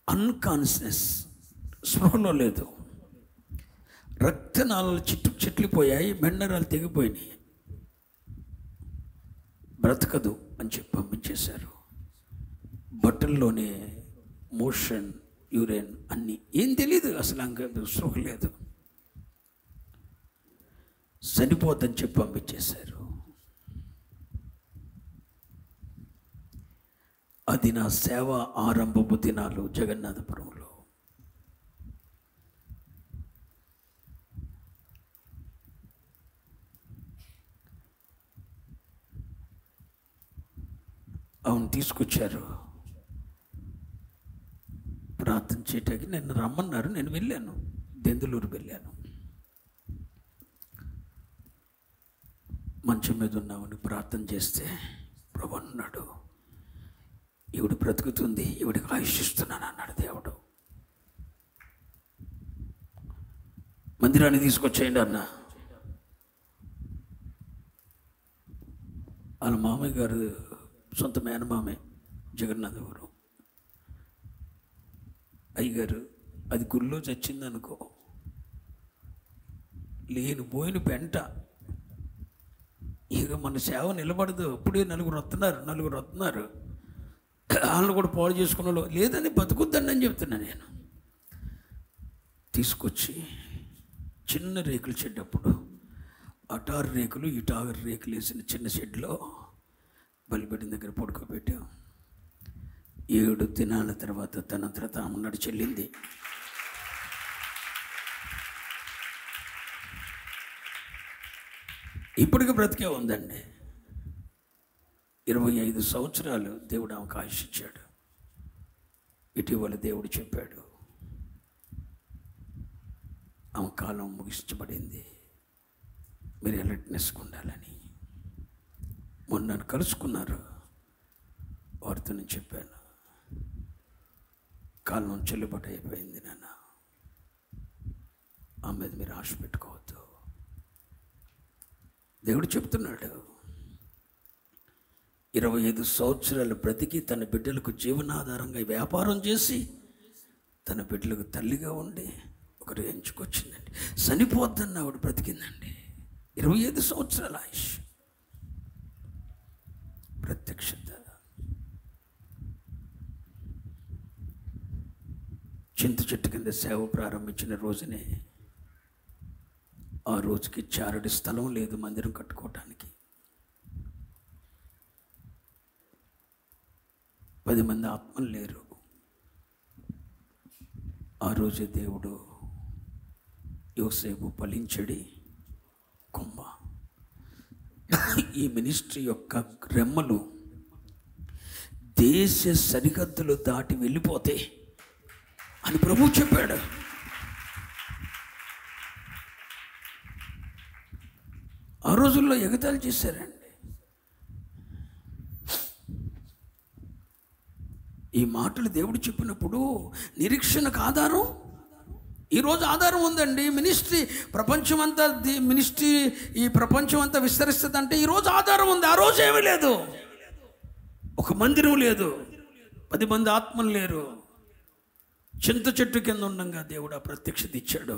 అన్కాన్షియస్, స్పృహలో లేదు. రక్తనాళాలు చిట్లిపోయాయి, మెడనరాలు తెగిపోయినాయి, బ్రతకదు అని చెప్పి పంపించేశారు. బట్టల్లోనే మోషన్, యూరిన్ అన్నీ. ఏం తెలియదు అసలు, అంక స్పృహ లేదు, చనిపోద్దని చెప్పి పంపించేశారు. అది నా సేవ ఆరంభపు దినాలు జగన్నాథపురంలో. అవును, తీసుకొచ్చారు ప్రార్థన చేయటానికి. నిన్న రమ్మన్నారు, నేను వెళ్ళాను. దెందులూరు వెళ్ళాను. మంచం మీద ఉన్నామని ప్రార్థన చేస్తే ప్రభు అన్నాడు, ఈవిడ బ్రతుకుతుంది, ఈవిడికి ఆయుష్ ఇస్తున్నాను అన్నాడు దేవుడు. మందిరాన్ని తీసుకొచ్చేయండి అన్న. వాళ్ళ మామయ్య గారు సొంత మేనమామే జగన్నాథపురం అయ్యగారు. అది గుళ్ళో చచ్చిందనుకో, లేని పోయిన పెంట. ఇక మన సేవ నిలబడదు. అప్పుడే నలుగురు వస్తున్నారు, వాళ్ళు కూడా పాడు చేసుకున్న వాళ్ళు లేదని బతుకుద్దండి అని చెప్తున్నా నేను. తీసుకొచ్చి చిన్న రేకుల షెడ్, అప్పుడు అటారు రేకులు ఇటారు రేకులు వేసిన చిన్న షెడ్లో బలిపెట్టిన దగ్గర పడుకోబెట్టాం. 7 దినాల తర్వాత తనంతట తాము నడిచి వెళ్ళింది. ఇప్పటికి బ్రతికే ఉందండి. 25 సంవత్సరాలు దేవుడు ఆమెకు ఆయుష్ ఇచ్చాడు. ఇటీవల దేవుడు చెప్పాడు, ఆమె కాలం ముగించబడింది, మీరు అలర్ట్నెస్గా ఉండాలని. మొన్న నన్ను కలుసుకున్నారు, వారితో నేను చెప్పాను, కాలం చెల్లుబాటు అయిపోయింది నాన్న, ఆమె మీద మీరు ఆశ పెట్టుకోవద్దు. దేవుడు చెప్తున్నాడు, 25 సంవత్సరాలు బ్రతికి తన బిడ్డలకు జీవనాధారంగా వ్యాపారం చేసి తన బిడ్డలకు తల్లిగా ఉండి ఒకరు ఎంచుకొచ్చిందండి. చనిపోద్దని ఆవిడ బ్రతికిందండి. 25 సంవత్సరాల ఆయుష్. ప్రత్యక్షత. చింత చెట్టు కింద సేవ ప్రారంభించిన రోజునే ఆ రోజుకి చారడి స్థలం లేదు మందిరం కట్టుకోవటానికి. 10 మంది ఆత్మలు లేరు. ఆ రోజే దేవుడు యోసేపు ఫలించడి కొమ్మ. ఈ మినిస్ట్రీ యొక్క రెమ్మలు దేశ సరిహద్దులు దాటి వెళ్ళిపోతే అని ప్రభువు చెప్పాడు. ఆ రోజుల్లో ఎగతాళి చేశారండి. ఈ మాటలు దేవుడు చెప్పినప్పుడు నిరీక్షణకు ఆధారం, ఈరోజు ఆధారం ఉందండి. మినిస్ట్రీ ప్రపంచమంతా మినిస్ట్రీ ఈ ప్రపంచం అంతా విస్తరిస్తుంది అంటే ఈరోజు ఆధారం ఉంది. ఆ రోజు ఏమీ లేదు, ఒక మందిరం లేదు, 10 మంది ఆత్మలు లేరు. చింత చెట్టు కింద ఉండగా దేవుడు ఆ ప్రత్యక్షత ఇచ్చాడు.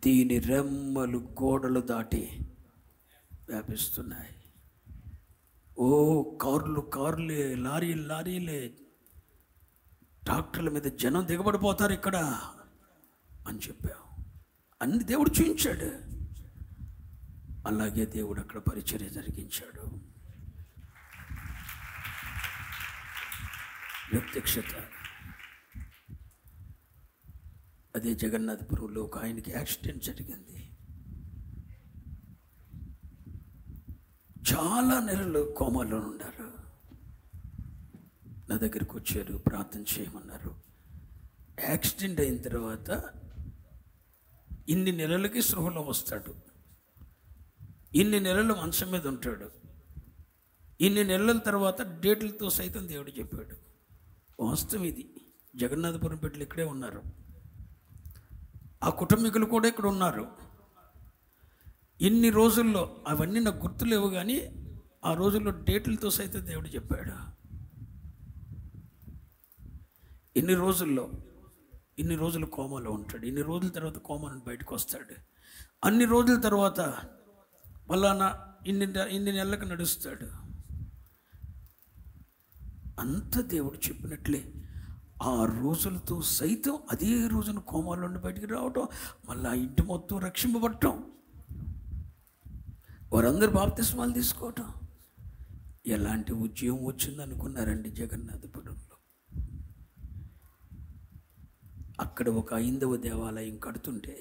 దీని రెమ్మలు గోడలు దాటి వ్యాపిస్తున్నాయి. ఓ కార్లే, లారీలే, ట్రాక్టర్ల మీద జనం దిగబడిపోతారు ఇక్కడ అని చెప్పావు. అన్ని దేవుడు చూపించాడు. అలాగే దేవుడు అక్కడ పరిచర్య జరిగించాడు. ప్రత్యక్షత. అదే జగన్నాథపురంలో ఒక ఆయనకి యాక్సిడెంట్ జరిగింది. చాలా నెలలు కోమాలో ఉన్నారు. నా దగ్గరికి వచ్చారు, ప్రార్థన చేయమన్నారు. యాక్సిడెంట్ అయిన తర్వాత ఇన్ని నెలలకి సృహలో వస్తాడు, ఇన్ని నెలలు మంచం మీద ఉంటాడు. ఇన్ని నెలల తర్వాత డేట్లతో సైతం దేవుడు చెప్పాడు. వాస్తవం ఇది. జగన్నాథపురం బిడ్డలు ఇక్కడే ఉన్నారు, ఆ కుటుంబీకులు కూడా ఇక్కడ ఉన్నారు. ఇన్ని రోజుల్లో అవన్నీ నాకు గుర్తులేవు, కానీ ఆ రోజుల్లో డేట్లతో సైతం దేవుడు చెప్పాడు. ఇన్ని రోజులు కోమాలో ఉంటాడు, ఇన్ని రోజుల తర్వాత కోమా నుండి బయటకు వస్తాడు, అన్ని రోజుల తర్వాత వల్ల ఇన్ని నెలలకు నడుస్తాడు. అంత దేవుడు చెప్పినట్లే ఆ రోజులతో సైతం అదే రోజున కోమాలో నుండి బయటికి రావటం, మళ్ళీ ఆ ఇంటి మొత్తం రక్షింపబడటం, వారందరూ బాప్తిస్మాలు తీసుకోవటం. ఎలాంటి ఉద్యమం వచ్చిందనుకున్నారండి జగన్నాథపురంలో? అక్కడ ఒక 5వ దేవాలయం కడుతుంటే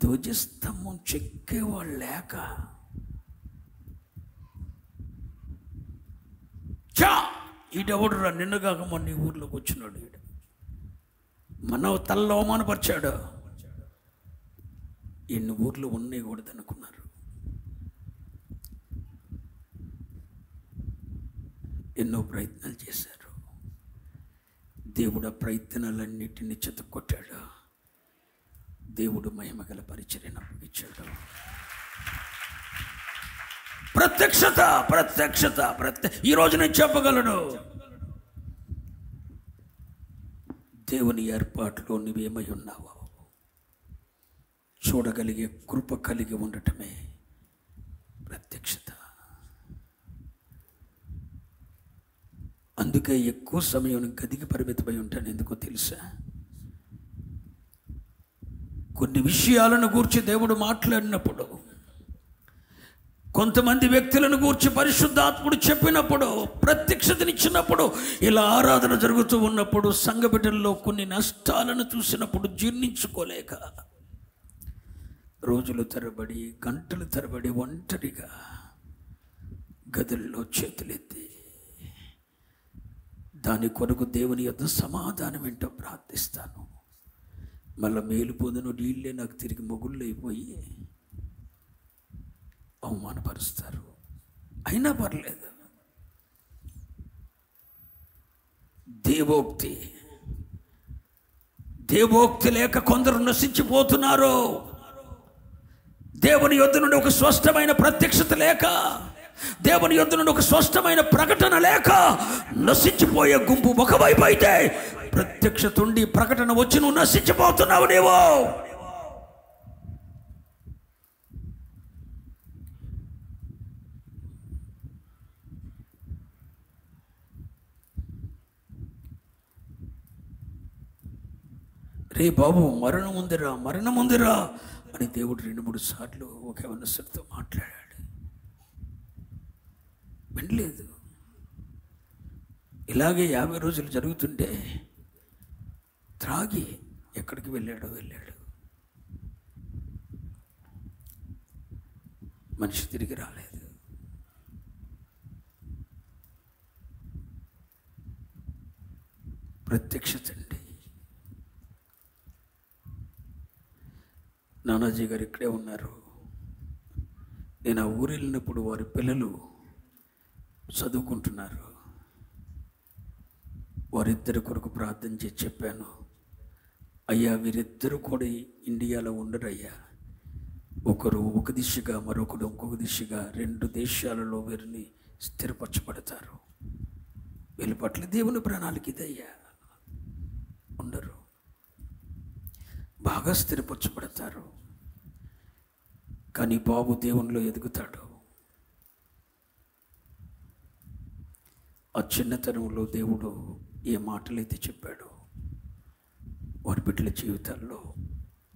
ధ్వజస్తంభం చెక్కేవాళ్ళు లేక ఈడెవడురా నిన్నగాక మొన్న ఈ ఊర్లోకి వచ్చినాడు, ఈడు మన తలలో అవమానపరిచాడు. ఎన్ని ఊర్లు ఉన్నాయి కూడా అనుకున్నారు. ఎన్నో ప్రయత్నాలు చేశారు. దేవుడు ఆ ప్రయత్నాలన్నిటిని చెతకొట్టాడు. దేవుడు మహిమగల పరిచర్యను అప్పగించాడు. ప్రత్యక్షత. ఈరోజు నేను చెప్పగలను, దేవుని ఏర్పాటులో నువ్వేమై ఉన్నావో చూడగలిగే కృప కలిగి ఉండటమే ప్రత్యక్షత. అందుకే ఎక్కువ సమయం గదికి పరిమితమై ఉంటాను. ఎందుకో తెలుసా? కొన్ని విషయాలను గూర్చి దేవుడు మాట్లాడినప్పుడు, కొంతమంది వ్యక్తులను గూర్చి పరిశుద్ధాత్ముడు చెప్పినప్పుడు, ప్రత్యక్షతనిచ్చినప్పుడు, ఇలా ఆరాధన జరుగుతూ ఉన్నప్పుడు సంఘ బిడ్డల్లో కొన్ని నష్టాలను చూసినప్పుడు జీర్ణించుకోలేక రోజులు తరబడి, గంటలు తరబడి ఒంటరిగా గదుల్లో చేతులెత్తి దాని కొరకు దేవుని యొద్ద సమాధానం ఏంటో ప్రార్థిస్తాను. మళ్ళీ మేలు పొందును నీళ్ళే నాకు తిరిగి మొగుళ్ళు అయిపోయి అవమానపరుస్తారు. అయినా పర్లేదు. దేవోక్తి లేక కొందరు నశించిపోతున్నారు. దేవుని యొద్ద నుండి ఒక స్పష్టమైన ప్రత్యక్షత లేక, దేవుని యొద్ద నుండి ఒక స్పష్టమైన ప్రకటన లేక నశించిపోయే గుంపు ఒకవైపు అయితే, ప్రత్యక్షత ఉండి ప్రకటన వచ్చి నువ్వు నశించిపోతున్నావు. నీవు రే బాబు మరణం ఉందిరా, మరణం ఉందిరా అని దేవుడు 2-3 సార్లు ఒక యవనస్తుడితో మాట్లాడాడు. వినలేదు. ఇలాగే 50 రోజులు జరుగుతుంటే త్రాగి ఎక్కడికి వెళ్ళాడు. మనిషి తిరిగి రాలేదు. ప్రత్యక్షత అండి. నానాజీ గారు ఇక్కడే ఉన్నారు. నేను ఆ ఊరు వెళ్ళినప్పుడు వారి పిల్లలు చదువుకుంటున్నారు. వారిద్దరి కొరకు ప్రార్థన చేసి చెప్పాను, అయ్యా వీరిద్దరూ కూడా ఇండియాలో ఉండరు అయ్యా. ఒకరు ఒక దిశగా, మరొకరు ఇంకొక దిశగా 2 దేశాలలో వీరిని స్థిరపరచబడతారు. వీళ్ళ పట్ల దేవుని ప్రణాళిక ఇదయ్యా. ఉండరు, బాగా స్థిరపరచబడతారు. కానీ బాబు దేవునిలో ఎదుగుతాడు. ఆ చిన్నతనంలో దేవుడు ఏ మాటలైతే చెప్పాడో వారి బిడ్డల జీవితాల్లో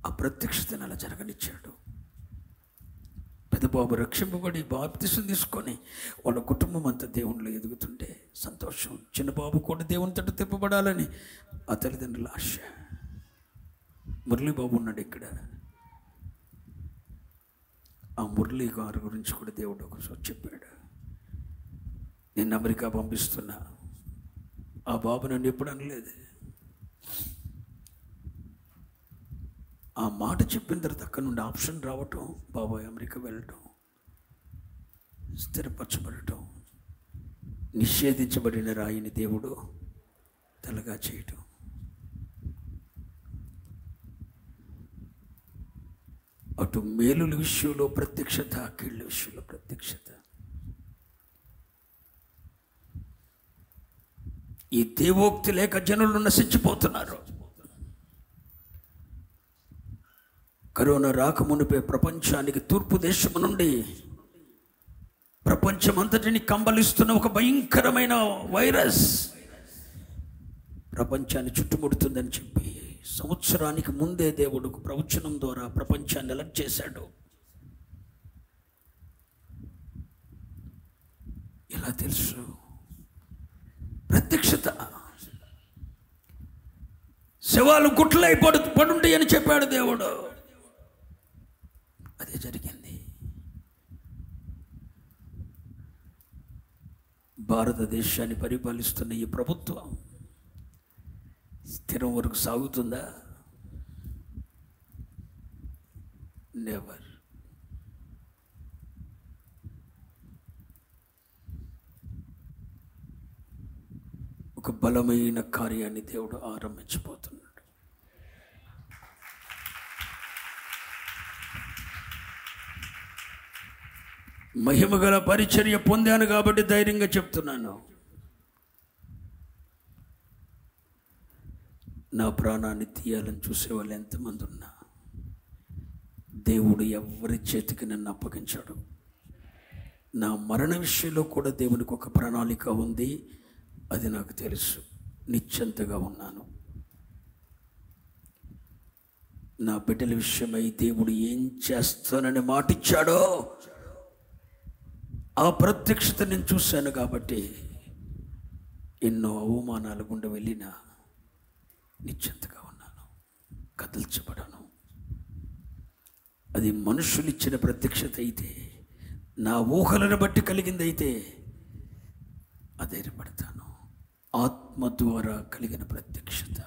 ఆ ప్రత్యక్షతను అలా జరగనిచ్చాడు. పెద్దబాబు రక్షింపబడి బాప్తిసం తీసుకొని వాళ్ళ కుటుంబం అంతా దేవునిలో ఎదుగుతుంటే సంతోషం. చిన్నబాబు కూడా దేవుని తట్టు తిప్పబడాలని ఆ తల్లిదండ్రుల ఆశ. మురళీబాబు ఉన్నాడు ఇక్కడ. ఆ మురళీ గారి గురించి కూడా దేవుడు ఒకసారి చెప్పాడు, నేను అమెరికా పంపిస్తున్నా. ఆ బాబు నన్ను ఎప్పుడు అనలేదు. ఆ మాట చెప్పిన తర్వాత అక్కడ నుండి ఆప్షన్ రావటం, బాబాయ్ అమెరికా వెళ్ళటం, స్థిరపరచబడటం, నిషేధించబడిన రాయిని దేవుడు తలగా చేయటం. అటు మేలుల విషయంలో ప్రత్యక్షత, కీళ్ళ విషయంలో ప్రత్యక్షత. ఈ దేవోక్తి లేక జనులు నశించిపోతున్నారు. కరోనా రాకమునిపే ప్రపంచానికి తూర్పు దేశము నుండి ప్రపంచమంతటిని కంబలిస్తున్న ఒక భయంకరమైన వైరస్ ప్రపంచాన్ని చుట్టుముడుతుందని చెప్పి సంవత్సరానికి ముందే దేవుడు ప్రవచనం ద్వారా ప్రపంచాన్ని అలర్ట్ చేశాడు. ఎలా తెలుసు? ప్రత్యక్షత. శవాలు గుట్లై పడుంటాయి అని చెప్పాడు దేవుడు. అదే జరిగింది. భారతదేశాన్ని పరిపాలిస్తున్న ఈ ప్రభుత్వం స్థిరం వరకు సాగుతుందా? నెవర్. ఒక బలమైన కార్యాన్ని దేవుడు ఆరంభించబోతున్నాడు. మహిమగల పరిచర్య పొందాను కాబట్టి ధైర్యంగా చెప్తున్నాను. నా ప్రాణాన్ని తీయాలని చూసేవాళ్ళు ఎంతమంది ఉన్నా దేవుడు ఎవరి చేతికి నన్ను అప్పగించాడు. నా మరణ విషయంలో కూడా దేవునికి ఒక ప్రణాళిక ఉంది. అది నాకు తెలుసు. నిశ్చింతగా ఉన్నాను. నా బిడ్డల విషయమై దేవుడు ఏం చేస్తానని మాటిచ్చాడో ఆ ప్రత్యక్షత నేను చూశాను కాబట్టి ఎన్నో అవమానాల గుండా వెళ్ళినా నిశ్చింతగా ఉన్నాను, కదల్చబడను. అది మనుషులు ఇచ్చిన ప్రత్యక్షత అయితే, నా ఊహలను బట్టి కలిగిందైతే అధైర్యపడతాను. ఆత్మ ద్వారా కలిగిన ప్రత్యక్షత.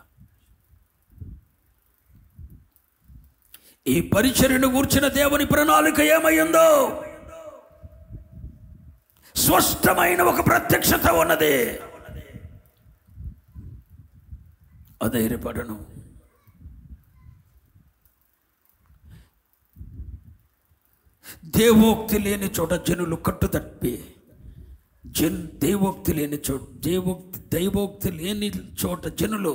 ఈ పరిచర్యను గూర్చిన దేవుని ప్రణాళిక ఏమయ్యిందో స్పష్టమైన ఒక ప్రత్యక్షత ఉన్నది. అధైర్యపడను. దేవోక్తి లేని చోట జనులు కట్టుతప్పి, దైవోక్తి లేని చోట దైవోక్తి లేని చోట జనులు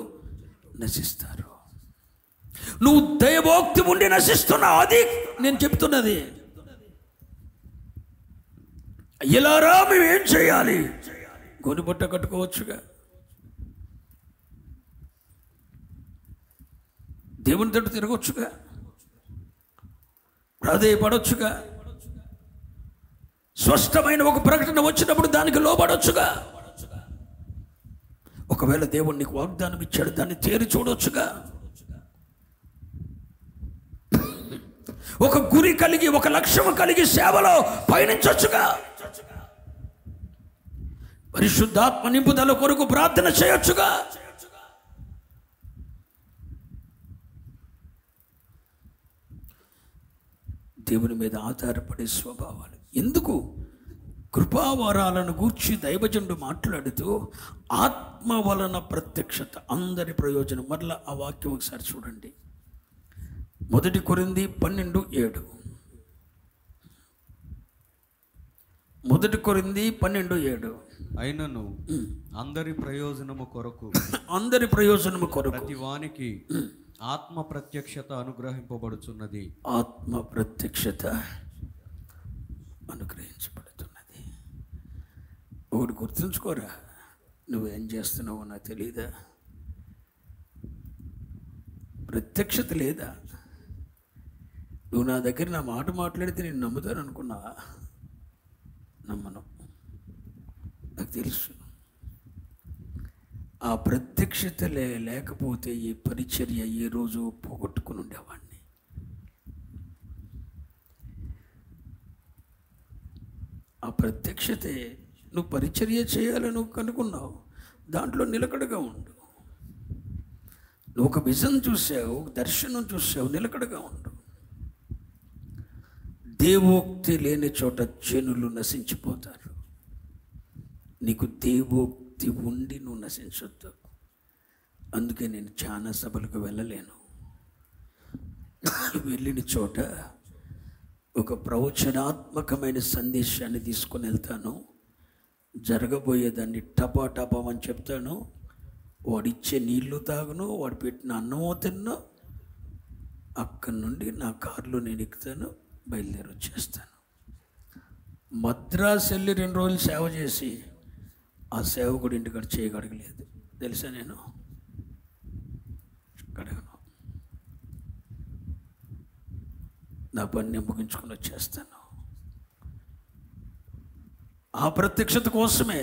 నశిస్తారు. నువ్వు దైవోక్తి ఉండి నశిస్తున్నావు. అది నేను చెప్తున్నది. ఇలారా మేమేం చేయాలి? గోనిబట్ట కట్టుకోవచ్చుగా. దేవుని తట్టు తిరగొచ్చుగా, ప్రాధేయపడొచ్చుగా, స్పష్టమైన ఒక ప్రకటన వచ్చినప్పుడు దానికి లోబడొచ్చుగా. ఒకవేళ దేవుడు నీకు వాగ్దానం ఇచ్చాడు, దాన్ని తేరి చూడొచ్చుగా. ఒక గురి కలిగి, ఒక లక్ష్యం కలిగి సేవలో పయనించొచ్చుగా. పరిశుద్ధాత్మ నింపుదల కొరకు ప్రార్థన చేయొచ్చుగా. దేవుని మీద ఆధారపడే స్వభావాలు ఎందుకు? కృపావరాలను గూర్చి దైవజనుడు మాట్లాడుతూ ఆత్మ వలన ప్రత్యక్షత అందరి ప్రయోజనం. మరలా ఆ వాక్యం ఒకసారి చూడండి. 1 కొరింథీ 12:7. 1 కొరింథీ 12:7. అయినను అందరి ప్రయోజనము కొరకు అందరి ప్రయోజనము కొరకు ప్రతి వానికి ఆత్మ ప్రత్యక్షత అనుగ్రహింపబడుచున్నది. ఆత్మ ప్రత్యక్షత అనుగ్రహించబడుతున్నది. ఒకటి గుర్తుంచుకోరా, నువ్వేం చేస్తున్నావో నాకు తెలీదా? ప్రత్యక్షత లేదా? నువ్వు నా దగ్గర నా మాట మాట్లాడితే నేను నమ్ముతాను అనుకున్నావా? నమ్మను. నాకు తెలుసు. ఆ ప్రత్యక్షత లేకపోతే ఈ పరిచర్య ఏ రోజు పోగొట్టుకుని ఉండేవాడిని. ఆ ప్రత్యక్షతే నువ్వు పరిచర్య చేయాలని నువ్వు కనుక్కున్నావు, దాంట్లో నిలకడగా ఉండు. నువ్వు ఒక విజన్ చూసావు, దర్శనం చూసావు, నిలకడగా ఉండు. దేవోక్తి లేని చోట జనులు నశించిపోతారు. నీకు దేవోక్తి ఉండి నువ్వు నశించొద్దు. అందుకే నేను చాలా సభలకు వెళ్ళలేను. వెళ్ళిన చోట ఒక ప్రవచనాత్మకమైన సందేశాన్ని తీసుకొని వెళ్తాను. జరగబోయేదాన్ని టపా టపా అని చెప్తాను. వాడిచ్చే నీళ్లు తాగును, వాడు పెట్టిన అన్నమో తిన్నా. అక్కడి నుండి నా కారులో నేను ఎక్కుతాను, బయలుదేరి వచ్చేస్తాను. మద్రాసు వెళ్ళి 2 రోజులు సేవ చేసి ఆ సేవకుడు ఇంటికాడ చేయగడగలేదు తెలుసా? నేను కడగను. నా పని ముగించుకొని వచ్చేస్తాను. ఆ ప్రత్యక్షత కోసమే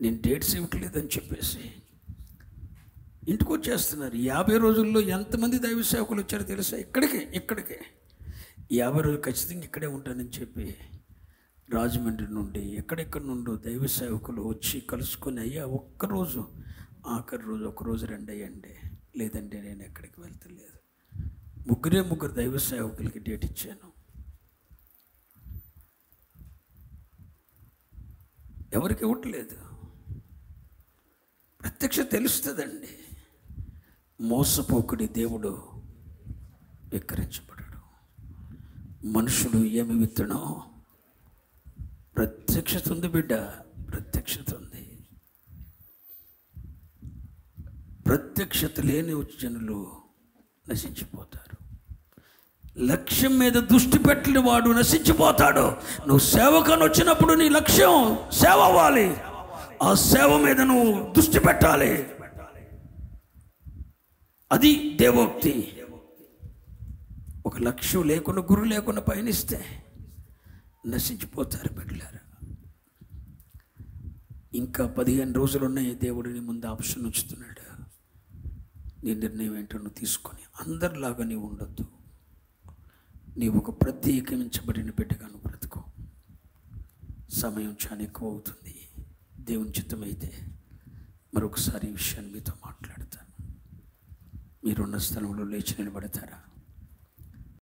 నేను డేట్స్ ఇవ్వట్లేదని చెప్పేసి ఇంటికి వచ్చేస్తున్నారు. 50 రోజుల్లో ఎంతమంది దైవ సేవకులు వచ్చారో తెలుసా? ఇక్కడికే 50 రోజులు ఖచ్చితంగా ఇక్కడే ఉంటానని చెప్పి రాజమండ్రి నుండి ఎక్కడెక్కడి నుండో దైవ సేవకులు వచ్చి కలుసుకొని, అయ్యా ఒక్కరోజు ఆఖరి రోజు ఒకరోజు రండి అయ్యండి, లేదంటే నేను ఎక్కడికి వెళ్తలేదు. 3 దైవ సేవకులకి డేట్ ఇచ్చాను. ఎవరికి ఇవ్వట్లేదు. ప్రత్యక్ష తెలుస్తుందండి. మోసపోకుడి దేవుడు వికరించబడడు. మనుషుడు ఏమి విత్తనో ప్రత్యక్షత ఉంది బిడ్డ, ప్రత్యక్షత ఉంది. ప్రత్యక్షత లేని జనులు నశించిపోతారు. లక్ష్యం మీద దృష్టి పెట్టిన వాడు నశించిపోతాడు. నువ్వు సేవకని వచ్చినప్పుడు నీ లక్ష్యం సేవ అవ్వాలి. ఆ సేవ మీద నువ్వు దృష్టి పెట్టాలి. అది దేవోక్తి. ఒక లక్ష్యం లేకుండా, గురు లేకుండా పయనిస్తే నశించిపోతారు బిడ్డలారా. ఇంకా 15 రోజులు ఉన్నాయి. దేవుడిని ముందు ఆప్షన్ ఉంచుతున్నాడు. నీ నిర్ణయం ఏంటో నువ్వు తీసుకొని, అందరిలాగా నీవు ఉండొద్దు. నీవు ఒక ప్రత్యేకించబడిన బిడ్డగా నువ్వు బ్రతుకో. సమయం చాలా ఎక్కువ అవుతుంది. దేవుని చిత్తమైతే మరొకసారి ఈ విషయాన్ని మీతో మాట్లాడతాను. మీరున్న స్థలంలో లేచి నిలబడతారా?